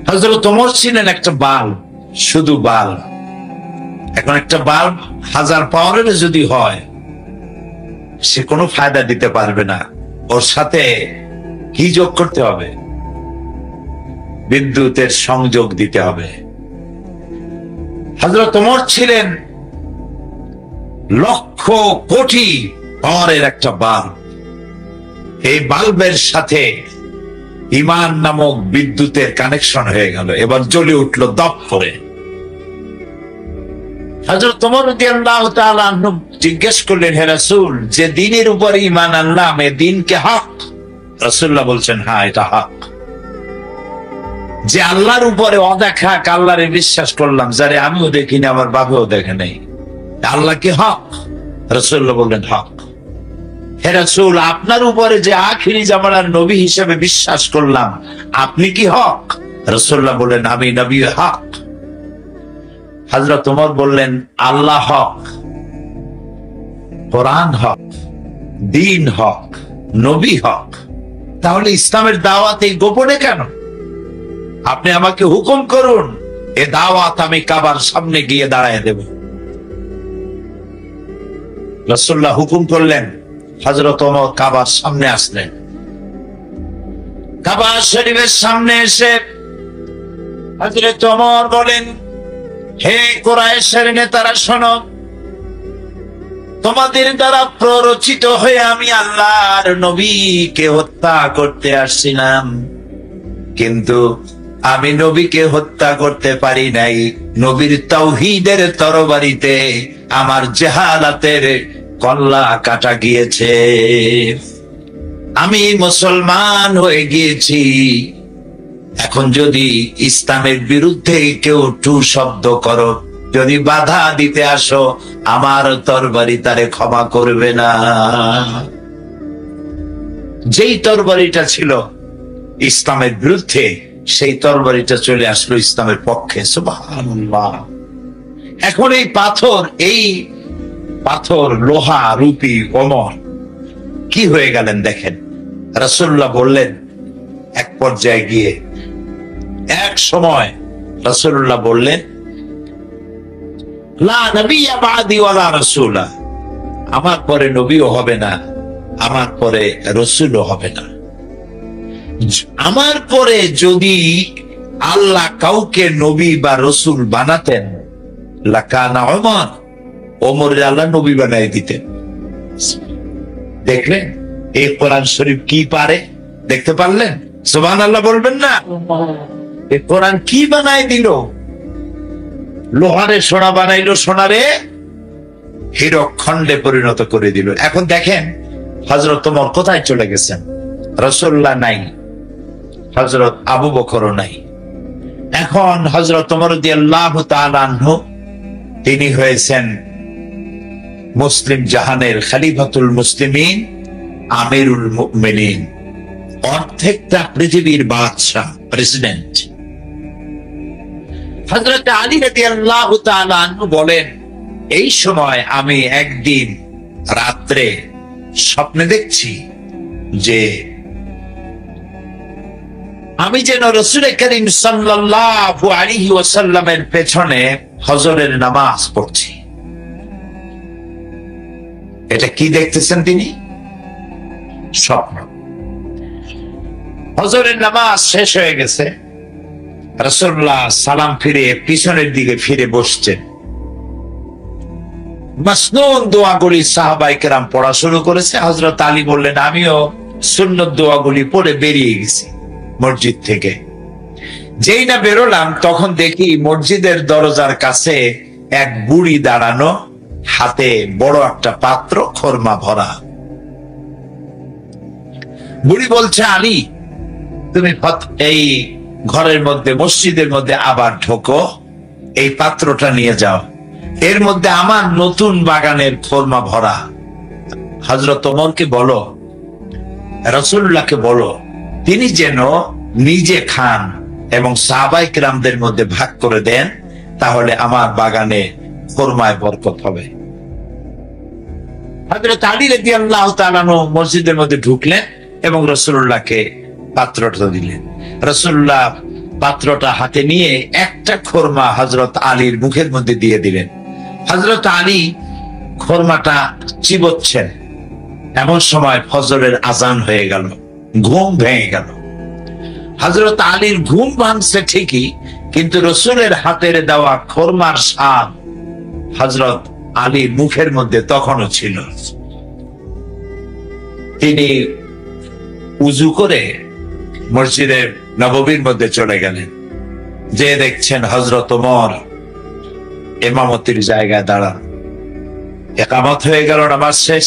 হযরত ওমর ছিলেন একটা বাল্ব, শুধু বাল্ব। এখন একটা বাল্ব 1000 পাওয়ারের যদি হয়, সে কোনো ফায়দা দিতে পারবে না। ওর সাথে কি যোগ করতে হবে? বিদ্যুতের সংযোগ দিতে হবে। হযরত ওমর ছিলেন লক্ষ কোটি পাওয়ারের একটা বাল্ব। এই বাল্বের সাথে ঈমান নামক বিদ্যুতের কানেকশন হয়ে গেল, এবার জ্বলে উঠল দপ করে। হযরত ওমর রাদিয়াল্লাহু তাআলা আনহু জিজ্ঞেস করলেন, হে রাসূল, যে দ্বীনের উপর ঈমান আনলাম, এ দ্বীন কি হক? রাসূলুল্লাহ বলছেন, হ্যাঁ, এটা হক। যে আল্লাহর উপরে অদেখা আল্লাহরে বিশ্বাস করলাম, যারে আমিও দেখিনি, আমার বাবাও দেখে নাই, আল্লাহ কি হক? রাসূলুল্লাহ বললেন, হক। হে রাসূল, আপনার উপরে যে আখিরি জামানার নবী হিসেবে বিশ্বাস করলাম, আপনি কি হক? রাসূলুল্লাহ বললেন, আমি নবী হক। হযরত ওমর বললেন, আল্লাহ হক, কোরআন হক, দ্বীন হক, নবী হক, তাহলে ইসলামের দাওয়াত এই গোপনে কেন? আপনি আমাকে হুকুম করুন, এ দাওয়াত আমি কাবার সামনে গিয়ে দাঁড়ায় দেব। রাসূলুল্লাহ হুকুম করলেন, হযরত ওমর কাবার সামনে আসলেন। কাবা শরীফের সামনে এসে হযরত ওমর বলেন, হে কুরাইশের নেতারা, শোনো, তোমাদের দ্বারা প্ররোচিত হয়ে আমি আল্লাহর নবীকে হত্যা করতে আসছিলাম, কিন্তু আমি নবীকে হত্যা করতে পারি নাই। নবীর তাওহীদের তরবারিতে আমার জাহালাতের কল্লা কাটা গিয়েছে, আমি মুসলমান হয়ে গিয়েছি। এখন যদি ইসলামের বিরুদ্ধে কেউ টু শব্দ করো, যদি বাধা দিতে আসো, আমার তরবারি তারে ক্ষমা করবে না। যেই তরবারিটা ছিল ইসলামের বিরুদ্ধে, সেই তরবারিটা চলে আসলো ইসলামের পক্ষে। সুবহানাল্লাহ। এখন এই পাথর লোহা রূপী ওমর কি হয়ে গেলেন দেখেন। রাসূলুল্লাহ বললেন, এক পর্যায়ে গিয়ে এক সময় রাসূলুল্লাহ বললেন, লা নবিয়্যা বা'দি ওয়ালা রাসূলা, আমার পরে নবীও হবে না, আমার পরে রাসূলও হবে না। আমার পরে যদি আল্লাহ কাউকে নবী বা রাসূল বানাতেন, লাকানা ওমর, ওমরের আল্লাহ নবী বানাই দিতেন। দেখলেন এই কোরআন শরীফ কি পারে? দেখতে পারলেন? সুবহানাল্লাহ বলবেন না? এই কোরআন কি বানাই দিল? লোহারে সোনা বানাইলো, সোনারে হীরক খণ্ডে পরিণত করে দিল। এখন দেখেন হযরত ওমর কোথায় চলে গেছেন? রাসূলুল্লাহ নাই, হযরত আবু বকরও নাই। এখন হযরত ওমর রাদিয়াল্লাহু তাআলা আনহু তিনি হয়েছেন মুসলিম জাহানের খলিফাতুল মুসলিমিন, আমিরুল মুমিনিন, অর্ধেকটা পৃথিবীর বাদশাহ, প্রেসিডেন্ট। হযরত আলী রাদিয়াল্লাহু তাআলা আনহু বলেন, এই সময় আমি একদিন রাত্রে স্বপ্নে দেখছি যে আমি যেন রাসূল করিম সাল্লাল্লাহু আলাইহি ওয়াসাল্লামের পেছনে ফজরের নামাজ পড়ছি। এটা কি দেখতেছেন তিনি? স্বপ্ন। ফজরের নামাজ শেষ হয়ে গেছে, রাসূলুল্লাহ সালাম ফিরে পিছনের দিকে ফিরে বসছেন। মাসনুন দোয়াগুলি সাহাবায়ে কেরাম পড়া শুরু করেছে। হযরত আলী বললেন, আমিও সুন্নত দোয়াগুলি পড়ে বেরিয়ে গেছি মসজিদ থেকে। যেই না বেরোলাম, তখন দেখি মসজিদের দরজার কাছে এক বুড়ি দাঁড়ানো, হাতে বড় একটা পাত্র খরমা ভরা। বুড়ি বলছে, আলী, তুমি এই ঘরের মধ্যে, মসজিদের মধ্যে আবার ঢোকো, এই পাত্রটা নিয়ে যাও, এর মধ্যে আমার নতুন বাগানের খরমা ভরা। হযরত ওমরকে বলো, রাসূলুল্লাহকে বলো, তিনি যেন নিজে খান এবং সাহাবায়ে কেরামদের মধ্যে ভাগ করে দেন, তাহলে আমার বাগানে খরমায় বরকত হবে। হযরত আলী রাদিয়াল্লাহু তাআলা মসজিদের মধ্যে ঢুকলেন এবং রাসূলুল্লাহকে পাত্রটা দিলেন। রাসূলুল্লাহ পাত্রটা হাতে নিয়ে একটা খরমা হযরত আলীর মুখের মধ্যে দিয়ে দিলেন। হযরত আলী খরমাটা চিবোচ্ছেন এমন সময় ফজরের আজান হয়ে গেল, ঘুম ভেঙে গেল। হযরত আলীর ঘুম ভাঙছে ঠিকই, কিন্তু রসুলের হাতের দেওয়া খোরমার স্বাদ হযরত আলীর মুখের মধ্যে তখনও ছিল। তিনি উজু করে মসজিদে নববীর মধ্যে চলে গেলেন। যে দেখছেন হযরত ওমর ইমামতির জায়গায় দাঁড়ান। ইকামত হয়ে গেল, নামাজ শেষ।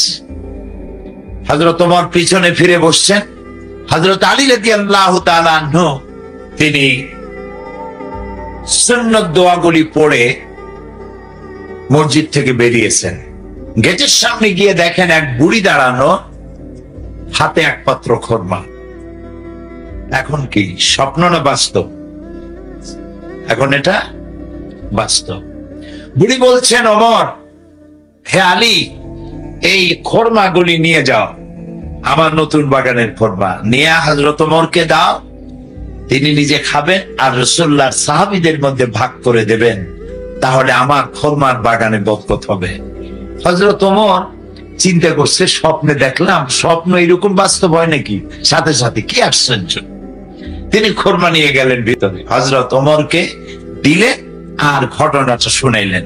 হযরত ওমর পিছনে ফিরে বসছেন। হযরত আলী রাদিয়াল্লাহু তাআলা আনহু তিনি সুন্নত দোয়াগুলি পড়ে মসজিদ থেকে বেরিয়েছেন। গেটের সামনে গিয়ে দেখেন এক বুড়ি দাঁড়ানো, হাতে এক পাত্র খোরমা। এখন কি স্বপ্ন না বাস্তব? এখন এটা বাস্তব। বুড়ি বলছেন, ওমর, হে আলী, এই খোরমাগুলি নিয়ে যাও, আমার নতুন বাগানের খোরমা, নিয়ে হযরত ওমরকে দাও, তিনি নিজে খাবেন আর রাসূলুল্লাহর সাহাবীদের মধ্যে ভাগ করে দেবেন, তাহলে আমার খোরমার বাগানে বরকত হবে। হযরত ওমর চিন্তা করছে, স্বপ্নে দেখলাম, স্বপ্ন এরকম বাস্তব হয় নাকি? সাথে সাথে কি আশ্চর্য! তিনি খোরমা নিয়ে গেলেন ভিতরে, হযরত ওমরকে দিলেন আর ঘটনাটা শুনাইলেন।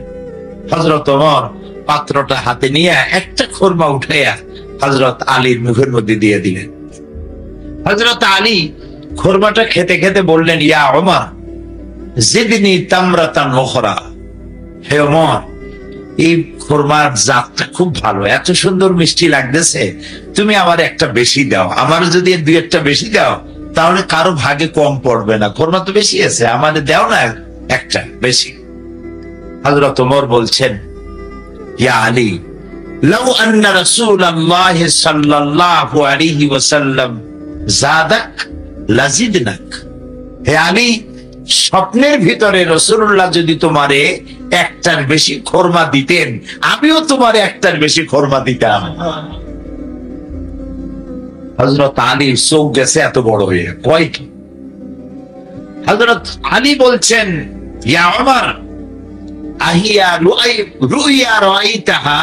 হযরত ওমর পাত্রটা হাতে নিয়ে একটা খোরমা উঠাইয়া হযরত আলীর মুখের মধ্যে দিয়ে দিলেন। হযরত আলী খোরমাটা খেতে খেতে বললেন, ইয়া ওমর, জিদনি তামরাতান উখরা। হে ওমর, এই খোরমার জাতটা খুব ভালো, এত সুন্দর মিষ্টি লাগতেছে, তুমি আমার একটা বেশি দাও। আমার যদি দুই একটা বেশি দাও তাহলে কারো ভাগে কম পড়বে না, খোরমা তো বেশি আছে, আমাদের দাও না একটা বেশি। হযরত ওমর বলছেন, ইয়া আলী, লাউ আন্না রাসূলুল্লাহ সাল্লাল্লাহু আলাইহি ওয়াসাল্লাম যাদাক লাজিদনাক। হে আলী, স্বপ্নের ভিতরে রাসূলুল্লাহ যদি তোমারে একটার বেশি খোরমা দিতেন, আমিও তোমারে একটার বেশি খোরমা দিতাম। হযরত আলী চোখ গেছে এত বড় হয়ে, কয় কি? হযরত আলী বলছেন, ইয়া ওমর, আহিয়া রুইয়া রাআইতাহা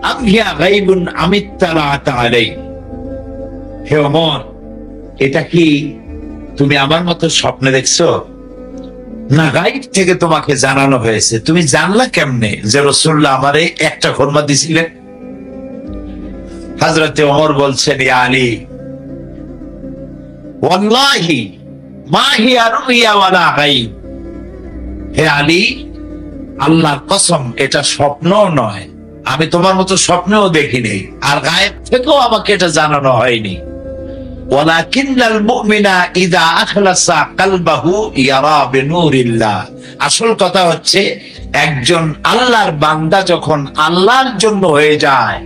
আম হিয়া গায়বুন আম ইত্তালা'ত আলাই। হে ওমর, এটা কি তুমি আমার মতো স্বপ্নে দেখছো, না গায়ব থেকে তোমাকে জানানো হয়েছে? তুমি জানলা কেমনে যে রাসূলুল্লাহ আমারে একটা খোরমা দিছিলেন? হযরত ওমর বলছেন, ইয়া আলী, ওয়াল্লাহি মা হিয়া রুইয়া ওয়ালা গায়ব। হে আলী, আল্লাহর কসম, এটা স্বপ্নও নয়, আমি তোমার মতো স্বপ্নেও দেখিনি, আর গায়েব থেকেও আমাকে এটা জানানো হয়নি। ওয়ালাকিন্নাল মুমিনা ইযা আখলাসা কলবাহু ইয়ারা বিনুরিল্লাহ। আসল কথা হচ্ছে, একজন আল্লাহর বান্দা যখন আল্লাহর জন্য হয়ে যায়,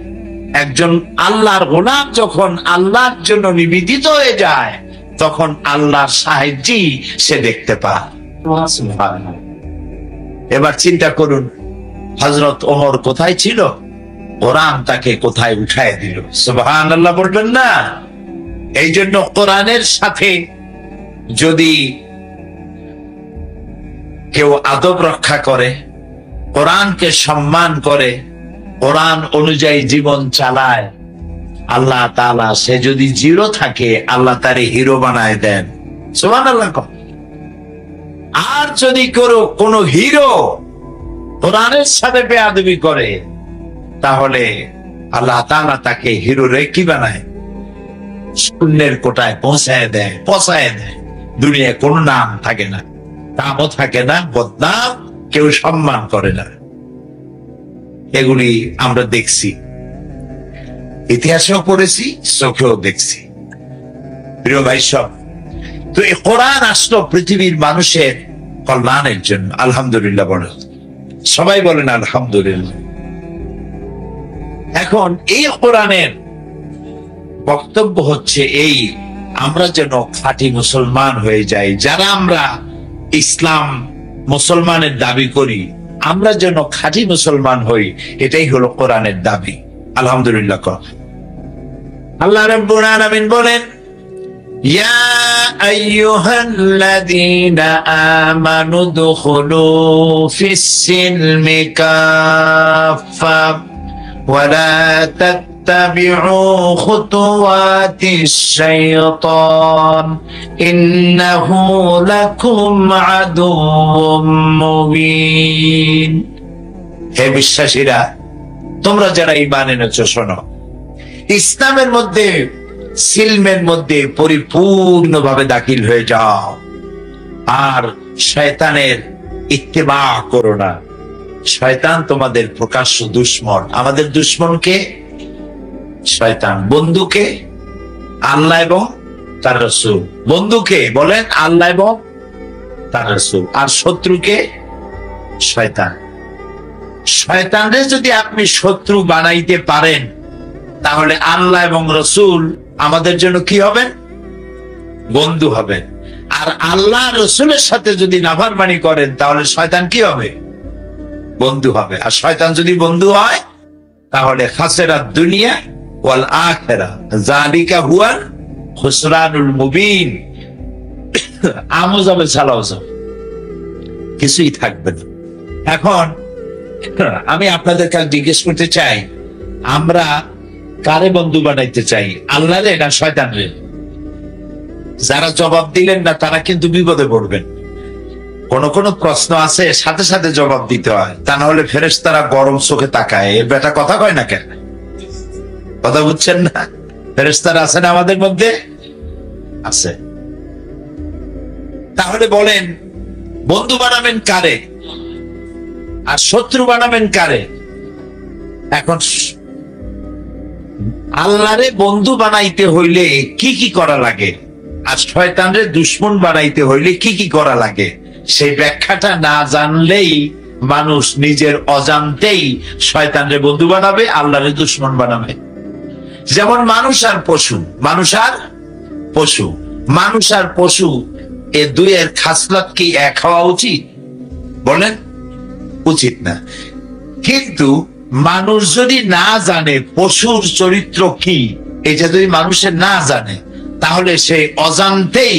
একজন আল্লাহর গোলাম যখন আল্লাহর জন্য নিবেদিত হয়ে যায়, তখন আল্লাহর সাহায্যই সে দেখতে পায়। সুবহানাল্লাহ। এবার চিন্তা করুন, হযরত ওমর কোথায় ছিল, কোরআন তাকে কোথায় উঠায় দিল। সুবহানাল্লাহ বলবেন না? এই জন্য কোরআনের সাথে যদি কেউ আদব রক্ষা করে, কোরআনকে সম্মান করে, কোরআন অনুযায়ী জীবন চালায়, আল্লাহ তাআলা, সে যদি জিরো থাকে আল্লাহ তারে হিরো বানায় দেন। সুবহানাল্লাহ। আর যদি কোনো হিরো কোরআনের সাথে বেয়াদবি করে, তাহলে আল্লাহ তাআলা তাকে হিরো রে কি বানায়, শূন্যের কোটায় পৌঁছায় দেয়, পচায় দেয়। দুনিয়ায় কোনো নাম থাকে না, নামও থাকে না, বদনাম, কেউ সম্মান করে না। এগুলি আমরা দেখছি, ইতিহাসেও পড়েছি, চোখেও দেখছি। প্রিয় ভাই সব, তো এই কোরআন আসলো পৃথিবীর মানুষের কল্যাণের জন্য। আলহামদুলিল্লাহ বলেন, সবাই বলেন আলহামদুলিল্লাহ। এখন এই কোরআনের বক্তব্য হচ্ছে এই, আমরা যেন খাঁটি মুসলমান হয়ে যাই। যারা আমরা ইসলাম মুসলমানের দাবি করি, আমরা যেন খাঁটি মুসলমান হই, এটাই হলো কোরআনের দাবি। আলহামদুলিল্লাহ। আল্লাহ রাব্বুল আলামিন বলেন, ইয়া আইয়ুহাল্লাযীনা আমানু দুখুলু ফিস সিলমি কাফা ওয়া লা تتبعوا خطوات الشيطان إنه لكم عدو مبين। হে বিশ্বাসীরা, তোমরা যারা ঈমান এনেছো শোনো, ইসলামের মধ্যে সিলমের মধ্যে পরিপূর্ণভাবে দাখিল হয়ে যাও, আর শয়তানের ইত্তেবা করো না। শয়তান তোমাদের প্রকাশ্য দুশ্মন। আমাদের দুশ্মনকে শয়তান, বন্ধুকে আল্লাহ এবং তার রাসূল। বন্ধুকে বলেন আল্লাহ এবং তার রাসূল, আর শত্রুকে শয়তান। শয়তানরে যদি আপনি শত্রু বানাইতে পারেন, তাহলে আল্লাহ এবং রাসূল আমাদের জন্য কি হবেন? বন্ধু হবেন। আর আল্লাহ রাসূলের সাথে যদি নাফরমানি করেন, তাহলে শয়তান কি হবে? বন্ধু হবে। আর শয়তান যদি বন্ধু হয়, তাহলে খাসিরাত দুনিয়া ওয়াল আখিরা, যালিকা হুয়াল খুসরানুল মুবিন। আমও যাবে, ছালাও যাবে, কিছুই থাকবে না। এখন আমি আপনাদের কাছে জিজ্ঞেস করতে চাই, আমরা কারে বন্ধু বানাইতে চাই, আল্লাহ রে না শয়তান রে? যারা জবাব দিলেন না, তারা কিন্তু বিপদে পড়বেন। কোন কোন প্রশ্ন আছে সাথে সাথে জবাব দিতে হয়, তা না হলে ফেরেশতারা গরম চোখে তাকায়, এর বেটা কথা কয় না কেন? কথা বুঝছেন না? ফেরেশতারা আছে না আমাদের মধ্যে? আছে। তাহলে বলেন, বন্ধু বানাবেন কারে আর শত্রু বানাবেন কারে? এখন আল্লাহরে বন্ধু বানাইতে হইলে কি কি করা লাগে, আর শয়তানরে দুশ্মন বানাইতে হইলে কি কি করা লাগে, সেই ব্যাখ্যাটা না জানলেই মানুষ নিজের অজান্তেই শয়তানরে বন্ধু বানাবে, আল্লাহরে দুশ্মন বানাবে। যেমন মানুষ আর পশু, মানুষ আর পশু, মানুষ আর পশু, এ দুইয়ের খাসলত কি এক হওয়া উচিত? বলেন উচিত না। কিন্তু মানুষ যদি না জানে পশুর চরিত্র কি, এটা যদি মানুষের না জানে, তাহলে সে অজান্তেই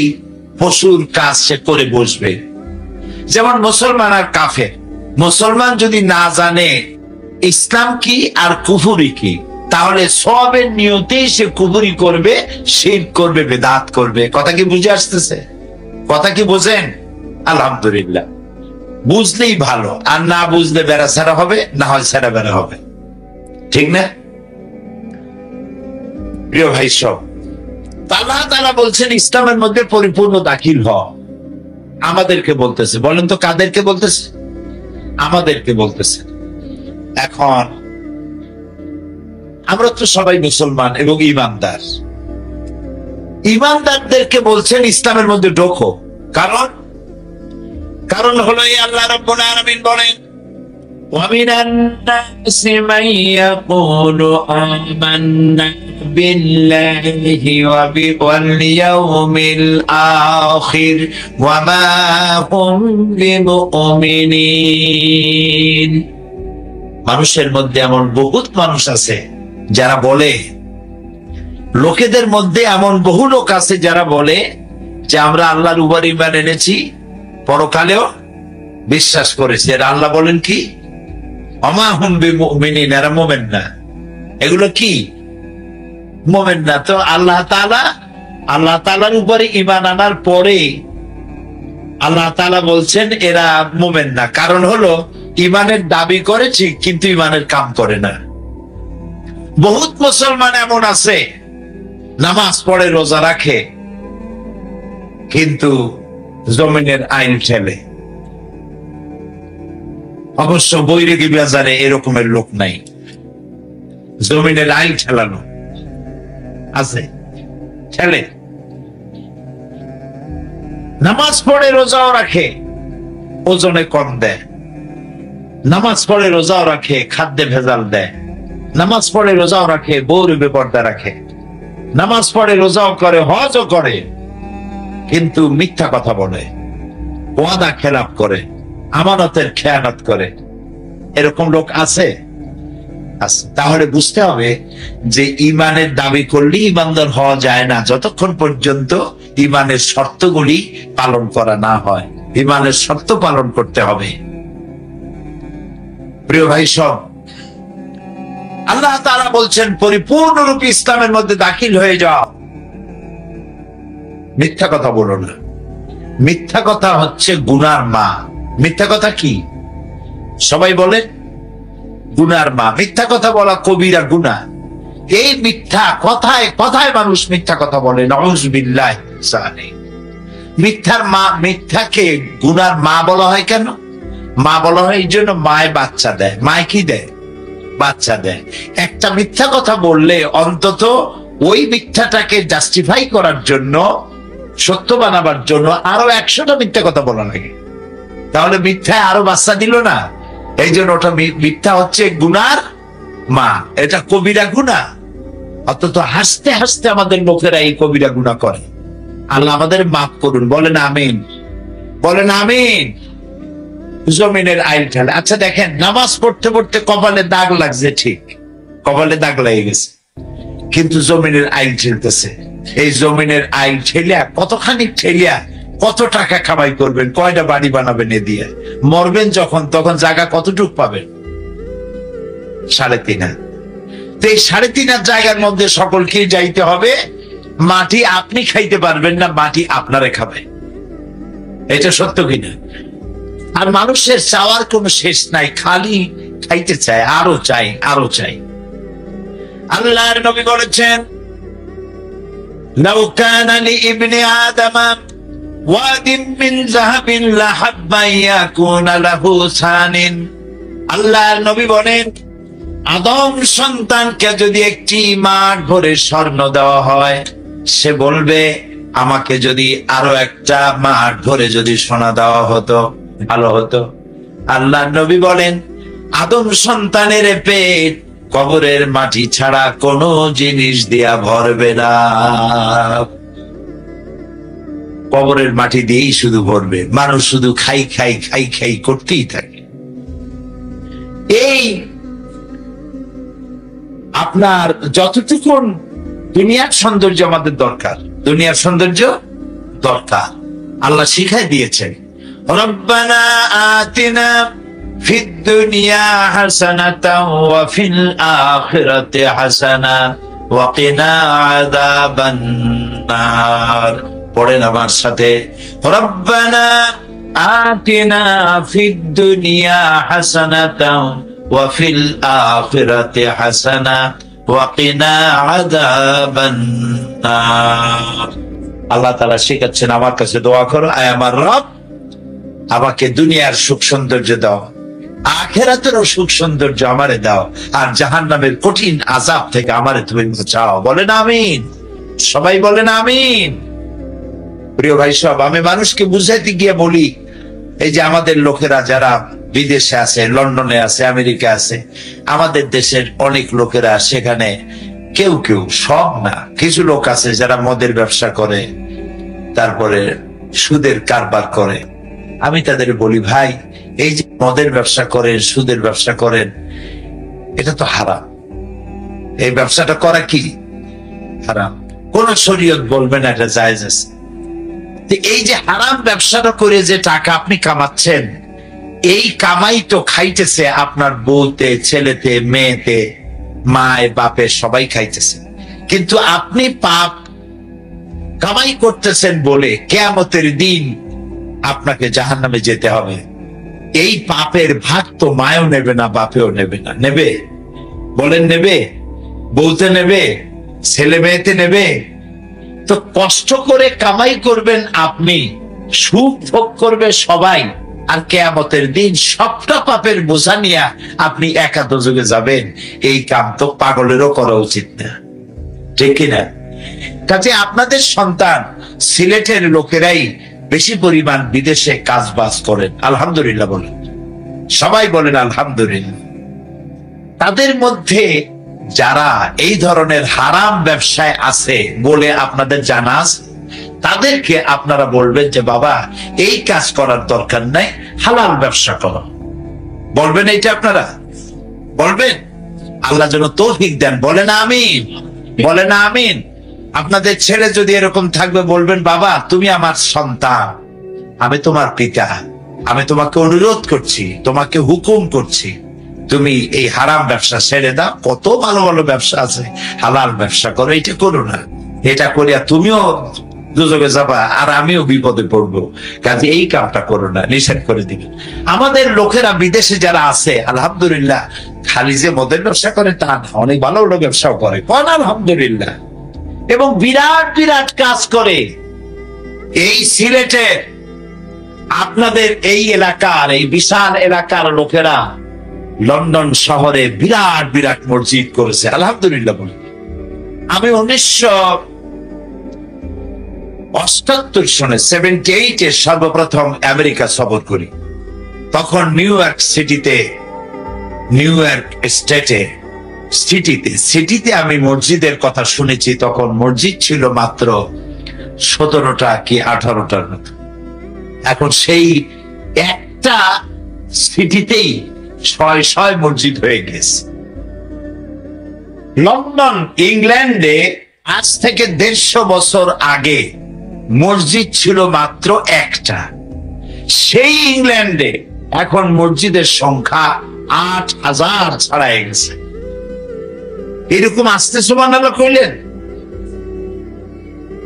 পশুর কাজ সে করে বসবে। যেমন মুসলমান আর কাফের, মুসলমান যদি না জানে ইসলাম কি আর কুফরি কি, তাহলে সবের নিয়তেই সে কুফরি করবে, শিরক করবে, বেদাত করবে। কথা কি বুঝে আসতেছে? কথা কি বোঝেন? আলহামদুলিল্লাহ, বুঝলেই ভালো, আর না বুঝলে বেড়া ছাড়া হবে, না হয় ছাড়া বেড়া হবে, ঠিক না? প্রিয় ভাই সব, আল্লাহ তাআলা বলছেন ইসলামের মধ্যে পরিপূর্ণ দাখিল হ। আমাদেরকে বলতেছে, বলেন তো কাদেরকে বলতেছে? আমাদেরকে বলতেছে। এখন আমরা তো সবাই মুসলমান এবং ইমানদার। ইমানদারদেরকে বলছেন ইসলামের মধ্যে ঢোকো। কারণ হলো এই আল্লাহ রাব্বুল আলামিন বলেন, وَمِنَ النَّاسِ مَن يَقُولُ آمَنَّا بِاللَّهِ وَبِالْيَوْمِ الْآخِرِ وَمَا هُمْ بِمُؤْمِنِينَ। মানুষের মধ্যে এমন বহুত মানুষ আছে যারা বলে, লোকেদের মধ্যে এমন বহু লোক আছে যারা বলে যে আমরা আল্লাহর উপর ঈমান এনেছি, পরকালেও বিশ্বাস করেছি। আর আল্লাহ বলেন কি? ওমা হুম বিমুমিনিন, এরা মুমিন না। এগুলো কি? মুমিন না। তো আল্লাহ তাআলার উপরে ঈমান আনার পরে আল্লাহ তাআলা বলছেন এরা মুমিন না। কারণ হলো ঈমানের দাবি করেছি কিন্তু ঈমানের কাম করে না। বহুত মুসলমান এমন আছে, নামাজ পড়ে, রোজা রাখে, কিন্তু জমিনের আইন ঠেলে। অবশ্য বৈরাগী বাজারে এরকমের লোক নাই, জমিনের আইন ঠেলানো আছে, ঠেলে। নামাজ পড়ে রোজাও রাখে, ওজনে কম দেয়। নামাজ পড়ে রোজাও রাখে, খাদ্যে ভেজাল দেয়। নামাজ পড়ে রোজাও রাখে, বউর বেপর্দা রাখে। নামাজ পড়ে রোজাও করে, হজও করে, কিন্তু মিথ্যা কথা বলে, ওয়াদা খেলাপ করে, আমানতের খেয়ানত করে। এরকম লোক আছে। তাহলে বুঝতে হবে যে ঈমানের দাবি করলে ঈমানদার হওয়া যায় না যতক্ষণ পর্যন্ত ঈমানের শর্তগুলি পালন করা না হয়। ঈমানের শর্ত পালন করতে হবে। প্রিয় ভাই সব, আল্লাহ তাআলা বলছেন পরিপূর্ণরূপে ইসলামের মধ্যে দাখিল হয়ে যাও। মিথ্যা কথা বলো না। মিথ্যা কথা হচ্ছে গুনার মা। মিথ্যা কথা কি? সবাই বলে গুনার মা। মিথ্যা কথা বলা কবিরা গুনাহ। এই মিথ্যা কথায় কথায় মানুষ মিথ্যা কথা বলে, নাউযুবিল্লাহ। মিথ্যার মা, মিথ্যাকে গুনার মা বলা হয় কেন? মা বলা হয় এই জন্য, মায় বাচ্চা দেয়। মায় কি দেয়? বাচ্চা দেয়। একটা মিথ্যা কথা বললে অন্তত ওই মিথ্যাটাকে জাস্টিফাই করার জন্য, সত্য বানাবার জন্য আরো 100টা মিথ্যা কথা বলা লাগে। তাহলে মিথ্যায় আরো বাচ্চা দিল না? এই জন্য ওটা মিথ্যা হচ্ছে গুনার মা। এটা কবিরা গুনাহ। অন্তত হাসতে হাসতে আমাদের লোকেরা এই কবিরা গুনাহ করে। আল্লাহ আমাদের মাফ করুন। বলেন আমিন, বলেন আমিন। জমিনের আইল ঠেলে। আচ্ছা দেখেন, নামাজ পড়তে পড়তে কপালে দাগ লাগছে, ঠিক কপালে দাগ লেগে গেছে, কিন্তু জমিনের আইল ঠেলতেছে। এই জমিনের আইল ঠেলিয়া, কতখানি ঠেলিয়া কত টাকা কামাই করবেন, কয়টা বাড়ি বানাবেন এ দিয়ে? মরবেন যখন, তখন জায়গা কতটুক পাবেন? 3.5 হাত। তো এই 3.5 হাত জায়গার মধ্যে সকলকে যাইতে হবে। মাটি আপনি খাইতে পারবেন না, মাটি আপনারে খাবে। এটা সত্য কিনা? আর মানুষের চাওয়ার কোনো শেষ নাই, খালি খাইতে চায়, আরো চাই, আরো চাই। আল্লাহর নবী বলেছেন, লাউ কানা লিইবনি আদামা ওয়াদিন মিন যাহাবিন লাহাব্বা ইয়াকুনা লাহু সানিন। আল্লাহর নবী বলেন, আদম সন্তানকে যদি একটি মাঠ ভরে স্বর্ণ দেওয়া হয়, সে বলবে আমাকে যদি আরো একটা মাঠ ভরে যদি সোনা দেওয়া হতো ভালো হতো। আল্লাহর নবী বলেন, আদম সন্তানের পেট কবরের মাটি ছাড়া কোনো জিনিস দিয়া ভরবে না। কবরের মাটি দিয়েই শুধু ভরবে। মানুষ শুধু খাই খাই খাই খাই করতেই থাকে। এই আপনার যতটুকুন দুনিয়ার সৌন্দর্য আমাদের দরকার, দুনিয়ার সৌন্দর্য দরকার, আল্লাহ শিখাই দিয়েছেন। রব্বানা আতিনা ফিদ দুনিয়া হাসানাতাও ওয়া ফিল আখিরাতি হাসানা ওয়া কিনা আযাবান নার। পড়েন আমার সাথে, রব্বানা আতিনা ফিদ দুনিয়া হাসানাতাও ওয়া ফিল আখিরাতি হাসানা ওয়া কিনা আযাবান নার। আল্লাহ তাআলা শিখাচ্ছেন, আমার কাছে দোয়া করো, আয় আমার রব, আমাকে দুনিয়ার সুখ সৌন্দর্য দাও, আখিরাতেরও সুখ সৌন্দর্য আমারে দাও, আর জাহান্নামের কঠিন আযাব থেকে আমারে তুমি বাঁচাও। বলেন আমিন, সবাই বলেন আমিন। প্রিয় ভাই সব, আমি মানুষকে বুঝাইতে গিয়ে বলি, এই যে আমাদের লোকেরা যারা বিদেশে আছে, লন্ডনে আছে, আমেরিকা আছে, আমাদের দেশের অনেক লোকেরা সেখানে, কেউ কেউ, সব না, কিছু লোক আছে যারা মদের ব্যবসা করে, তারপরে সুদের কারবার করে। আমি তাদের বলি, ভাই এই যে মদের ব্যবসা করেন, সুদের ব্যবসা করেন, এটা তো হারাম। এই ব্যবসাটা করা কি হারাম? কোন শরীয়ত বলবে না এটা জায়েজ আছে। এই যে হারাম ব্যবসাটা করে যে টাকা আপনি কামাচ্ছেন, এই কামাই তো খাইতেছে আপনার বউতে, ছেলেতে, মেয়েতে, মায় বাপে, সবাই খাইতেছে। কিন্তু আপনি পাপ কামাই করতেছেন বলে কিয়ামতের দিন আপনাকে জাহান্নামে যেতে হবে। এই পাপের ভাগ তো মায়ও নেবে না, বাপেও নেবে না। নেবে? বলেন নেবে? বউতে নেবে? ছেলে মেয়েতে নেবে? তো কষ্ট করে কামাই করবেন আপনি, সুখ ভোগ করবে সবাই, আর কিয়ামতের দিন সবটা পাপের বোঝা নিয়ে আপনি একা দোজখে যাবেন। এই কাম তো পাগলেরও করা উচিত না, ঠিক কিনা? কাজে আপনাদের সন্তান, সিলেটের লোকেরাই বেশি পরিমাণ বিদেশে কাজ বাজ করেন, আলহামদুলিল্লাহ বলেন, সবাই বলেন আলহামদুলিল্লাহ। তাদের মধ্যে যারা এই ধরনের হারাম ব্যবসায় আছে বলে আপনাদের জানা আছে, তাদেরকে আপনারা বলবেন যে বাবা এই কাজ করার দরকার নাই, হালাল ব্যবসা করো। বলবেন এইটা? আপনারা বলবেন? আল্লাহ যেন তৌফিক দেন। বলেন আমিন, বলেন আমিন। আপনাদের ছেলে যদি এরকম থাকবে, বলবেন বাবা তুমি আমার সন্তান, আমি তোমার পিতা, আমি তোমাকে অনুরোধ করছি, তোমাকে হুকুম করছি, তুমি এই হারাম ব্যবসা ছেড়ে দাও, কত ভালো ভালো ব্যবসা আছে, হালাল ব্যবসা করো, এটা করো না। এটা করিয়া তুমিও দুজকে যাবা আর আমিও বিপদে পড়বো, কাজে এই কামটা করো না, নিষেধ করে দিবেন। আমাদের লোকেরা বিদেশে যারা আছে আলহামদুলিল্লাহ, খালি যে মদের ব্যবসা করে তা না, অনেক ভালো ভালো ব্যবসাও করে, কোন আলহামদুলিল্লাহ, এবং বিরাট বিরাট কাজ করে। এই সিলেটে আপনাদের এই এলাকার, এই বিশাল এলাকার লোকেরা লন্ডন শহরে বিরাট বিরাট মসজিদ করেছে আলহামদুলিল্লাহ বলে। আমি 1978 সনে 78-এ সর্বপ্রথম আমেরিকা সফর করি। তখন নিউ ইয়র্ক সিটিতে, নিউ ইয়র্ক সিটিতে আমি মসজিদের কথা শুনেছি। তখন মসজিদ ছিল মাত্র 17টা কি 18টার মতো। এখন সেই একটা সিটিতেই 6 মসজিদ হয়ে গেছে। লন্ডন ইংল্যান্ডে আজ থেকে 150 বছর আগে মসজিদ ছিল মাত্র একটা। সেই ইংল্যান্ডে এখন মসজিদের সংখ্যা 8000 ছাড়াই গেছে। এরকম আসতে সুবহানাল্লাহ কইলেন,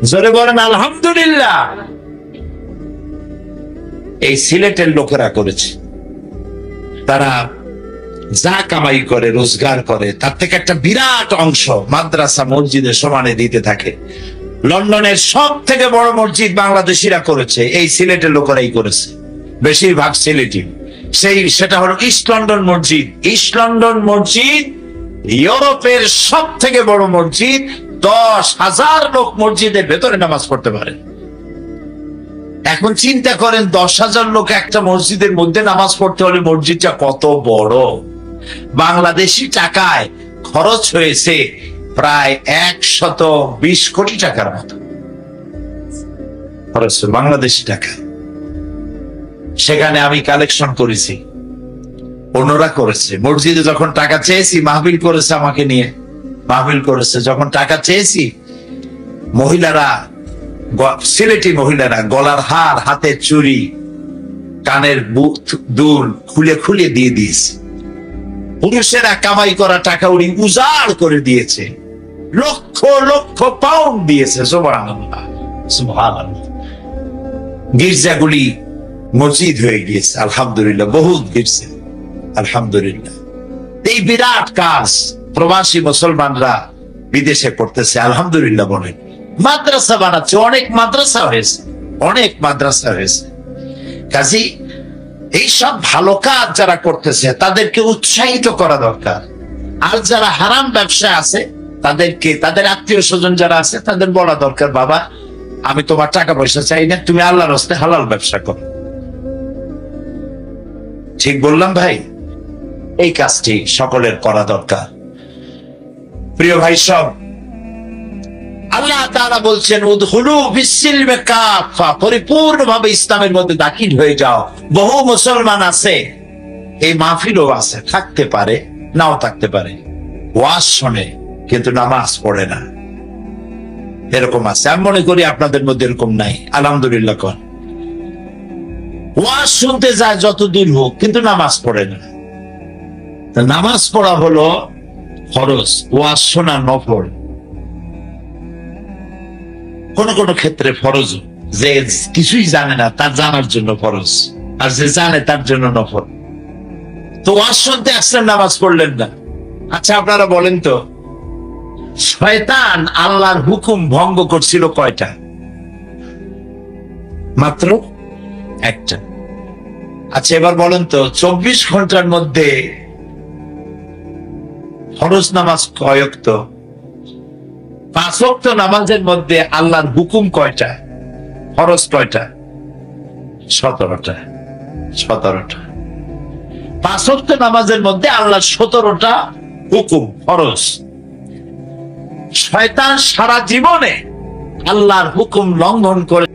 জোরে বলেন আলহামদুলিল্লাহ। এই সিলেটের লোকেরা করেছে, তারা যা কামাই করে, রোজগার করে, তার থেকে একটা বিরাট অংশ মাদ্রাসা মসজিদে সমানে দিতে থাকে। লন্ডনের সব থেকে বড় মসজিদ বাংলাদেশিরা করেছে, এই সিলেটের লোকেরাই করেছে, বেশিরভাগ সিলেটি। সেটা হলো ইস্ট লন্ডন মসজিদ। ইস্ট লন্ডন মসজিদ ইউরোপের সব থেকে বড় মসজিদ। 10,000 লোক মসজিদের ভেতরে নামাজ পড়তে পারে। এখন চিন্তা করেন, 10,000 লোক একটা মসজিদের মধ্যে নামাজ পড়তে হলে মসজিদটা কত বড়। বাংলাদেশি টাকায় খরচ হয়েছে প্রায় 120 কোটি টাকার মতো খরচ বাংলাদেশি টাকা। সেখানে আমি কালেকশন করেছি, অন্যরা করেছে। মসজিদে যখন টাকা চেয়েছি, মাহফিল করেছে আমাকে নিয়ে, মাহফিল করেছে। যখন টাকা চেয়েছি, মহিলারা, সিলেটি মহিলারা গলার হার, হাতের চুড়ি, কানের দুল খুলে খুলে দিয়ে দিয়েছে। পুরুষেরা কামাই করা টাকা উনি উজাড় করে দিয়েছে, লক্ষ লক্ষ পাউন্ড দিয়েছে। সুবহানাল্লাহ সুবহানাল্লাহ। গির্জাগুলি মসজিদ হয়ে গিয়েছে আলহামদুলিল্লাহ, বহুত গির্জা আলহামদুলিল্লাহ। এই বিরাট কাজ প্রবাসী মুসলমানরা বিদেশে করতেছে আলহামদুলিল্লাহ। বলেন মাদ্রাসা বানাচ্ছে, অনেক মাদ্রাসা হয়েছে, অনেক মাদ্রাসা হয়েছে। কাজী এইসব ভালো কাজ যারা করতেছে তাদেরকে উৎসাহিত করা দরকার। আর যারা হারাম ব্যবসা আছে তাদেরকে, তাদের আত্মীয় স্বজন যারা আছে তাদের বলা দরকার, বাবা আমি তোমার টাকা পয়সা চাই না, তুমি আল্লাহর রাস্তায় হালাল ব্যবসা করো। ঠিক বললাম ভাই? এই কাজটি সকলের করা দরকার। প্রিয় ভাই সব, আল্লাহ তাআলা বলছেন উদখুলু ফিস-সিলমি কাফা, পরিপূর্ণভাবে ইসলামের মধ্যে দাখিল হয়ে যাও। বহু মুসলমান আছে, এই মাহফিলও আছে, থাকতে পারে নাও থাকতে পারে, ওয়াজ শোনে কিন্তু নামাজ পড়ে না, এরকম আছে। আমি মনে করি আপনাদের মধ্যে এরকম নাই আলহামদুলিল্লাহ। কোন ওয়াজ শুনতে যায় যত দূর হোক, কিন্তু নামাজ পড়ে না। নামাজ পড়া হলো ফরজ, ওয়াজ শোনা নফল। কোন কোন ক্ষেত্রে ফরজ, যে কিছুই জানে না তার জানার জন্য ফরজ, আর যে জানে তার জন্য নফল। তো ওয়াজ শুনতে আসলেন, নামাজ পড়লেন না। আচ্ছা আপনারা বলেন তো, শয়তান আল্লাহর হুকুম ভঙ্গ করছিল কয়টা? মাত্র একটা। আচ্ছা এবার বলেন তো, 24 ঘন্টার মধ্যে ফরজ নামাজ কয় ওয়াক্ত? 5 ওয়াক্ত নামাজের মধ্যে আল্লাহর হুকুম কয়টা? ফরজ কয়টা? 17টা। 17টা। 5 ওয়াক্ত নামাজের মধ্যে আল্লাহর 17টা হুকুম ফরজ। শয়তান সারা জীবনে আল্লাহর হুকুম লঙ্ঘন করে